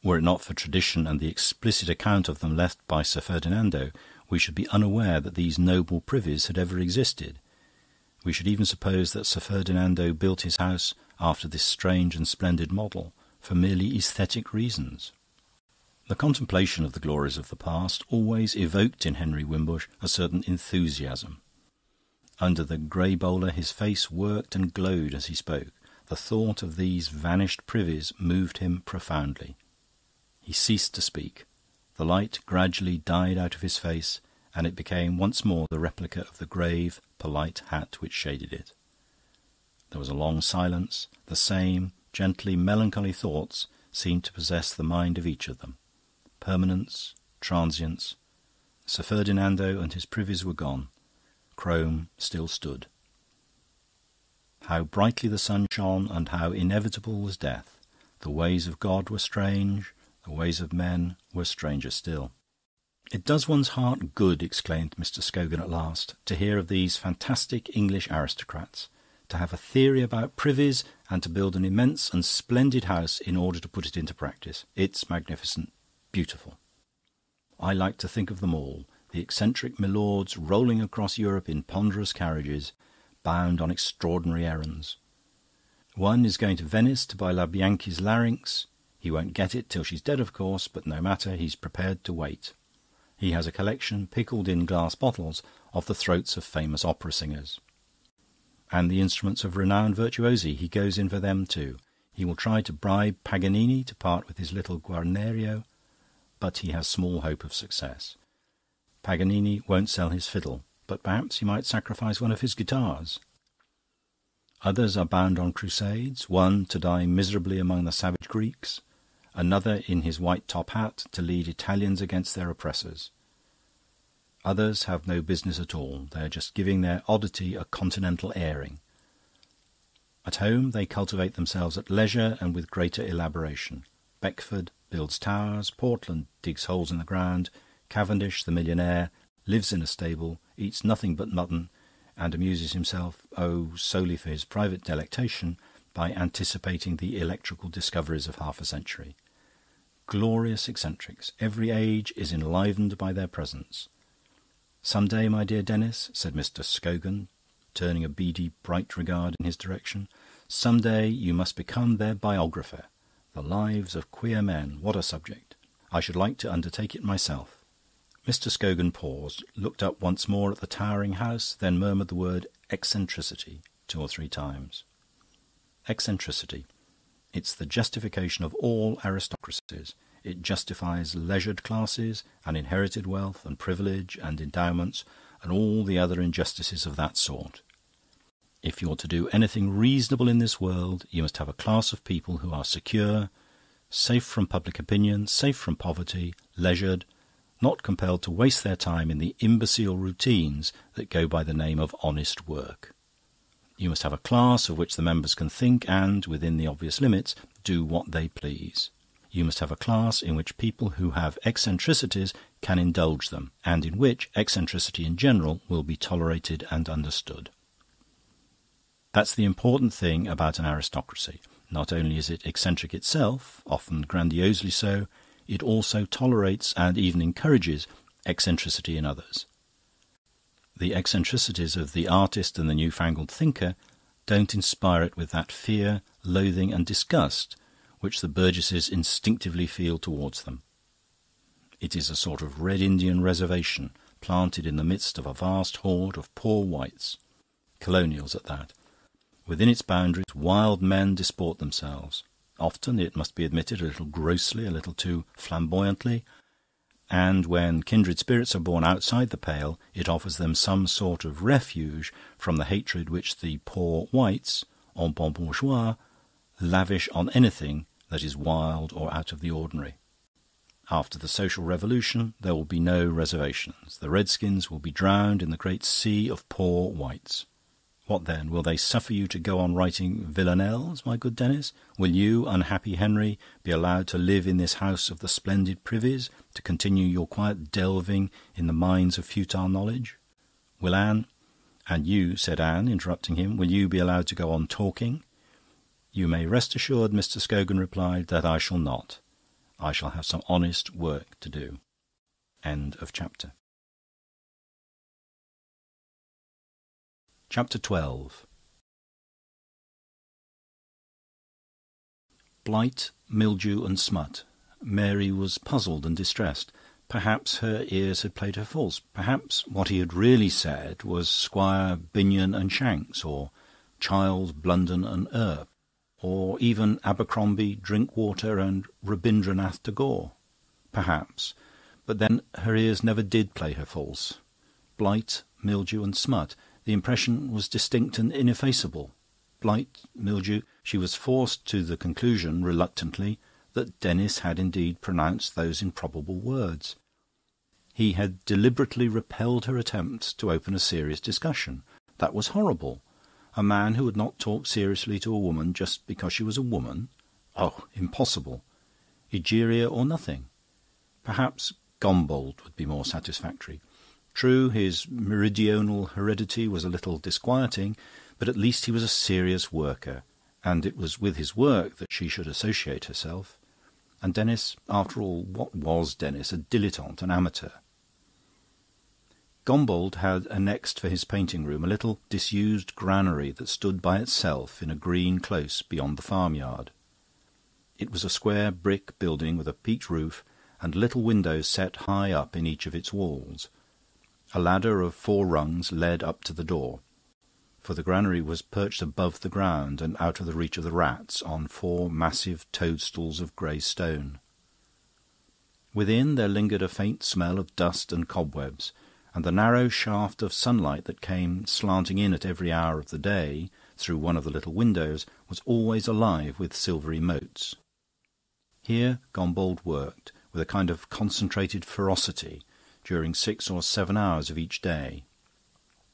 Were it not for tradition and the explicit account of them left by Sir Ferdinando, we should be unaware that these noble privies had ever existed. We should even suppose that Sir Ferdinando built his house after this strange and splendid model for merely aesthetic reasons. The contemplation of the glories of the past always evoked in Henry Wimbush a certain enthusiasm. Under the grey bowler his face worked and glowed as he spoke. The thought of these vanished privies moved him profoundly. He ceased to speak. The light gradually died out of his face, and it became once more the replica of the grave, polite hat which shaded it. There was a long silence. The same gently melancholy thoughts seemed to possess the mind of each of them. Permanence, transience. Sir Ferdinando and his privies were gone. Crome still stood. How brightly the sun shone, and how inevitable was death. The ways of God were strange, the ways of men were stranger still. "It does one's heart good," exclaimed Mr. Scogan at last, "to hear of these fantastic English aristocrats, to have a theory about privies, and to build an immense and splendid house in order to put it into practice. It's magnificent, beautiful. I like to think of them all, the eccentric milords rolling across Europe in ponderous carriages, bound on extraordinary errands. One is going to Venice to buy La Bianchi's larynx. He won't get it till she's dead, of course, but no matter, he's prepared to wait. He has a collection, pickled in glass bottles, of the throats of famous opera singers. And the instruments of renowned virtuosi, he goes in for them too. He will try to bribe Paganini to part with his little Guarnerio, but he has small hope of success. Paganini won't sell his fiddle, but perhaps he might sacrifice one of his guitars. Others are bound on crusades, one to die miserably among the savage Greeks, another in his white top hat to lead Italians against their oppressors. Others have no business at all. They are just giving their oddity a continental airing. At home they cultivate themselves at leisure and with greater elaboration. Beckford builds towers, Portland digs holes in the ground, Cavendish, the millionaire, lives in a stable, eats nothing but mutton, and amuses himself, solely for his private delectation, by anticipating the electrical discoveries of half a century. Glorious eccentrics. Every age is enlivened by their presence. "Some day, my dear Denis," said Mr. Scogan, turning a beady, bright regard in his direction, Some day you must become their biographer. The lives of queer men. What a subject! I should like to undertake it myself." Mr. Scogan paused, looked up once more at the towering house, then murmured the word eccentricity 2 or 3 times. Eccentricity. It's the justification of all aristocracies. It justifies leisured classes and inherited wealth and privilege and endowments and all the other injustices of that sort. If you're to do anything reasonable in this world, you must have a class of people who are secure, safe from public opinion, safe from poverty, leisured, not compelled to waste their time in the imbecile routines that go by the name of honest work. You must have a class of which the members can think and, within the obvious limits, do what they please. You must have a class in which people who have eccentricities can indulge them, and in which eccentricity in general will be tolerated and understood. That's the important thing about an aristocracy. Not only is it eccentric itself, often grandiosely so, it also tolerates and even encourages eccentricity in others. The eccentricities of the artist and the newfangled thinker don't inspire it with that fear, loathing and disgust which the burgesses instinctively feel towards them. It is a sort of Red Indian reservation planted in the midst of a vast horde of poor whites, colonials at that. Within its boundaries wild men disport themselves, often, it must be admitted, a little grossly, a little too flamboyantly, and when kindred spirits are born outside the pale, it offers them some sort of refuge from the hatred which the poor whites, en bon bourgeois, lavish on anything that is wild or out of the ordinary. After the social revolution, there will be no reservations. The redskins will be drowned in the great sea of poor whites. What then? Will they suffer you to go on writing villanelles, my good Denis? Will you, unhappy Henry, be allowed to live in this house of the splendid privies, to continue your quiet delving in the mines of futile knowledge? Will Anne... "And you," said Anne, interrupting him, "will you be allowed to go on talking?" "You may rest assured," Mr. Scogan replied, "that I shall not. I shall have some honest work to do." End of chapter. Chapter 12. Blight, mildew and smut. Mary was puzzled and distressed. Perhaps her ears had played her false. Perhaps what he had really said was Squire Binion and Shanks, or Childs, Blunden and Earp, or even Abercrombie, Drinkwater and Rabindranath Tagore. Perhaps. But then her ears never did play her false. Blight, mildew and smut. The impression was distinct and ineffaceable. Blight, mildew. She was forced to the conclusion, reluctantly, that Denis had indeed pronounced those improbable words. He had deliberately repelled her attempts to open a serious discussion. That was horrible. A man who would not talk seriously to a woman just because she was a woman? Oh, impossible. Egeria or nothing. Perhaps Gombold would be more satisfactory. True, his meridional heredity was a little disquieting, but at least he was a serious worker, and it was with his work that she should associate herself. And Denis, after all, what was Denis? A dilettante, an amateur. Gombold had annexed for his painting room a little disused granary that stood by itself in a green close beyond the farmyard. It was a square brick building with a peaked roof and little windows set high up in each of its walls. A ladder of 4 rungs led up to the door, for the granary was perched above the ground and out of the reach of the rats on 4 massive toadstools of grey stone. Within there lingered a faint smell of dust and cobwebs, and the narrow shaft of sunlight that came slanting in at every hour of the day through one of the little windows was always alive with silvery motes. Here Gombold worked, with a kind of concentrated ferocity, during 6 or 7 hours of each day.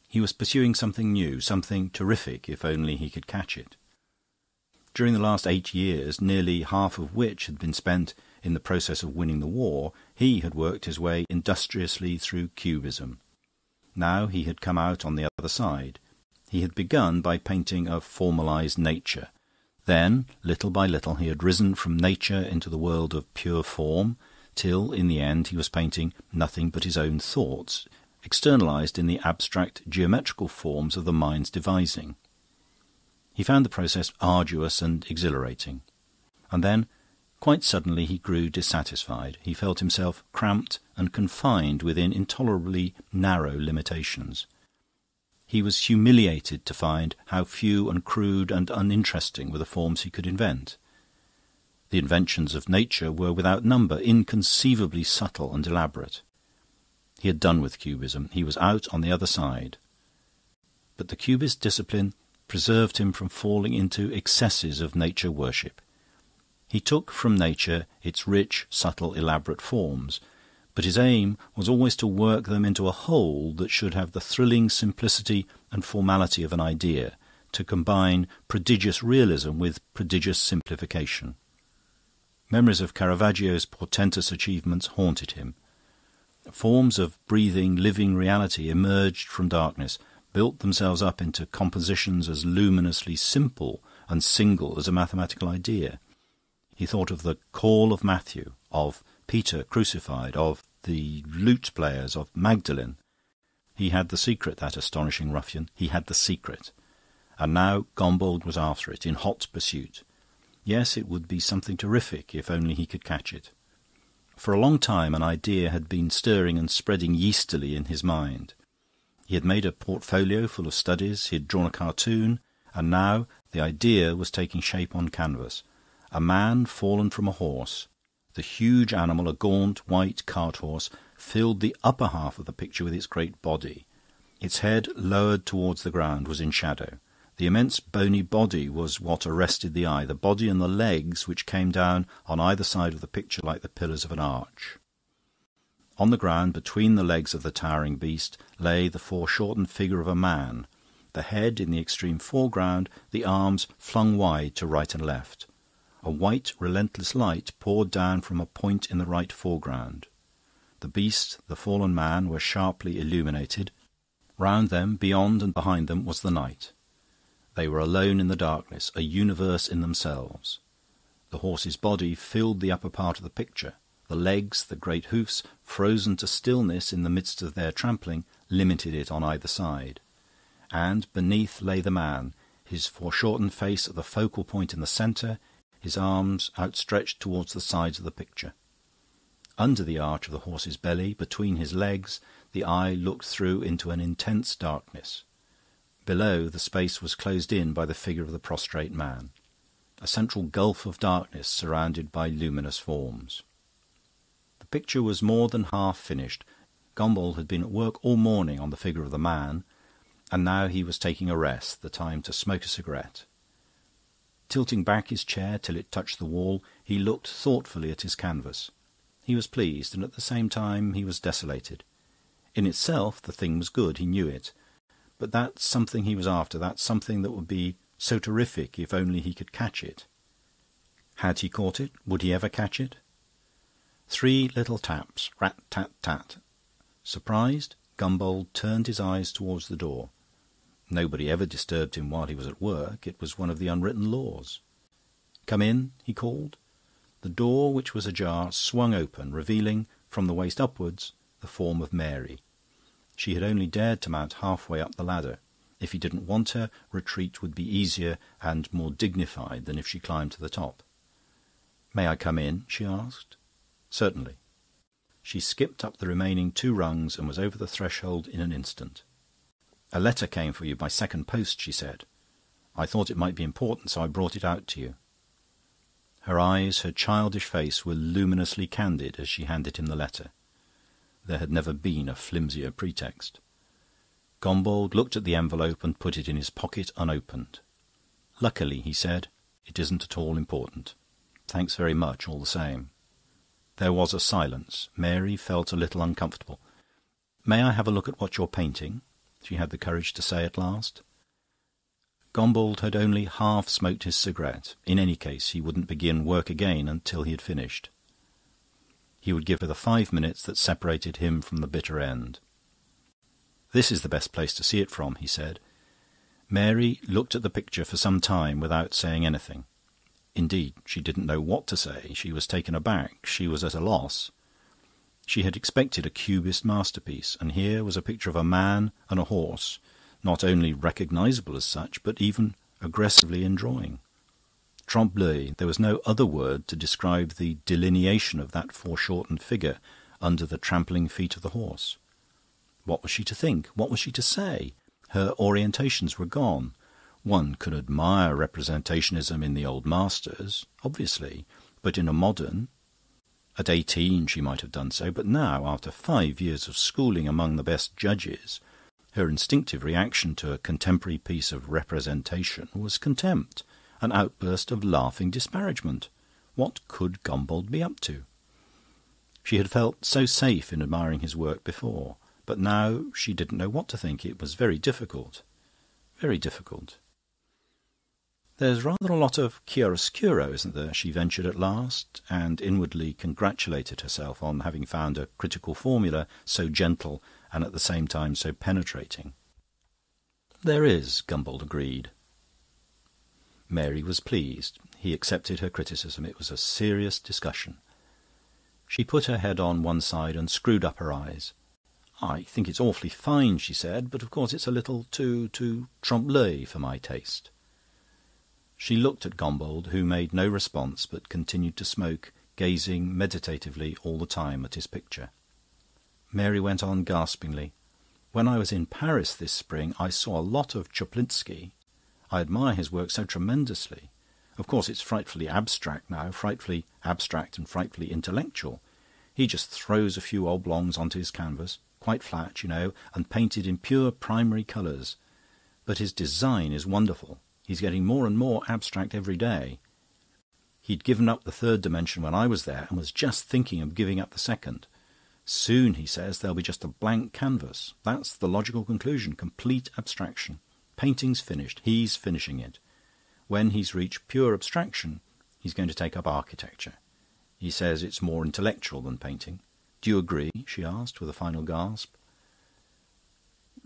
He was pursuing something new, something terrific, if only he could catch it. During the last 8 years, nearly half of which had been spent in the process of winning the war, he had worked his way industriously through Cubism. Now he had come out on the other side. He had begun by painting a formalised nature. Then, little by little, he had risen from nature into the world of pure form, till, in the end, he was painting nothing but his own thoughts, externalised in the abstract geometrical forms of the mind's devising. He found the process arduous and exhilarating. And then, quite suddenly, he grew dissatisfied. He felt himself cramped and confined within intolerably narrow limitations. He was humiliated to find how few and crude and uninteresting were the forms he could invent. The inventions of nature were without number, inconceivably subtle and elaborate. He had done with Cubism. He was out on the other side. But the Cubist discipline preserved him from falling into excesses of nature worship. He took from nature its rich, subtle, elaborate forms, but his aim was always to work them into a whole that should have the thrilling simplicity and formality of an idea, to combine prodigious realism with prodigious simplification. Memories of Caravaggio's portentous achievements haunted him. Forms of breathing, living reality emerged from darkness, built themselves up into compositions as luminously simple and single as a mathematical idea. He thought of the Call of Matthew, of Peter crucified, of the lute players, of Magdalene. He had the secret, that astonishing ruffian. He had the secret. And now Gombauld was after it, in hot pursuit. Yes, it would be something terrific if only he could catch it. For a long time an idea had been stirring and spreading yeastily in his mind. He had made a portfolio full of studies, he had drawn a cartoon, and now the idea was taking shape on canvas. A man fallen from a horse. The huge animal, a gaunt white cart-horse, filled the upper half of the picture with its great body. Its head, lowered towards the ground, was in shadow. The immense bony body was what arrested the eye, the body and the legs which came down on either side of the picture like the pillars of an arch. On the ground, between the legs of the towering beast, lay the foreshortened figure of a man, the head in the extreme foreground, the arms flung wide to right and left. A white, relentless light poured down from a point in the right foreground. The beast, the fallen man, were sharply illuminated. Round them, beyond and behind them, was the night. They were alone in the darkness, a universe in themselves. The horse's body filled the upper part of the picture. The legs, the great hoofs, frozen to stillness in the midst of their trampling, limited it on either side. And beneath lay the man, his foreshortened face at the focal point in the centre, his arms outstretched towards the sides of the picture. Under the arch of the horse's belly, between his legs, the eye looked through into an intense darkness. Below, the space was closed in by the figure of the prostrate man. A central gulf of darkness surrounded by luminous forms. The picture was more than half finished. Gombauld had been at work all morning on the figure of the man, and now he was taking a rest, the time to smoke a cigarette. Tilting back his chair till it touched the wall, he looked thoughtfully at his canvas. He was pleased, and at the same time he was desolated. In itself the thing was good, he knew it. But that something he was after, that something that would be so terrific if only he could catch it. Had he caught it? Would he ever catch it? 3 little taps, rat-tat-tat. Surprised, Gombauld turned his eyes towards the door. Nobody ever disturbed him while he was at work. It was one of the unwritten laws. "Come in," he called. The door, which was ajar, swung open, revealing, from the waist upwards, the form of Mary. She had only dared to mount halfway up the ladder. If he didn't want her, retreat would be easier and more dignified than if she climbed to the top. "May I come in?" she asked. "Certainly." She skipped up the remaining 2 rungs and was over the threshold in an instant. "A letter came for you by second post," she said. "I thought it might be important, so I brought it out to you." Her eyes, her childish face, were luminously candid as she handed him the letter. There had never been a flimsier pretext. Gombauld looked at the envelope and put it in his pocket unopened. "Luckily," he said, "it isn't at all important. Thanks very much, all the same." There was a silence. Mary felt a little uncomfortable. "May I have a look at what you're painting?" she had the courage to say at last. Gombauld had only half smoked his cigarette. In any case, he wouldn't begin work again until he had finished. He would give her the 5 minutes that separated him from the bitter end. "This is the best place to see it from," he said. Mary looked at the picture for some time without saying anything. Indeed, she didn't know what to say. She was taken aback. She was at a loss. She had expected a Cubist masterpiece, and here was a picture of a man and a horse, not only recognisable as such, but even aggressively in drawing. Trompe-l'oeil, there was no other word to describe the delineation of that foreshortened figure under the trampling feet of the horse. What was she to think? What was she to say? Her orientations were gone. One could admire representationism in the old masters, obviously, but in a modern... At 18 she might have done so, but now, after 5 years of schooling among the best judges, her instinctive reaction to a contemporary piece of representation was contempt, an outburst of laughing disparagement. What could Gombauld be up to? She had felt so safe in admiring his work before, but now she didn't know what to think. It was very difficult, very difficult. "There's rather a lot of chiaroscuro, isn't there?" she ventured at last, and inwardly congratulated herself on having found a critical formula so gentle and at the same time so penetrating. "There is," Gombauld agreed. Mary was pleased. He accepted her criticism. It was a serious discussion. She put her head on one side and screwed up her eyes. "I think it's awfully fine," she said, "but of course it's a little too trompe-l'oeil for my taste." She looked at Gombauld, who made no response but continued to smoke, gazing meditatively all the time at his picture. Mary went on gaspingly. "When I was in Paris this spring, I saw a lot of Czuplinski. I admire his work so tremendously. Of course, it's frightfully abstract now, frightfully abstract and frightfully intellectual. He just throws a few oblongs onto his canvas, quite flat, you know, and painted in pure primary colours. But his design is wonderful. He's getting more and more abstract every day. He'd given up the third dimension when I was there and was just thinking of giving up the second. Soon, he says, there'll be just a blank canvas. That's the logical conclusion, complete abstraction. Painting's finished. He's finishing it. When he's reached pure abstraction, he's going to take up architecture. He says it's more intellectual than painting. Do you agree?" she asked, with a final gasp.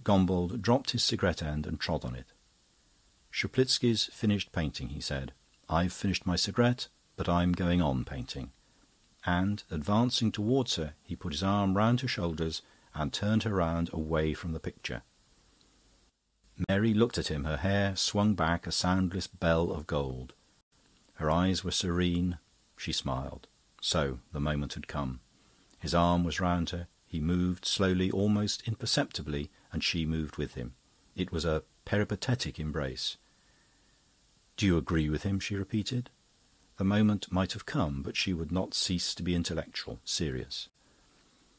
Gombauld dropped his cigarette end and trod on it. "Czuplinski's finished painting," he said. "I've finished my cigarette, but I'm going on painting." And, advancing towards her, he put his arm round her shoulders and turned her round away from the picture. Mary looked at him, her hair swung back a soundless bell of gold. Her eyes were serene. She smiled. So the moment had come. His arm was round her. He moved slowly, almost imperceptibly, and she moved with him. It was a peripatetic embrace. "Do you agree with him?" she repeated. The moment might have come, but she would not cease to be intellectual, serious.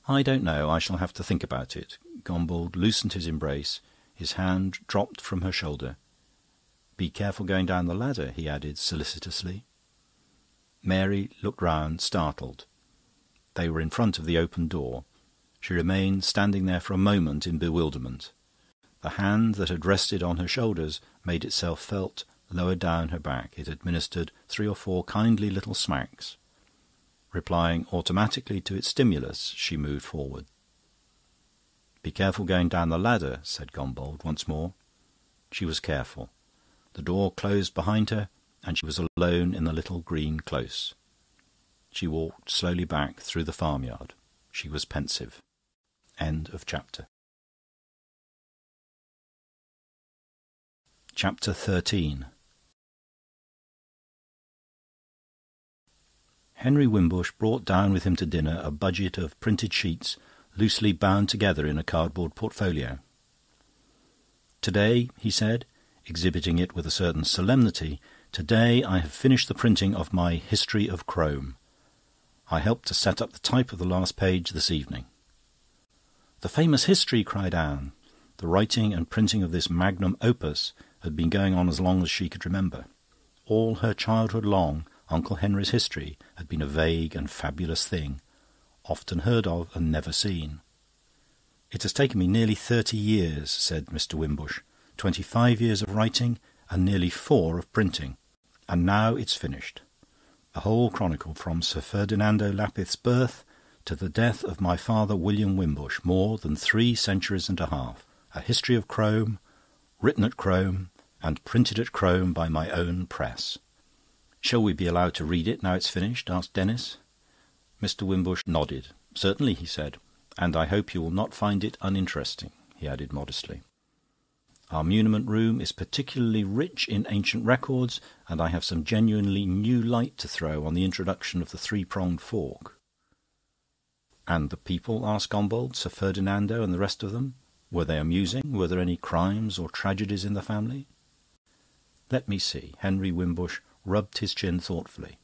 "I don't know. I shall have to think about it." Gombauld loosened his embrace. His hand dropped from her shoulder. "Be careful going down the ladder," he added solicitously. Mary looked round, startled. They were in front of the open door. She remained standing there for a moment in bewilderment. The hand that had rested on her shoulders made itself felt lower down her back. It administered 3 or 4 kindly little smacks. Replying automatically to its stimulus, she moved forward. "Be careful going down the ladder," said Gombauld once more. She was careful. The door closed behind her, and she was alone in the little green close. She walked slowly back through the farmyard. She was pensive. End of chapter. Chapter 13. Henry Wimbush brought down with him to dinner a budget of printed sheets loosely bound together in a cardboard portfolio. "Today," he said, exhibiting it with a certain solemnity, "today I have finished the printing of my History of Crome. I helped to set up the type of the last page this evening." "The famous history!" cried Anne. The writing and printing of this magnum opus had been going on as long as she could remember. All her childhood long, Uncle Henry's history had been a vague and fabulous thing, often heard of and never seen. "It has taken me nearly 30 years," said Mr. Wimbush. 25 years of writing and nearly 4 of printing. And now it's finished. A whole chronicle from Sir Ferdinando Lapith's birth to the death of my father William Wimbush, more than 3 centuries and a half. A history of Crome, written at Crome and printed at Crome by my own press. "Shall we be allowed to read it now it's finished?" asked Denis. Mr. Wimbush nodded. "Certainly," he said. "And I hope you will not find it uninteresting," he added modestly. Our muniment room is particularly rich in ancient records, and I have some genuinely new light to throw on the introduction of the three-pronged fork." "And the people?" asked Gombauld. "Sir Ferdinando and the rest of them? Were they amusing? Were there any crimes or tragedies in the family?" "Let me see." Henry Wimbush rubbed his chin thoughtfully.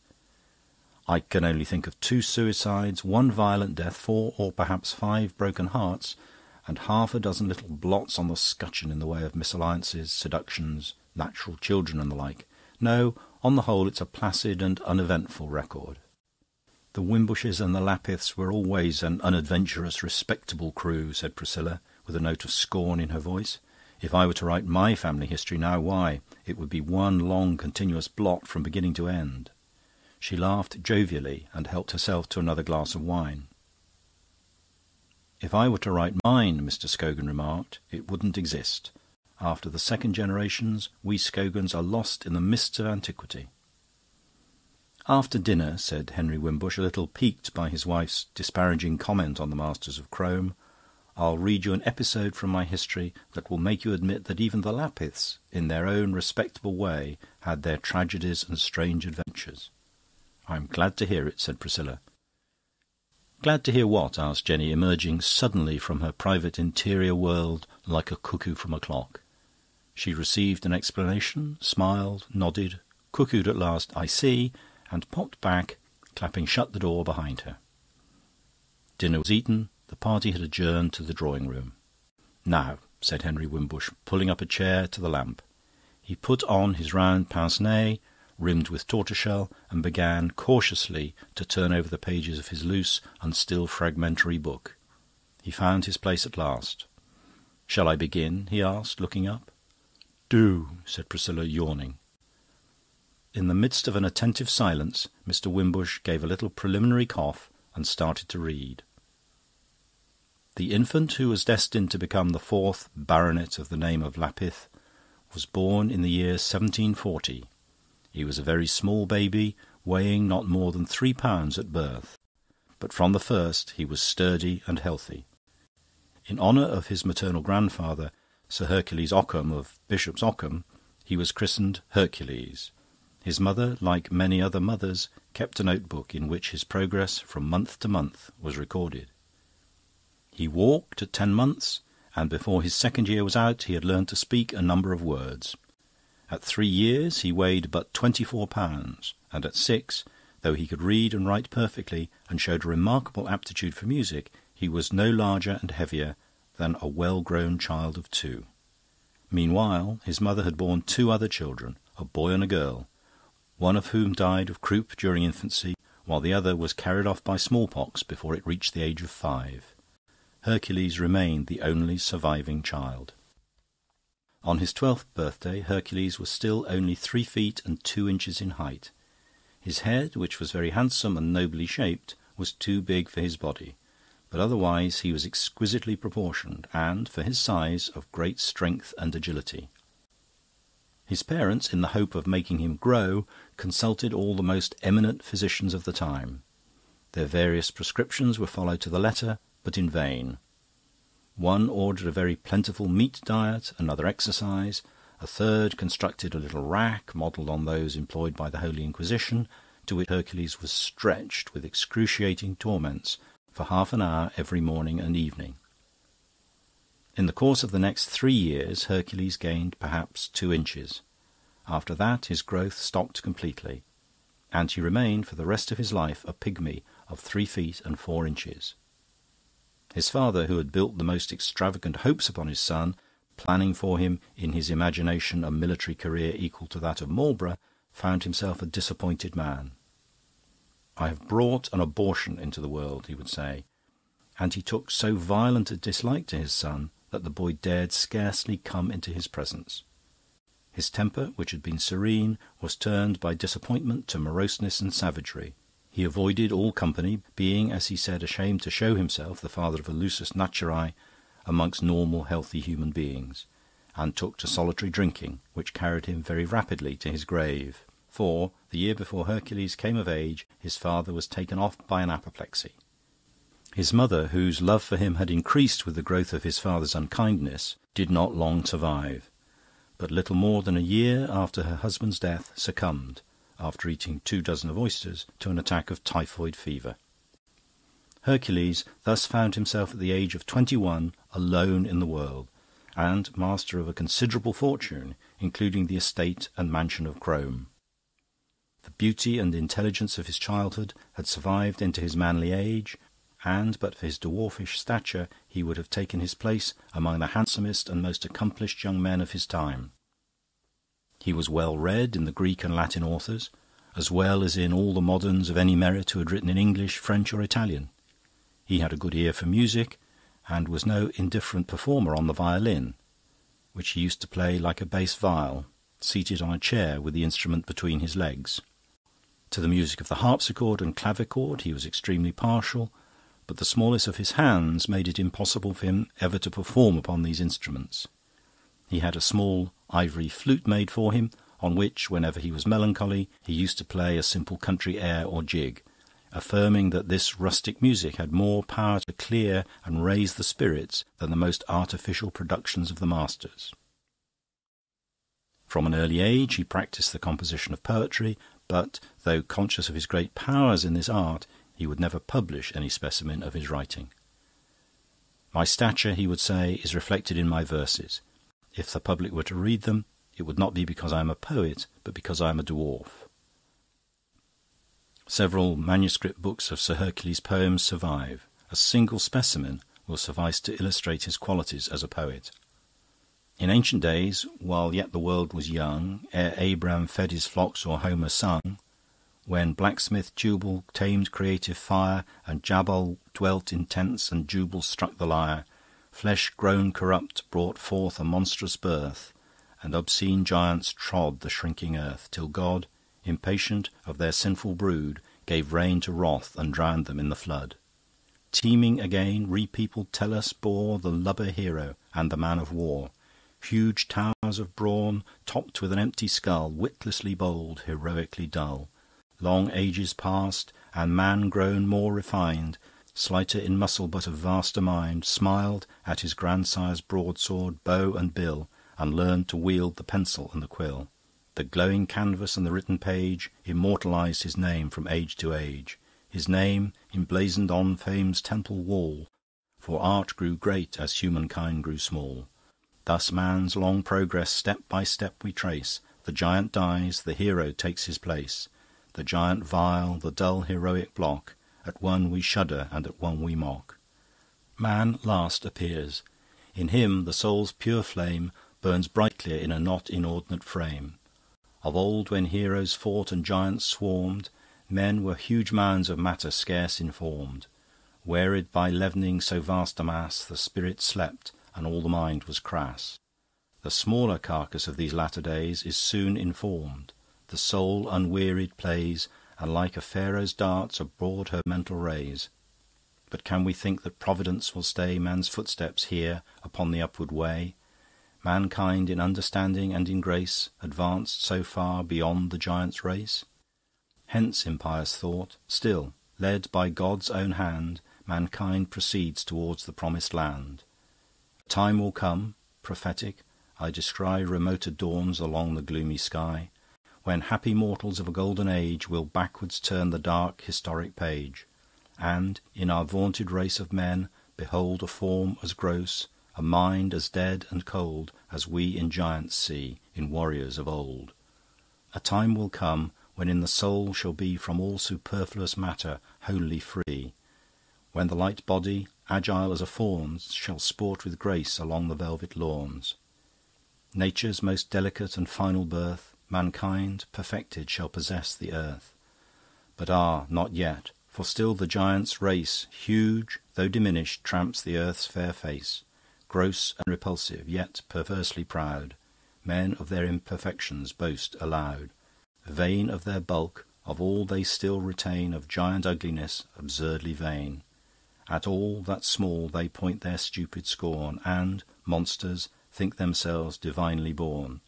"I can only think of 2 suicides, 1 violent death, 4 or perhaps 5 broken hearts, and half a dozen little blots on the scutcheon in the way of misalliances, seductions, natural children, and the like. No, on the whole, it's a placid and uneventful record." "The Wimbushes and the Lapiths were always an unadventurous, respectable crew," said Priscilla, with a note of scorn in her voice. "If I were to write my family history now, why, it would be one long continuous blot from beginning to end." She laughed jovially and helped herself to another glass of wine. "If I were to write mine," Mr. Scogan remarked, "it wouldn't exist. After the second generations, we Scogans are lost in the mists of antiquity." "After dinner," said Henry Wimbush, a little piqued by his wife's disparaging comment on the masters of Crome, "I'll read you an episode from my history that will make you admit that even the Lapiths, in their own respectable way, had their tragedies and strange adventures." "I'm glad to hear it," said Priscilla. "Glad to hear what?" asked Jenny, emerging suddenly from her private interior world like a cuckoo from a clock. She received an explanation, smiled, nodded, cuckooed at last, "I see," and popped back, clapping shut the door behind her. Dinner was eaten. The party had adjourned to the drawing-room. "Now," said Henry Wimbush, pulling up a chair to the lamp. He put on his round pince-nez, rimmed with tortoiseshell, and began cautiously to turn over the pages of his loose and still fragmentary book. He found his place at last. "Shall I begin?" he asked, looking up. "Do," said Priscilla, yawning. In the midst of an attentive silence, Mr. Wimbush gave a little preliminary cough and started to read. "The infant who was destined to become the 4th baronet of the name of Lapith was born in the year 1740. He was a very small baby, weighing not more than 3 pounds at birth, but from the first he was sturdy and healthy. In honour of his maternal grandfather, Sir Hercules Ockham of Bishop's Ockham, he was christened Hercules. His mother, like many other mothers, kept a notebook in which his progress from month to month was recorded. He walked at 10 months, and before his 2nd year was out he had learned to speak a number of words. At 3 years he weighed but 24 pounds, and at 6, though he could read and write perfectly and showed a remarkable aptitude for music, he was no larger and heavier than a well-grown child of 2. Meanwhile, his mother had borne 2 other children, a boy and a girl, one of whom died of croup during infancy, while the other was carried off by smallpox before it reached the age of 5. Hercules remained the only surviving child. On his 12th birthday, Hercules was still only 3 feet and 2 inches in height. His head, which was very handsome and nobly shaped, was too big for his body, but otherwise he was exquisitely proportioned and, for his size, of great strength and agility. His parents, in the hope of making him grow, consulted all the most eminent physicians of the time. Their various prescriptions were followed to the letter, but in vain. One ordered a very plentiful meat diet, another exercise, a third constructed a little rack modelled on those employed by the Holy Inquisition, to which Hercules was stretched with excruciating torments for half an hour every morning and evening. In the course of the next 3 years Hercules gained perhaps 2 inches. After that his growth stopped completely, and he remained for the rest of his life a pygmy of 3 feet and 4 inches. His father, who had built the most extravagant hopes upon his son, planning for him in his imagination a military career equal to that of Marlborough, found himself a disappointed man. "I have brought an abortion into the world," he would say, and he took so violent a dislike to his son that the boy dared scarcely come into his presence. His temper, which had been serene, was turned by disappointment to moroseness and savagery. He avoided all company, being, as he said, ashamed to show himself the father of a lusus naturae amongst normal, healthy human beings, and took to solitary drinking, which carried him very rapidly to his grave. For, the year before Hercules came of age, his father was taken off by an apoplexy. His mother, whose love for him had increased with the growth of his father's unkindness, did not long survive, but little more than a year after her husband's death, succumbed, after eating 24 of oysters, to an attack of typhoid fever. Hercules thus found himself at the age of 21 alone in the world, and master of a considerable fortune, including the estate and mansion of Crome. The beauty and intelligence of his childhood had survived into his manly age, and but for his dwarfish stature he would have taken his place among the handsomest and most accomplished young men of his time. He was well read in the Greek and Latin authors, as well as in all the moderns of any merit who had written in English, French, or Italian. He had a good ear for music, and was no indifferent performer on the violin, which he used to play like a bass viol, seated on a chair with the instrument between his legs. To the music of the harpsichord and clavichord he was extremely partial, but the smallness of his hands made it impossible for him ever to perform upon these instruments. He had a small ivory flute made for him, on which, whenever he was melancholy, he used to play a simple country air or jig, affirming that this rustic music had more power to clear and raise the spirits than the most artificial productions of the masters. From an early age he practised the composition of poetry, but, though conscious of his great powers in this art, he would never publish any specimen of his writing. "My stature," he would say, "is reflected in my verses. If the public were to read them, it would not be because I am a poet, but because I am a dwarf." Several manuscript books of Sir Hercules' poems survive. A single specimen will suffice to illustrate his qualities as a poet. In ancient days, while yet the world was young, ere Abraham fed his flocks or Homer sung, when blacksmith Tubal tamed creative fire, and Jabal dwelt in tents, and Jubal struck the lyre, flesh grown corrupt brought forth a monstrous birth, and obscene giants trod the shrinking earth, till God, impatient of their sinful brood, gave rein to wrath and drowned them in the flood. Teeming again, repeopled Tellus bore the lubber hero and the man of war, huge towers of brawn, topped with an empty skull, witlessly bold, heroically dull. Long ages passed, and man grown more refined, slighter in muscle but of vaster mind, smiled at his grandsire's broadsword, bow and bill, and learned to wield the pencil and the quill. The glowing canvas and the written page immortalized his name from age to age, his name emblazoned on fame's temple wall, for art grew great as humankind grew small. Thus man's long progress step by step we trace. The giant dies, the hero takes his place. The giant vile, the dull heroic block, at one we shudder and at one we mock. Man last appears. In him the soul's pure flame burns brightlier in a not inordinate frame. Of old, when heroes fought and giants swarmed, men were huge mounds of matter scarce informed. Wearied by leavening so vast a mass, the spirit slept, and all the mind was crass. The smaller carcass of these latter days is soon informed. The soul unwearied plays, and like a Pharaoh's darts abroad her mental rays. But can we think that Providence will stay man's footsteps here upon the upward way? Mankind in understanding and in grace advanced so far beyond the giant's race? Hence, impious thought, still, led by God's own hand, mankind proceeds towards the promised land. A time will come, prophetic, I descry remoter dawns along the gloomy sky, when happy mortals of a golden age will backwards turn the dark historic page, and, in our vaunted race of men, behold a form as gross, a mind as dead and cold as we in giants see, in warriors of old. A time will come when in the soul shall be from all superfluous matter wholly free, when the light body, agile as a fawn's, shall sport with grace along the velvet lawns. Nature's most delicate and final birth, mankind, perfected, shall possess the earth. But not yet, for still the giant's race, huge though diminished, tramps the earth's fair face. Gross and repulsive, yet perversely proud, men of their imperfections boast aloud. Vain of their bulk, of all they still retain, of giant ugliness, absurdly vain. At all that's small they point their stupid scorn, and, monsters, think themselves divinely born.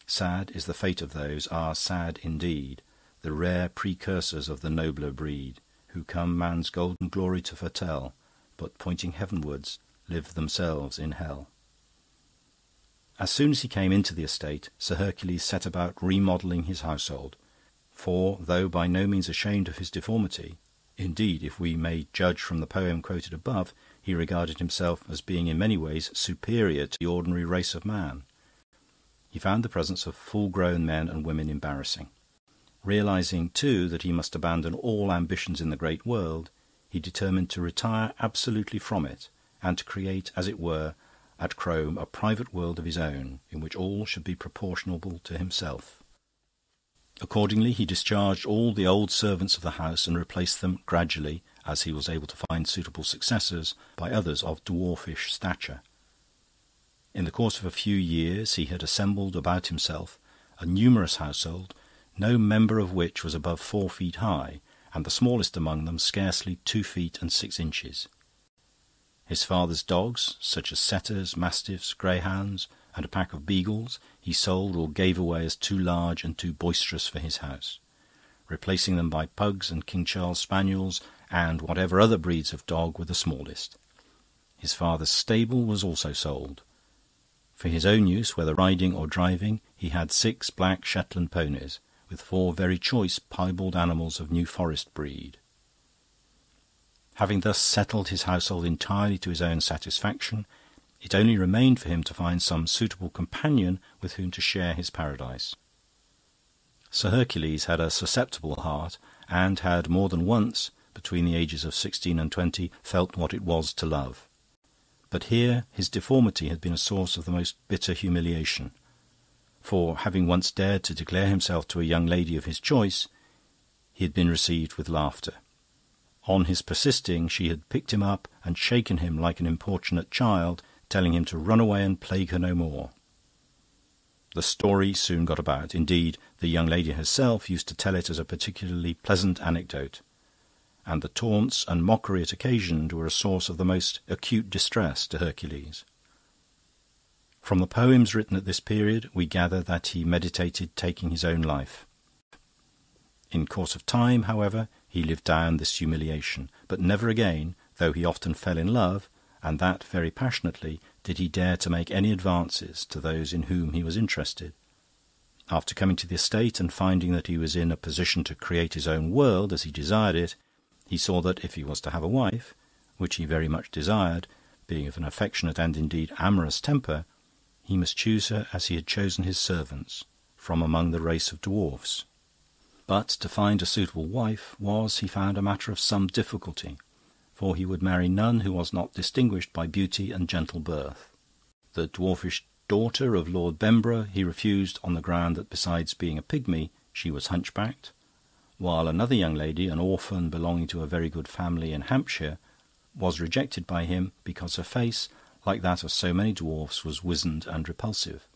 Sad is the fate of those, sad indeed, the rare precursors of the nobler breed, who come man's golden glory to foretell, but pointing heavenwards, live themselves in hell. As soon as he came into the estate, Sir Hercules set about remodelling his household, for, though by no means ashamed of his deformity, indeed, if we may judge from the poem quoted above, he regarded himself as being in many ways superior to the ordinary race of man, he found the presence of full-grown men and women embarrassing. Realizing, too, that he must abandon all ambitions in the great world, he determined to retire absolutely from it, and to create, as it were, at Crome, a private world of his own, in which all should be proportionable to himself. Accordingly, he discharged all the old servants of the house and replaced them gradually, as he was able to find suitable successors, by others of dwarfish stature. In the course of a few years he had assembled about himself a numerous household, no member of which was above 4 feet high, and the smallest among them scarcely 2 feet and 6 inches. His father's dogs, such as setters, mastiffs, greyhounds, and a pack of beagles, he sold or gave away as too large and too boisterous for his house, replacing them by pugs and King Charles spaniels and whatever other breeds of dog were the smallest. His father's stable was also sold. For his own use, whether riding or driving, he had 6 black Shetland ponies, with 4 very choice piebald animals of New Forest breed. Having thus settled his household entirely to his own satisfaction, it only remained for him to find some suitable companion with whom to share his paradise. Sir Hercules had a susceptible heart, and had more than once, between the ages of 16 and 20, felt what it was to love. But here his deformity had been a source of the most bitter humiliation, for, having once dared to declare himself to a young lady of his choice, he had been received with laughter. On his persisting, she had picked him up and shaken him like an importunate child, telling him to run away and plague her no more. The story soon got about. Indeed, the young lady herself used to tell it as a particularly pleasant anecdote, and the taunts and mockery it occasioned were a source of the most acute distress to Hercules. From the poems written at this period, we gather that he meditated taking his own life. In course of time, however, he lived down this humiliation, but never again, though he often fell in love, and that very passionately, did he dare to make any advances to those in whom he was interested. After coming to the estate and finding that he was in a position to create his own world as he desired it, he saw that if he was to have a wife, which he very much desired, being of an affectionate and indeed amorous temper, he must choose her as he had chosen his servants, from among the race of dwarfs. But to find a suitable wife was, he found, a matter of some difficulty, for he would marry none who was not distinguished by beauty and gentle birth. The dwarfish daughter of Lord Bemborough he refused on the ground that besides being a pygmy, she was hunchbacked, while another young lady, an orphan belonging to a very good family in Hampshire, was rejected by him because her face, like that of so many dwarfs, was wizened and repulsive.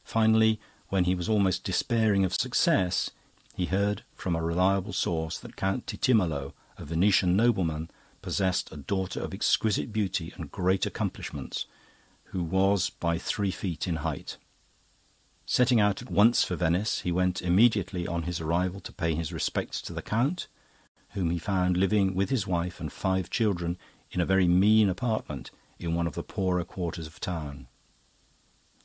Finally, when he was almost despairing of success, he heard from a reliable source that Count Titimalo, a Venetian nobleman, possessed a daughter of exquisite beauty and great accomplishments, who was by 3 feet in height. Setting out at once for Venice, he went immediately on his arrival to pay his respects to the Count, whom he found living with his wife and 5 children in a very mean apartment in one of the poorer quarters of town.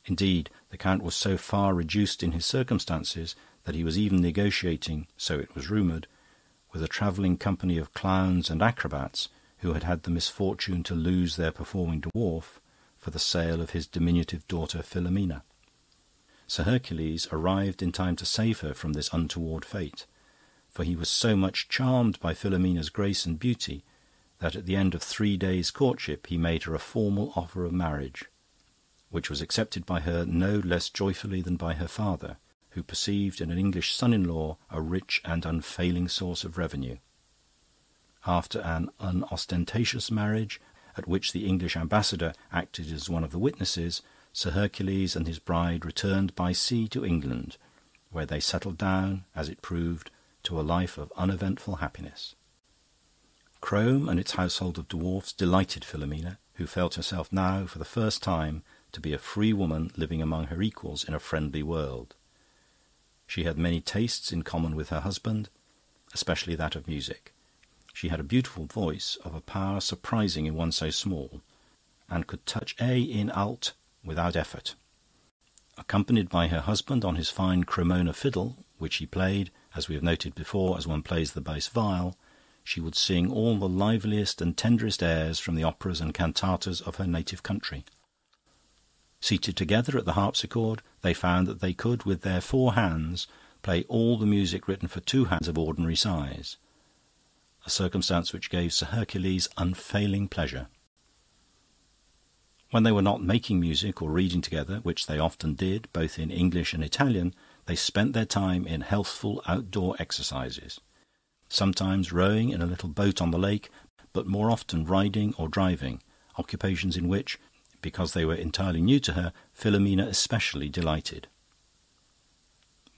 Indeed, the Count was so far reduced in his circumstances that he was even negotiating, so it was rumoured, with a travelling company of clowns and acrobats who had had the misfortune to lose their performing dwarf for the sale of his diminutive daughter Philomena. Sir Hercules arrived in time to save her from this untoward fate, for he was so much charmed by Philomena's grace and beauty that at the end of 3 days' courtship he made her a formal offer of marriage, which was accepted by her no less joyfully than by her father, who perceived in an English son-in-law a rich and unfailing source of revenue. After an unostentatious marriage, at which the English ambassador acted as one of the witnesses, Sir Hercules and his bride returned by sea to England, where they settled down, as it proved, to a life of uneventful happiness. Crome and its household of dwarfs delighted Philomena, who felt herself now, for the first time, to be a free woman living among her equals in a friendly world. She had many tastes in common with her husband, especially that of music. She had a beautiful voice of a power surprising in one so small, and could touch A in alt without effort. Accompanied by her husband on his fine Cremona fiddle, which he played, as we have noted before, as one plays the bass viol, she would sing all the liveliest and tenderest airs from the operas and cantatas of her native country. Seated together at the harpsichord, they found that they could, with their 4 hands, play all the music written for 2 hands of ordinary size, a circumstance which gave Sir Hercules unfailing pleasure. When they were not making music or reading together, which they often did, both in English and Italian, they spent their time in healthful outdoor exercises, sometimes rowing in a little boat on the lake, but more often riding or driving, occupations in which, because they were entirely new to her, Filomena especially delighted.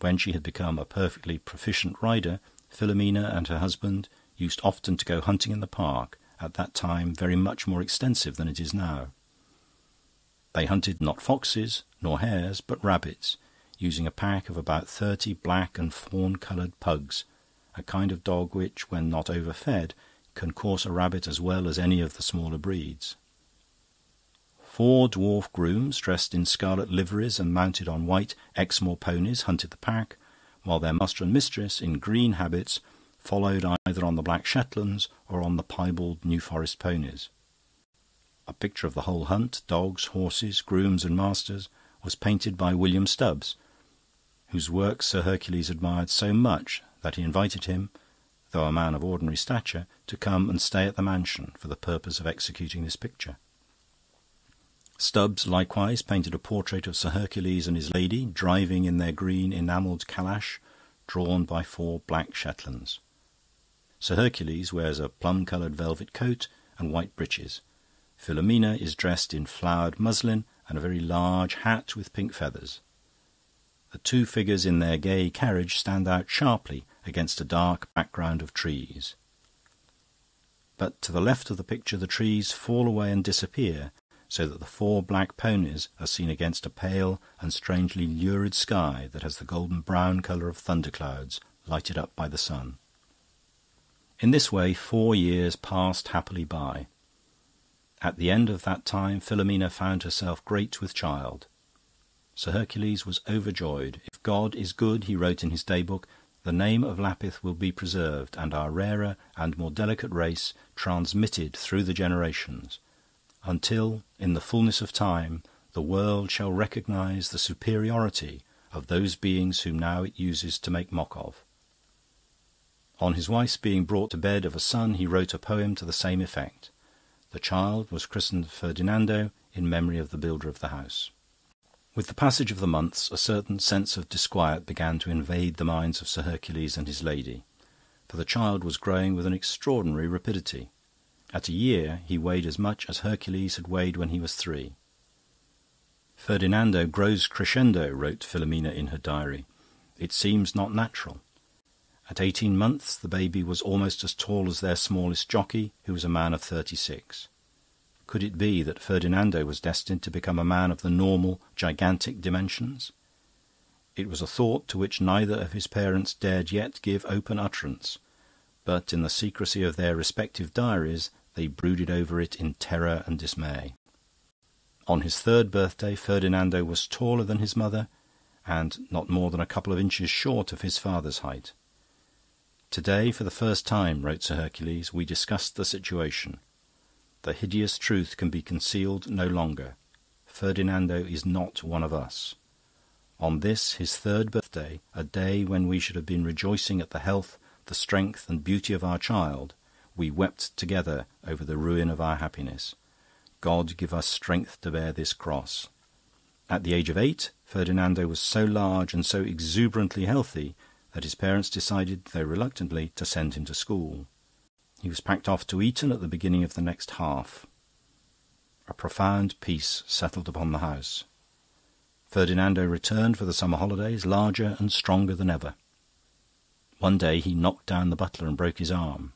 When she had become a perfectly proficient rider, Filomena and her husband used often to go hunting in the park, at that time very much more extensive than it is now. They hunted not foxes nor hares, but rabbits, using a pack of about 30 black and fawn-coloured pugs, a kind of dog which, when not overfed, can course a rabbit as well as any of the smaller breeds. 4 dwarf grooms, dressed in scarlet liveries and mounted on white Exmoor ponies, hunted the pack, while their master and mistress, in green habits, followed either on the black Shetlands or on the piebald New Forest ponies. A picture of the whole hunt, dogs, horses, grooms and masters, was painted by William Stubbs, whose work Sir Hercules admired so much that he invited him, though a man of ordinary stature, to come and stay at the mansion for the purpose of executing this picture. Stubbs likewise painted a portrait of Sir Hercules and his lady driving in their green enamelled calash, drawn by 4 black Shetlands. Sir Hercules wears a plum-coloured velvet coat and white breeches. Filomena is dressed in flowered muslin and a very large hat with pink feathers. The 2 figures in their gay carriage stand out sharply against a dark background of trees. But to the left of the picture the trees fall away and disappear, so that the 4 black ponies are seen against a pale and strangely lurid sky that has the golden-brown colour of thunderclouds lighted up by the sun. In this way 4 years passed happily by. At the end of that time Filomena found herself great with child. Sir Hercules was overjoyed. "If God is good," he wrote in his daybook, "the name of Lapith will be preserved, and our rarer and more delicate race transmitted through the generations, until, in the fullness of time, the world shall recognise the superiority of those beings whom now it uses to make mock of." On his wife's being brought to bed of a son, he wrote a poem to the same effect. The child was christened Ferdinando in memory of the builder of the house. With the passage of the months, a certain sense of disquiet began to invade the minds of Sir Hercules and his lady, for the child was growing with an extraordinary rapidity. At a year he weighed as much as Hercules had weighed when he was 3. "Ferdinando grows crescendo," wrote Filomena in her diary. "It seems not natural." At 18 months the baby was almost as tall as their smallest jockey, who was a man of 36. Could it be that Ferdinando was destined to become a man of the normal, gigantic dimensions? It was a thought to which neither of his parents dared yet give open utterance, but in the secrecy of their respective diaries they brooded over it in terror and dismay. On his 3rd birthday Ferdinando was taller than his mother, and not more than a couple of inches short of his father's height. "Today, for the first time," wrote Sir Hercules, "we discussed the situation. The hideous truth can be concealed no longer. Ferdinando is not one of us. On this, his 3rd birthday, a day when we should have been rejoicing at the health, the strength and beauty of our child, we wept together over the ruin of our happiness. God give us strength to bear this cross." At the age of 8, Ferdinando was so large and so exuberantly healthy that his parents decided, though reluctantly, to send him to school. He was packed off to Eton at the beginning of the next half. A profound peace settled upon the house. Ferdinando returned for the summer holidays, larger and stronger than ever. One day he knocked down the butler and broke his arm.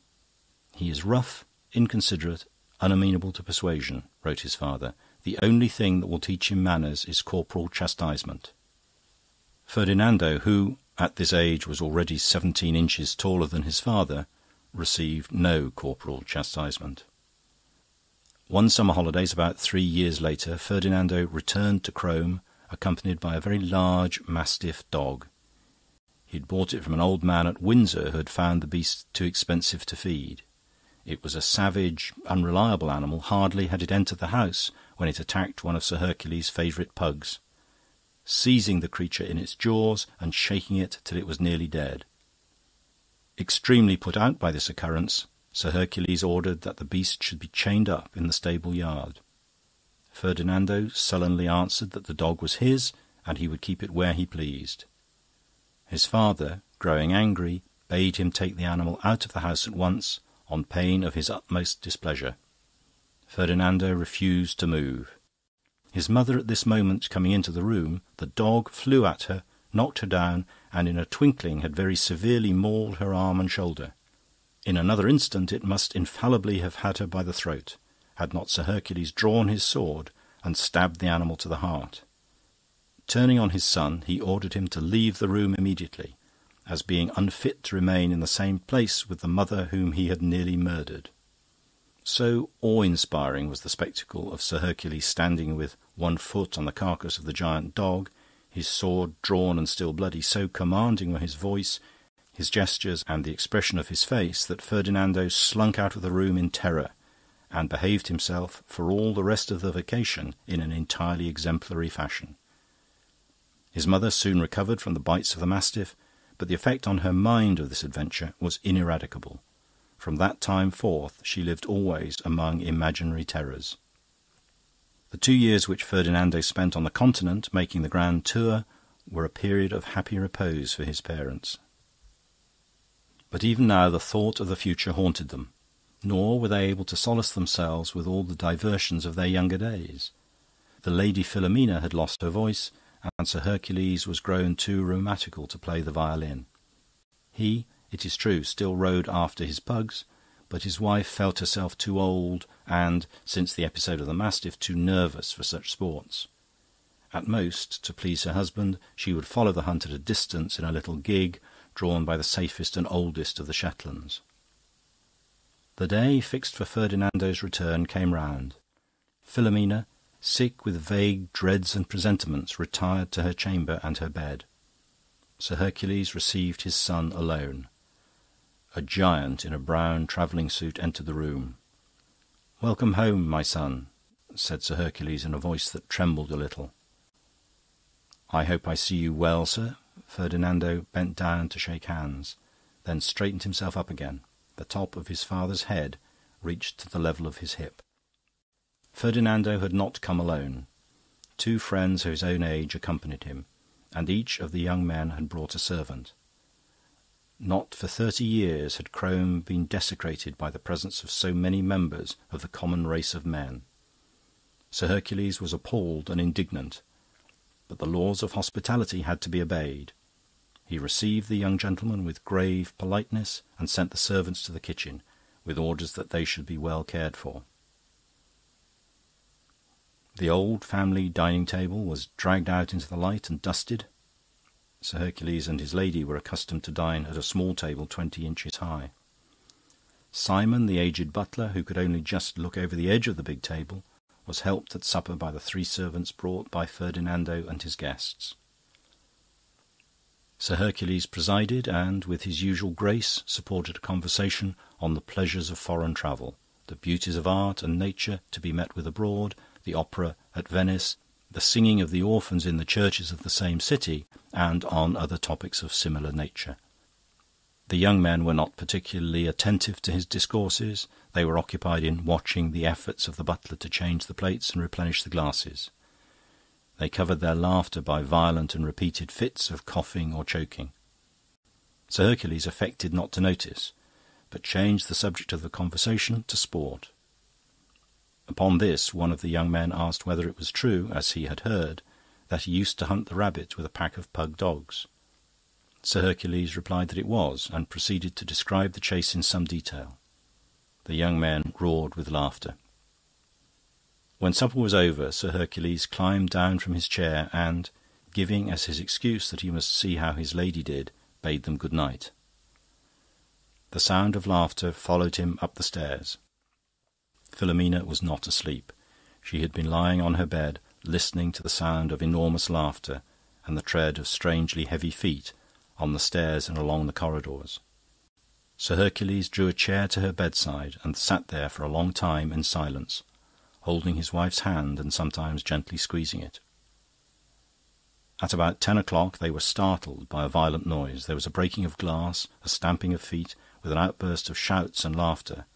"He is rough, inconsiderate, unamenable to persuasion," wrote his father. "The only thing that will teach him manners is corporal chastisement." Ferdinando, who at this age was already 17 inches taller than his father, received no corporal chastisement. One summer holidays, about 3 years later, Ferdinando returned to Crome, accompanied by a very large mastiff dog. He had bought it from an old man at Windsor who had found the beast too expensive to feed. It was a savage, unreliable animal. Hardly had it entered the house when it attacked one of Sir Hercules' favourite pugs, seizing the creature in its jaws and shaking it till it was nearly dead. Extremely put out by this occurrence, Sir Hercules ordered that the beast should be chained up in the stable yard. Ferdinando sullenly answered that the dog was his, and he would keep it where he pleased. His father, growing angry, bade him take the animal out of the house at once, on pain of his utmost displeasure. Ferdinando refused to move. His mother at this moment coming into the room, the dog flew at her, knocked her down, and in a twinkling had very severely mauled her arm and shoulder. In another instant it must infallibly have had her by the throat, had not Sir Hercules drawn his sword and stabbed the animal to the heart. Turning on his son, he ordered him to leave the room immediately, as being unfit to remain in the same place with the mother whom he had nearly murdered. So awe-inspiring was the spectacle of Sir Hercules standing with one foot on the carcass of the giant dog, his sword drawn and still bloody, so commanding were his voice, his gestures, and the expression of his face, that Ferdinando slunk out of the room in terror, and behaved himself for all the rest of the vacation in an entirely exemplary fashion. His mother soon recovered from the bites of the mastiff, but the effect on her mind of this adventure was ineradicable. From that time forth she lived always among imaginary terrors. The 2 years which Ferdinando spent on the Continent, making the grand tour, were a period of happy repose for his parents. But even now the thought of the future haunted them, nor were they able to solace themselves with all the diversions of their younger days. The Lady Philomena had lost her voice, and Sir Hercules was grown too rheumatical to play the violin. He, it is true, still rode after his pugs, but his wife felt herself too old and, since the episode of the mastiff, too nervous for such sports. At most, to please her husband, she would follow the hunt at a distance in a little gig drawn by the safest and oldest of the Shetlands. The day fixed for Ferdinando's return came round. Philomena, sick with vague dreads and presentiments, retired to her chamber and her bed. Sir Hercules received his son alone. A giant in a brown travelling suit entered the room. "Welcome home, my son," said Sir Hercules in a voice that trembled a little. "I hope I see you well, sir." Ferdinando bent down to shake hands, then straightened himself up again. The top of his father's head reached to the level of his hip. Ferdinando had not come alone. 2 friends of his own age accompanied him, and each of the young men had brought a servant. Not for 30 years had Crome been desecrated by the presence of so many members of the common race of men. Sir Hercules was appalled and indignant, but the laws of hospitality had to be obeyed. He received the young gentlemen with grave politeness and sent the servants to the kitchen, with orders that they should be well cared for. The old family dining table was dragged out into the light and dusted. Sir Hercules and his lady were accustomed to dine at a small table 20 inches high. Simon, the aged butler, who could only just look over the edge of the big table, was helped at supper by the 3 servants brought by Ferdinando and his guests. Sir Hercules presided, and, with his usual grace, supported a conversation on the pleasures of foreign travel, the beauties of art and nature to be met with abroad, the opera at Venice, the singing of the orphans in the churches of the same city, and on other topics of similar nature. The young men were not particularly attentive to his discourses. They were occupied in watching the efforts of the butler to change the plates and replenish the glasses. They covered their laughter by violent and repeated fits of coughing or choking. Sir Hercules affected not to notice, but changed the subject of the conversation to sport. Upon this, one of the young men asked whether it was true, as he had heard, that he used to hunt the rabbit with a pack of pug dogs. Sir Hercules replied that it was, and proceeded to describe the chase in some detail. The young men roared with laughter. When supper was over, Sir Hercules climbed down from his chair and, giving as his excuse that he must see how his lady did, bade them good night. The sound of laughter followed him up the stairs. Philomena was not asleep. She had been lying on her bed, listening to the sound of enormous laughter and the tread of strangely heavy feet on the stairs and along the corridors. Sir Hercules drew a chair to her bedside and sat there for a long time in silence, holding his wife's hand and sometimes gently squeezing it. At about 10 o'clock they were startled by a violent noise. There was a breaking of glass, a stamping of feet, with an outburst of shouts and laughter.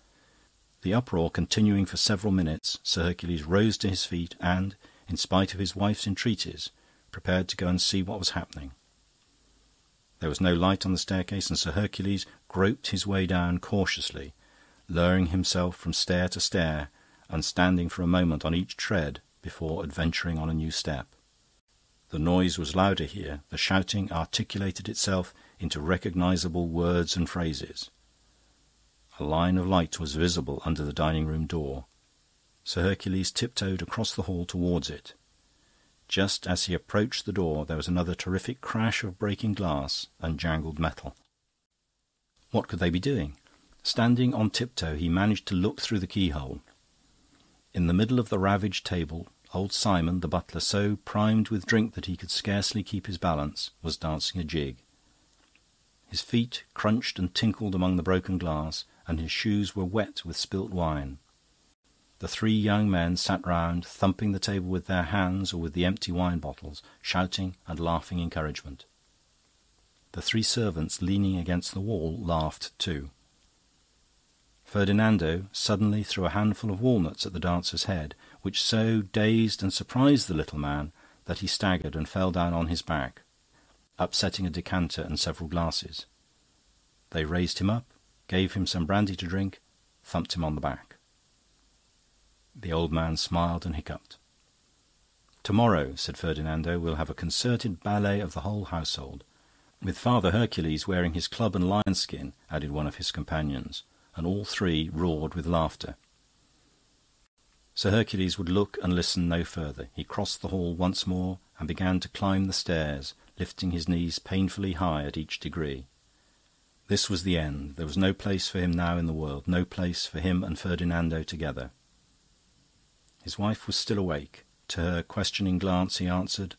The uproar continuing for several minutes, Sir Hercules rose to his feet and, in spite of his wife's entreaties, prepared to go and see what was happening. There was no light on the staircase, and Sir Hercules groped his way down cautiously, lowering himself from stair to stair and standing for a moment on each tread before adventuring on a new step. The noise was louder here. The shouting articulated itself into recognisable words and phrases. A line of light was visible under the dining-room door. Sir Hercules tiptoed across the hall towards it. Just as he approached the door, there was another terrific crash of breaking glass and jangled metal. What could they be doing? Standing on tiptoe, he managed to look through the keyhole. In the middle of the ravaged table, old Simon, the butler, so primed with drink that he could scarcely keep his balance, was dancing a jig. His feet crunched and tinkled among the broken glass, and his shoes were wet with spilt wine. The three young men sat round, thumping the table with their hands or with the empty wine bottles, shouting and laughing encouragement. The three servants, leaning against the wall, laughed too. Ferdinando suddenly threw a handful of walnuts at the dancer's head, which so dazed and surprised the little man that he staggered and fell down on his back, upsetting a decanter and several glasses. They raised him up, gave him some brandy to drink, thumped him on the back. The old man smiled and hiccuped. "Tomorrow," said Ferdinando, "we'll have a concerted ballet of the whole household, with Father Hercules wearing his club and lion-skin," added one of his companions, and all three roared with laughter. Sir Hercules would look and listen no further. He crossed the hall once more and began to climb the stairs, lifting his knees painfully high at each degree. This was the end. There was no place for him now in the world, no place for him and Ferdinando together. His wife was still awake. To her questioning glance he answered,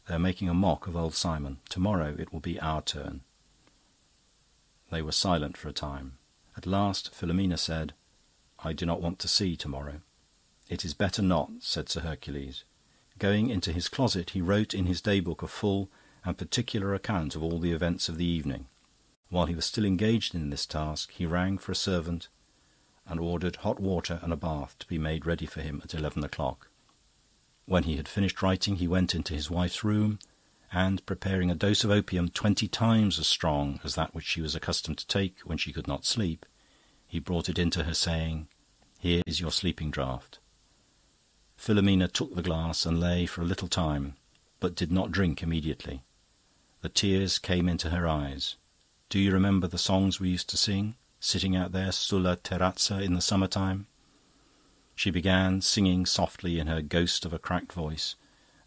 "They are making a mock of old Simon. Tomorrow it will be our turn." They were silent for a time. At last Philomena said, "I do not want to see tomorrow." "It is better not," said Sir Hercules. Going into his closet, he wrote in his day-book a full and particular account of all the events of the evening. While he was still engaged in this task, he rang for a servant and ordered hot water and a bath to be made ready for him at 11 o'clock. When he had finished writing, he went into his wife's room and, preparing a dose of opium 20 times as strong as that which she was accustomed to take when she could not sleep, he brought it into her, saying, "Here is your sleeping draught." Philomena took the glass and lay for a little time, but did not drink immediately. The tears came into her eyes. "Do you remember the songs we used to sing, sitting out there sulla terrazza in the summer-time?" She began singing softly in her ghost of a cracked voice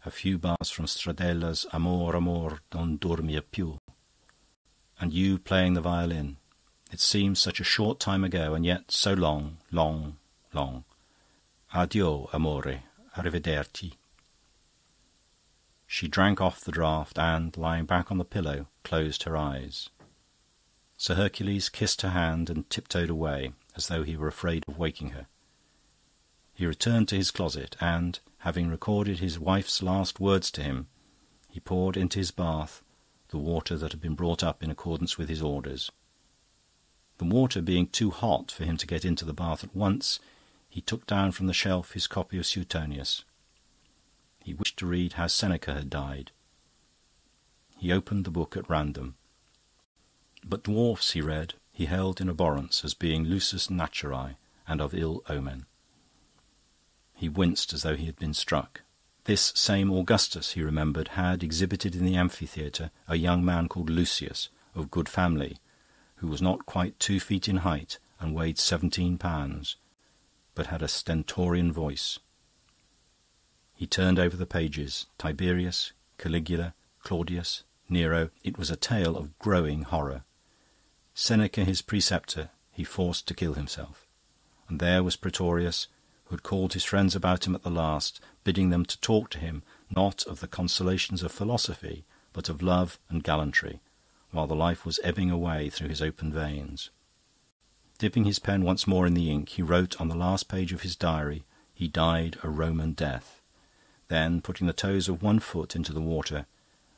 a few bars from Stradella's Amor, amor, non dormir più. "And you playing the violin. It seems such a short time ago, and yet so long, long, long. Addio, amore, arrivederci." She drank off the draught and, lying back on the pillow, closed her eyes. Sir Hercules kissed her hand and tiptoed away, as though he were afraid of waking her. He returned to his closet, and, having recorded his wife's last words to him, he poured into his bath the water that had been brought up in accordance with his orders. The water being too hot for him to get into the bath at once, he took down from the shelf his copy of Suetonius. He wished to read how Seneca had died. He opened the book at random. But dwarfs, he read, he held in abhorrence as being lusus naturae and of ill omen. He winced as though he had been struck. This same Augustus, he remembered, had exhibited in the amphitheatre a young man called Lucius, of good family, who was not quite 2 feet in height and weighed 17 pounds, but had a stentorian voice. He turned over the pages. Tiberius, Caligula, Claudius, Nero. It was a tale of growing horror. Seneca, his preceptor, he forced to kill himself. And there was Praetorius, who had called his friends about him at the last, bidding them to talk to him, not of the consolations of philosophy, but of love and gallantry, while the life was ebbing away through his open veins. Dipping his pen once more in the ink, he wrote on the last page of his diary, "He died a Roman death." Then, putting the toes of one foot into the water,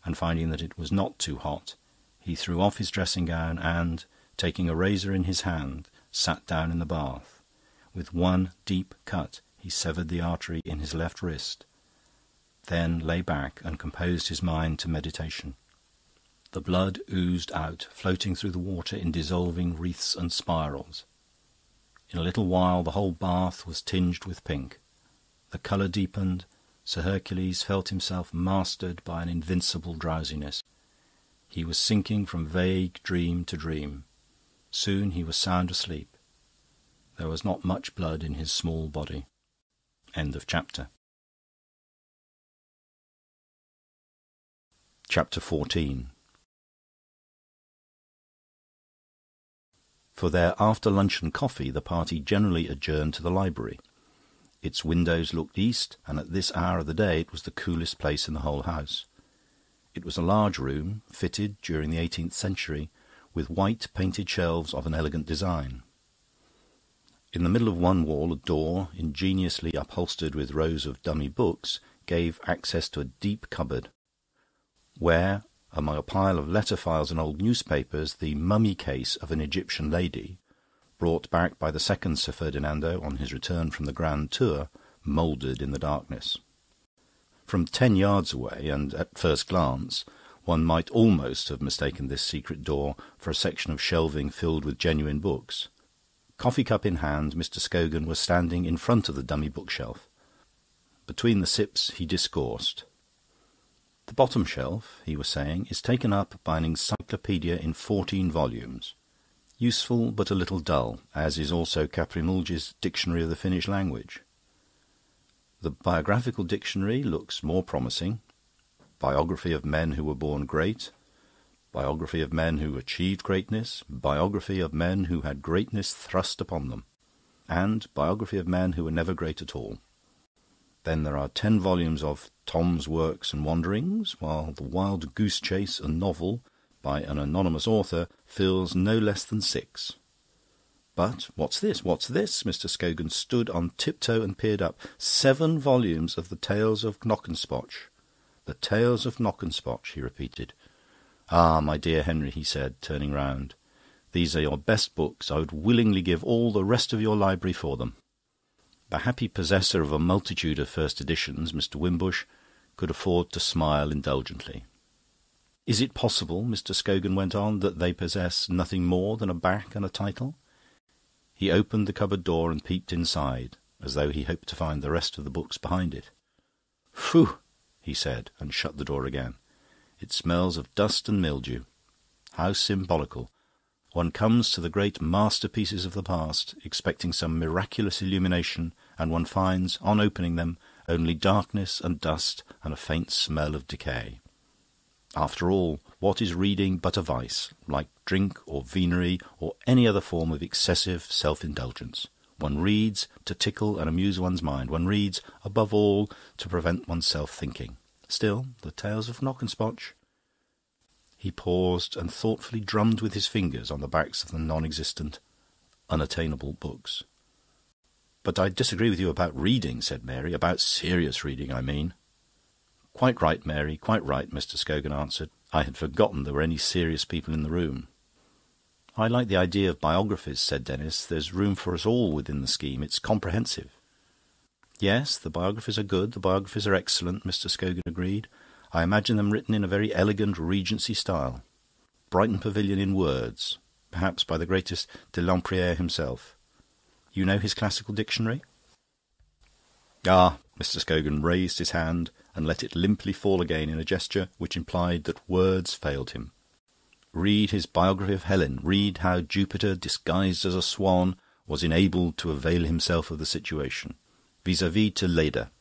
and finding that it was not too hot, he threw off his dressing-gown and, taking a razor in his hand, sat down in the bath. With one deep cut he severed the artery in his left wrist, then lay back and composed his mind to meditation. The blood oozed out, floating through the water in dissolving wreaths and spirals. In a little while the whole bath was tinged with pink. The colour deepened. Sir Hercules felt himself mastered by an invincible drowsiness. He was sinking from vague dream to dream. Soon he was sound asleep. There was not much blood in his small body. End of chapter. Chapter 14. For their after-luncheon coffee, the party generally adjourned to the library. Its windows looked east, and at this hour of the day it was the coolest place in the whole house. It was a large room, fitted during the 18th century, with white painted shelves of an elegant design. In the middle of one wall, a door, ingeniously upholstered with rows of dummy books, gave access to a deep cupboard, where, among a pile of letter files and old newspapers, the mummy case of an Egyptian lady, brought back by the second Sir Ferdinando on his return from the Grand Tour, mouldered in the darkness. From 10 yards away, and at first glance, one might almost have mistaken this secret door for a section of shelving filled with genuine books. Coffee-cup in hand, Mr. Scogan was standing in front of the dummy bookshelf. Between the sips he discoursed. "The bottom shelf," he was saying, "is taken up by an encyclopaedia in 14 volumes. Useful, but a little dull, as is also Caprimulge's Dictionary of the Finnish Language. The biographical dictionary looks more promising. Biography of men who were born great, biography of men who achieved greatness, biography of men who had greatness thrust upon them, and biography of men who were never great at all. Then there are 10 volumes of Tom's Works and Wanderings, while The Wild Goose Chase, a novel by an anonymous author, fills no less than 6. But what's this? What's this?" Mr. Scogan stood on tiptoe and peered up. 7 volumes of the Tales of Knockespotch. "The Tales of Knockespotch," he repeated. "Ah, my dear Henry," he said, turning round, "these are your best books. I would willingly give all the rest of your library for them." The happy possessor of a multitude of first editions, Mr. Wimbush, could afford to smile indulgently. "Is it possible," Mr. Scogan went on, "that they possess nothing more than a back and a title?" He opened the cupboard door and peeped inside, as though he hoped to find the rest of the books behind it. "Phew!" he said, and shut the door again. "It smells of dust and mildew. How symbolical! One comes to the great masterpieces of the past, expecting some miraculous illumination, and one finds, on opening them, only darkness and dust and a faint smell of decay. After all, what is reading but a vice, like drink or venery or any other form of excessive self-indulgence? One reads to tickle and amuse one's mind. One reads, above all, to prevent oneself thinking. Still, the Tales of Knockespotch..." He paused and thoughtfully drummed with his fingers on the backs of the non-existent, unattainable books. "But I disagree with you about reading," said Mary. "About serious reading, I mean." "Quite right, Mary, quite right," Mr. Scogan answered. "I had forgotten there were any serious people in the room." "I like the idea of biographies," said Denis. "There's room for us all within the scheme. It's comprehensive." "Yes, the biographies are good, the biographies are excellent," Mr. Scogan agreed. "I imagine them written in a very elegant Regency style. Brighton Pavilion in words, perhaps by the greatest de Lempriere himself. You know his classical dictionary?" "Ah!" Mr. Scogan raised his hand and let it limply fall again in a gesture which implied that words failed him. "Read his biography of Helen. Read how Jupiter, disguised as a swan, was enabled to avail himself of the situation, vis-à-vis to Leda.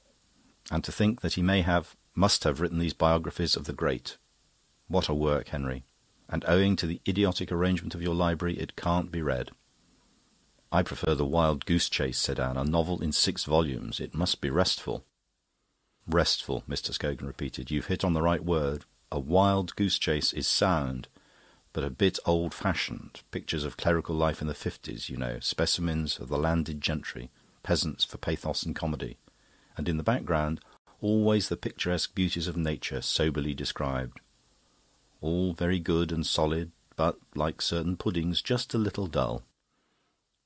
And to think that he must have written these biographies of the great. What a work, Henry! And owing to the idiotic arrangement of your library, it can't be read." "I prefer The Wild Goose Chase," said Anne. "A novel in 6 volumes. It must be restful." "Restful," Mr. Scogan repeated. "You've hit on the right word. A Wild Goose Chase is sound, but a bit old-fashioned. Pictures of clerical life in the 50s, you know, specimens of the landed gentry, peasants for pathos and comedy. And in the background, always the picturesque beauties of nature soberly described. All very good and solid, but, like certain puddings, just a little dull.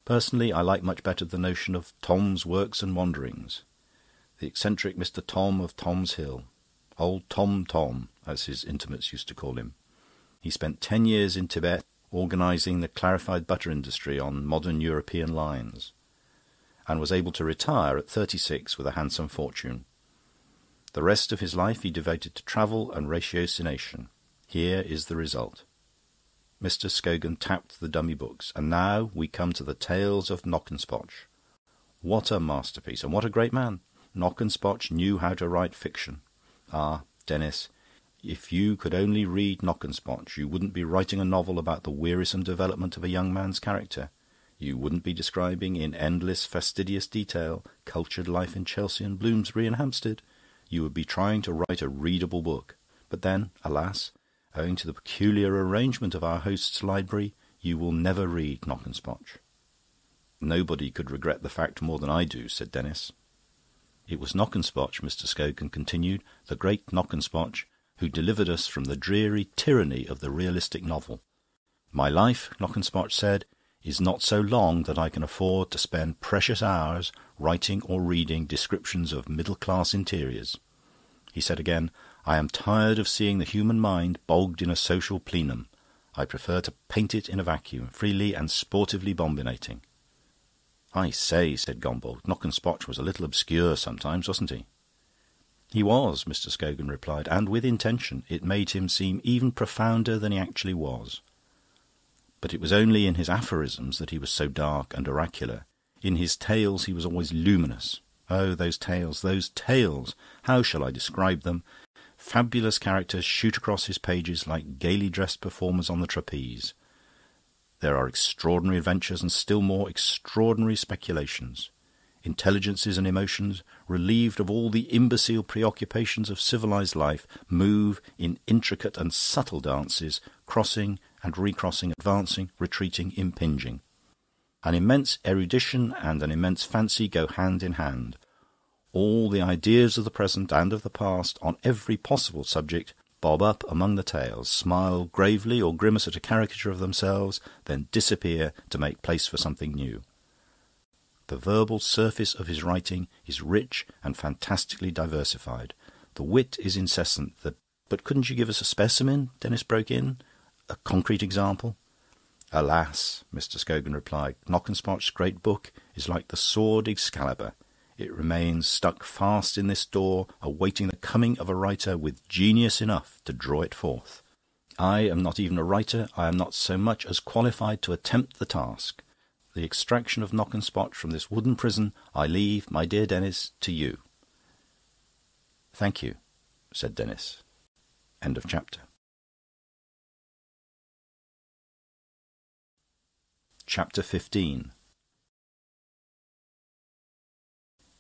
Personally, I like much better the notion of Tom's Works and Wanderings. The eccentric Mr. Tom of Tom's Hill. Old Tom, as his intimates used to call him. He spent 10 years in Tibet organising the clarified butter industry on modern European lines, and was able to retire at 36 with a handsome fortune. The rest of his life he devoted to travel and ratiocination. Here is the result." Mr. Scogan tapped the dummy books. "And now we come to the Tales of Knockespotch. What a masterpiece, and what a great man! Knockespotch knew how to write fiction. Ah, Denis, if you could only read Knockespotch, you wouldn't be writing a novel about the wearisome development of a young man's character. You wouldn't be describing in endless fastidious detail cultured life in Chelsea and Bloomsbury and Hampstead. You would be trying to write a readable book. But then, alas, owing to the peculiar arrangement of our host's library, you will never read Knockespotch." "Nobody could regret the fact more than I do," said Denis. "It was Knockespotch," Mr. Scogan continued, "the great Knockespotch, who delivered us from the dreary tyranny of the realistic novel. My life," Knockespotch said, "is not so long that I can afford to spend precious hours writing or reading descriptions of middle-class interiors." He said again, "I am tired of seeing the human mind bogged in a social plenum. I prefer to paint it in a vacuum, freely and sportively bombinating." "I say," said Gombauld, "Knockespotch was a little obscure sometimes, wasn't he?" "He was," Mr. Scogan replied, "and with intention. It made him seem even profounder than he actually was. But it was only in his aphorisms that he was so dark and oracular. In his tales he was always luminous. Oh, those tales, those tales! How shall I describe them? Fabulous characters shoot across his pages like gaily dressed performers on the trapeze. There are extraordinary adventures and still more extraordinary speculations. Intelligences and emotions, relieved of all the imbecile preoccupations of civilized life, move in intricate and subtle dances, crossing and recrossing, advancing, retreating, impinging. An immense erudition and an immense fancy go hand in hand. All the ideas of the present and of the past, on every possible subject, bob up among the tales, smile gravely or grimace at a caricature of themselves, then disappear to make place for something new. The verbal surface of his writing is rich and fantastically diversified. The wit is incessant. But couldn't you give us a specimen?" Denis broke in. "A concrete example?" "Alas," Mr. Scogan replied, "Knockespotch's great book is like the sword Excalibur. It remains stuck fast in this door, awaiting the coming of a writer with genius enough to draw it forth. I am not even a writer. I am not so much as qualified to attempt the task. The extraction of Knockespotch from this wooden prison I leave, my dear Denis, to you." "Thank you," said Denis. End of chapter. Chapter 15.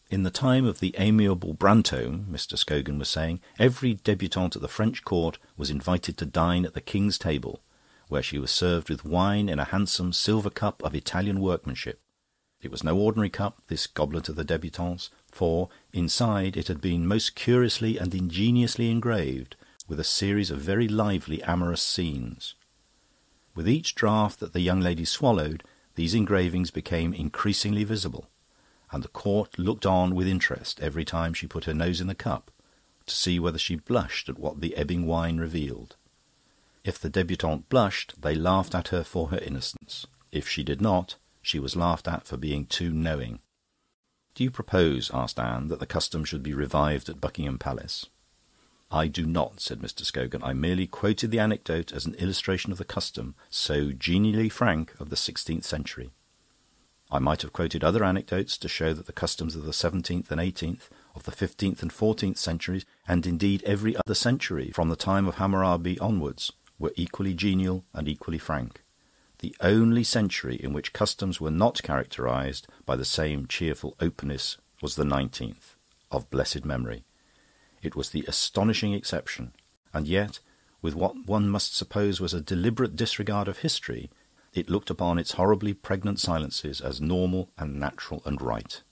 In the time of the amiable Brantome, Mr. Scogan was saying, every debutante at the French court was invited to dine at the king's table, where she was served with wine in a handsome silver cup of Italian workmanship. It was no ordinary cup, this goblet of the debutantes, for inside it had been most curiously and ingeniously engraved with a series of very lively amorous scenes. With each draught that the young lady swallowed, these engravings became increasingly visible, and the court looked on with interest every time she put her nose in the cup, to see whether she blushed at what the ebbing wine revealed. If the debutante blushed, they laughed at her for her innocence. If she did not, she was laughed at for being too knowing. "Do you propose," asked Anne, "that the custom should be revived at Buckingham Palace?" "I do not," said Mr. Scogan. "I merely quoted the anecdote as an illustration of the custom, so genially frank, of the 16th century. I might have quoted other anecdotes to show that the customs of the 17th and 18th, of the 15th and 14th centuries, and indeed every other century from the time of Hammurabi onwards, were equally genial and equally frank. The only century in which customs were not characterised by the same cheerful openness was the 19th, of blessed memory. It was the astonishing exception, and yet, with what one must suppose was a deliberate disregard of history, it looked upon its horribly pregnant silences as normal and natural and right.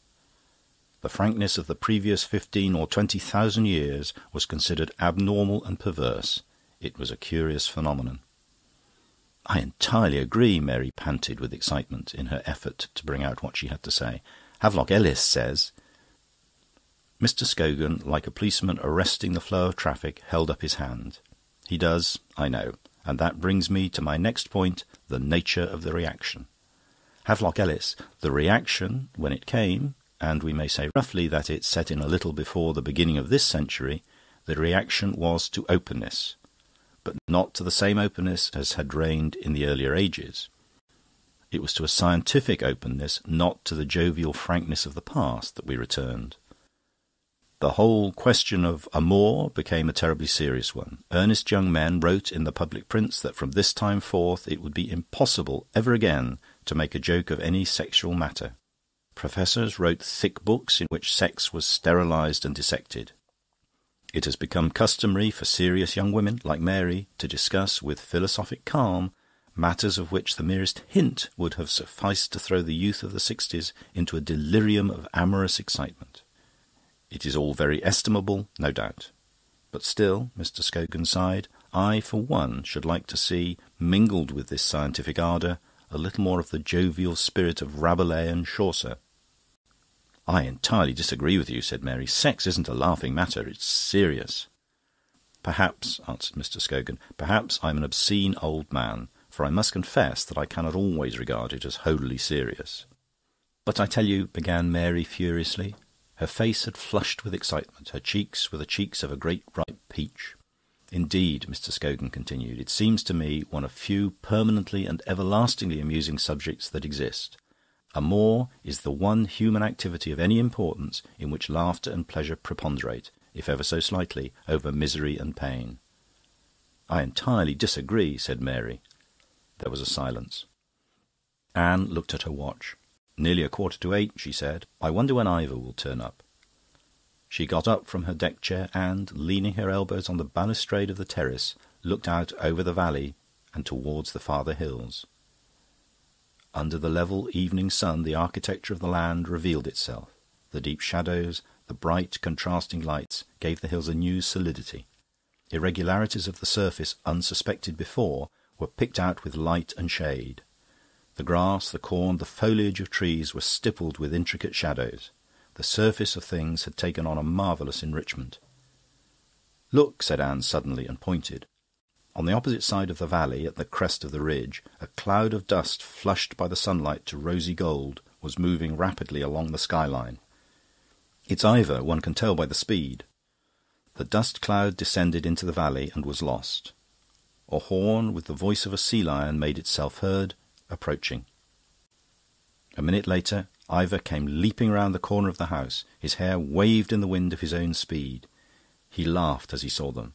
The frankness of the previous 15 or 20,000 years was considered abnormal and perverse. It was a curious phenomenon. "I entirely agree," Mary panted with excitement in her effort to bring out what she had to say. "Havelock Ellis says..." Mr. Scogan, like a policeman arresting the flow of traffic, held up his hand. "He does, I know. And that brings me to my next point, the nature of the reaction. Havelock Ellis, the reaction, when it came, and we may say roughly that it set in a little before the beginning of this century, the reaction was to openness, but not to the same openness as had reigned in the earlier ages. It was to a scientific openness, not to the jovial frankness of the past, that we returned. The whole question of amour became a terribly serious one. Earnest young men wrote in the public prints that from this time forth it would be impossible ever again to make a joke of any sexual matter. Professors wrote thick books in which sex was sterilised and dissected. It has become customary for serious young women, like Mary, to discuss with philosophic calm matters of which the merest hint would have sufficed to throw the youth of the 60s into a delirium of amorous excitement. It is all very estimable, no doubt. But still, Mr. Scogan sighed, I, for one, should like to see, mingled with this scientific ardour, a little more of the jovial spirit of Rabelais and Chaucer. "I entirely disagree with you," said Mary. "Sex isn't a laughing matter, it's serious." "Perhaps," answered Mr. Scogan, "perhaps I'm an obscene old man, for I must confess that I cannot always regard it as wholly serious." "But I tell you," began Mary furiously. Her face had flushed with excitement. Her cheeks were the cheeks of a great ripe peach. "Indeed," Mr. Scogan continued, "it seems to me one of few permanently and everlastingly amusing subjects that exist. Amour is the one human activity of any importance in which laughter and pleasure preponderate, if ever so slightly, over misery and pain." "I entirely disagree," said Mary. There was a silence. Anne looked at her watch. "Nearly 7:45, she said. "I wonder when Ivor will turn up." She got up from her deck chair and, leaning her elbows on the balustrade of the terrace, looked out over the valley and towards the farther hills. Under the level evening sun the architecture of the land revealed itself. The deep shadows, the bright contrasting lights, gave the hills a new solidity. Irregularities of the surface, unsuspected before, were picked out with light and shade. The grass, the corn, the foliage of trees were stippled with intricate shadows. The surface of things had taken on a marvellous enrichment. "Look," said Anne suddenly, and pointed. On the opposite side of the valley, at the crest of the ridge, a cloud of dust flushed by the sunlight to rosy gold was moving rapidly along the skyline. "It's Ivor, one can tell by the speed." The dust cloud descended into the valley and was lost. A horn with the voice of a sea lion made itself heard, approaching. A minute later, Ivor came leaping round the corner of the house. His hair waved in the wind of his own speed. He laughed as he saw them.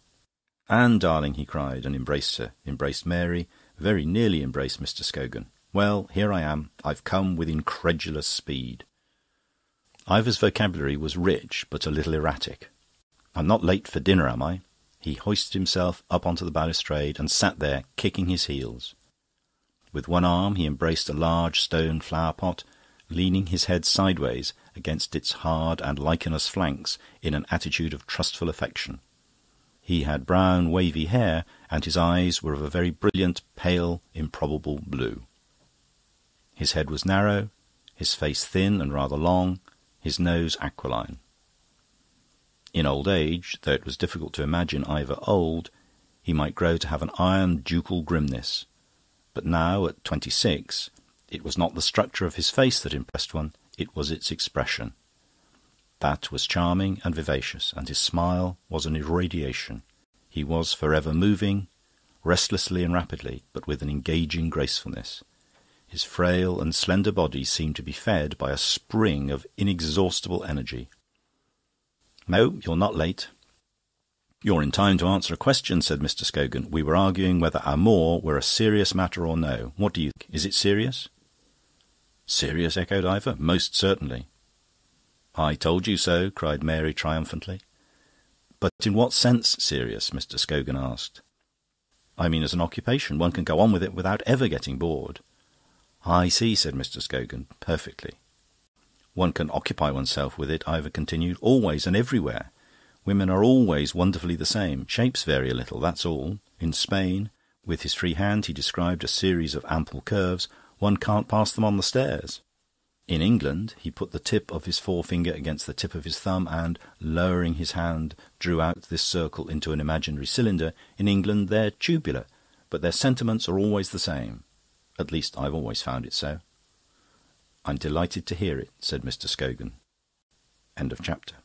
"Anne, darling," he cried, and embraced her, embraced Mary, very nearly embraced Mr. Scogan. "Well, here I am. I've come with incredulous speed." Ivor's vocabulary was rich, but a little erratic. "I'm not late for dinner, am I?" He hoisted himself up onto the balustrade and sat there, kicking his heels. With one arm he embraced a large stone flower-pot, leaning his head sideways against its hard and lichenous flanks in an attitude of trustful affection. He had brown, wavy hair, and his eyes were of a very brilliant, pale, improbable blue. His head was narrow, his face thin and rather long, his nose aquiline. In old age, though it was difficult to imagine Ivor old, he might grow to have an iron ducal grimness. But now, at 26, it was not the structure of his face that impressed one, it was its expression. That was charming and vivacious, and his smile was an irradiation. He was forever moving, restlessly and rapidly, but with an engaging gracefulness. His frail and slender body seemed to be fed by a spring of inexhaustible energy. "No, you're not late." "You're in time to answer a question," said Mr. Scogan. "We were arguing whether amour were a serious matter or no. What do you think? Is it serious?" "Serious?" echoed Ivor. "Most certainly." "I told you so," cried Mary triumphantly. "But in what sense serious?" Mr. Scogan asked. "I mean as an occupation. One can go on with it without ever getting bored." "I see," said Mr. Scogan. "Perfectly." "One can occupy oneself with it," Ivor continued, "always and everywhere. Women are always wonderfully the same. Shapes vary a little, that's all. In Spain, with his free hand, he described a series of ample curves. One can't pass them on the stairs. In England, he put the tip of his forefinger against the tip of his thumb and, lowering his hand, drew out this circle into an imaginary cylinder. In England, they're tubular, but their sentiments are always the same. At least, I've always found it so." "I'm delighted to hear it," said Mr. Scogan. End of chapter.